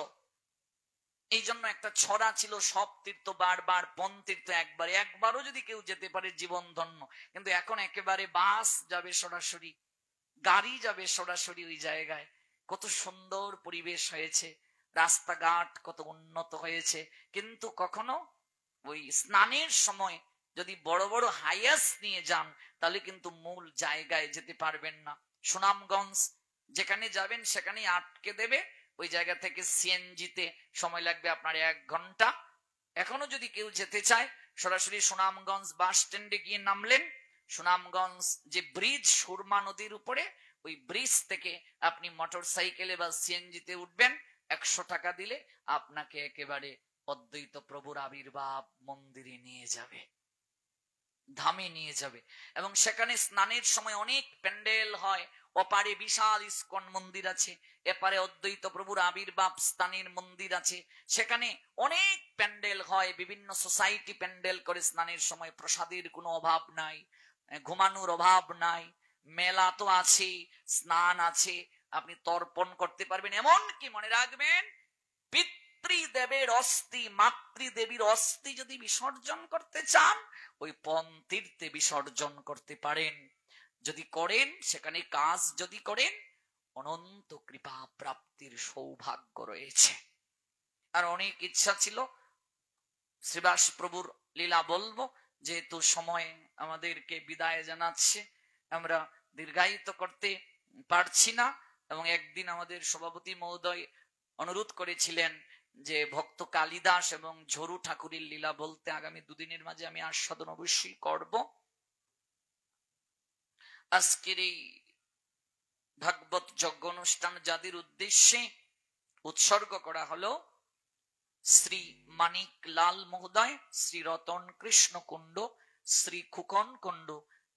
এই জন্য একটা ছড়া ছিল, সব তীর্থ বারবার, পণ তীর্থ একবারে। একবারও যদি কেউ যেতে পারে জীবন ধন্য। কিন্তু এখন একেবারে বাস যাবে সরাসরি, গাড়ি যাবে সরাসরি ওই জায়গায়। কত সুন্দর পরিবেশ হয়েছে, রাস্তাঘাট কত উন্নত হয়েছে। কিন্তু কখনো ওই স্নানের সময় যদি বড় বড় হাইয়াস নিয়ে যান তাহলে কিন্তু মূল জায়গায় যেতে পারবেন না। সুনামগঞ্জ যেখানে যাবেন সেখানেই আটকে দেবে। ওই জায়গা থেকে সিএনজিতে সময় লাগবে আপনার 1 ঘন্টা। এখনো যদি কেউ যেতে চায় সরাসরি সুনামগঞ্জ বাস স্ট্যান্ডে গিয়ে নামলেন, সুনামগঞ্জ যে ব্রিজ সুরমা নদীর উপরে, ওই ব্রিজ থেকে আপনি মোটর সাইকেলে বা সিএনজিতে উঠবেন। 100 টাকা দিলে আপনাকে একেবারে অদ্বৈত প্রভুর আবির্ভাব মন্দিরে নিয়ে যাবে, ধামে নিয়ে যাবে। এবং সেখানে স্নানের সময় অনেক প্যান্ডেল হয়। ওপারে বিশাল ইস্কন মন্দির আছে, এপারে অদ্বৈত প্রভুর আবির্ভাব স্থানের মন্দির আছে। সেখানে অনেক প্যান্ডেল হয়, বিভিন্ন সোসাইটি প্যান্ডেল করে স্নানের সময়। প্রসাদের কোনো অভাব নাই, ঘুমানোর অভাব নাই, মেলা তো আছে, স্নান আছে, আপনি তর্পণ করতে পারবেন। এমনকি মনে রাখবেন, পিতৃদেবের অস্থি, মাতৃদেবীর অস্থি যদি বিসর্জন করতে চান ওই পণ তীর্থে বিসর্জন করতে পারেন। যদি করেন, সেখানে কাজ যদি করেন, অনন্ত কৃপা প্রাপ্তির সৌভাগ্য রয়েছে। আর অনেক ইচ্ছা ছিল শ্রীবাস প্রভুর লীলা বলবো, যেহেতু সময় আমাদেরকে বিদায় জানাচ্ছে, আমরা দীর্ঘায়িত করতে পারছি না। এবং একদিন আমাদের সভাপতি মহোদয় অনুরোধ করেছিলেন যে ভক্ত কালিদাস এবং ঝরু ঠাকুরের লীলা বলতে। আগামী 2 দিনের মাঝে আমি আস্বাদন অবশ্যই করব। আজকের এই ভাগবত যজ্ঞ অনুষ্ঠান যাদের উদ্দেশ্যে উৎসর্গ করা হলো, শ্রী মানিক লাল মহোদয়, শ্রী রতন কৃষ্ণ কুণ্ড, শ্রী খুকন কুণ্ড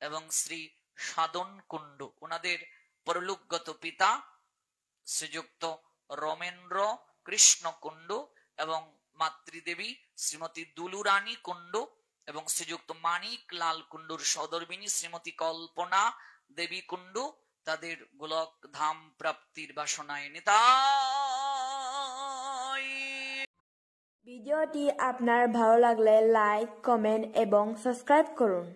এবং শ্রী সাধন কুণ্ড, ওনাদের পরলোকগত পিতা শ্রীযুক্ত রমেন্দ্র কৃষ্ণ কুণ্ড এবং মাতৃদেবী শ্রীমতী দুলুরানী কুণ্ড এবং শ্রীযুক্ত মানিক লাল কুণ্ডুর সহধর্মিণী শ্রীমতী কল্পনা দেবী কুণ্ডু, তাদের গোলক ধাম প্রাপ্তির বাসনায় নিতাই। ভিডিওটি আপনার ভালো লাগলে লাইক, কমেন্ট এবং সাবস্ক্রাইব করুন।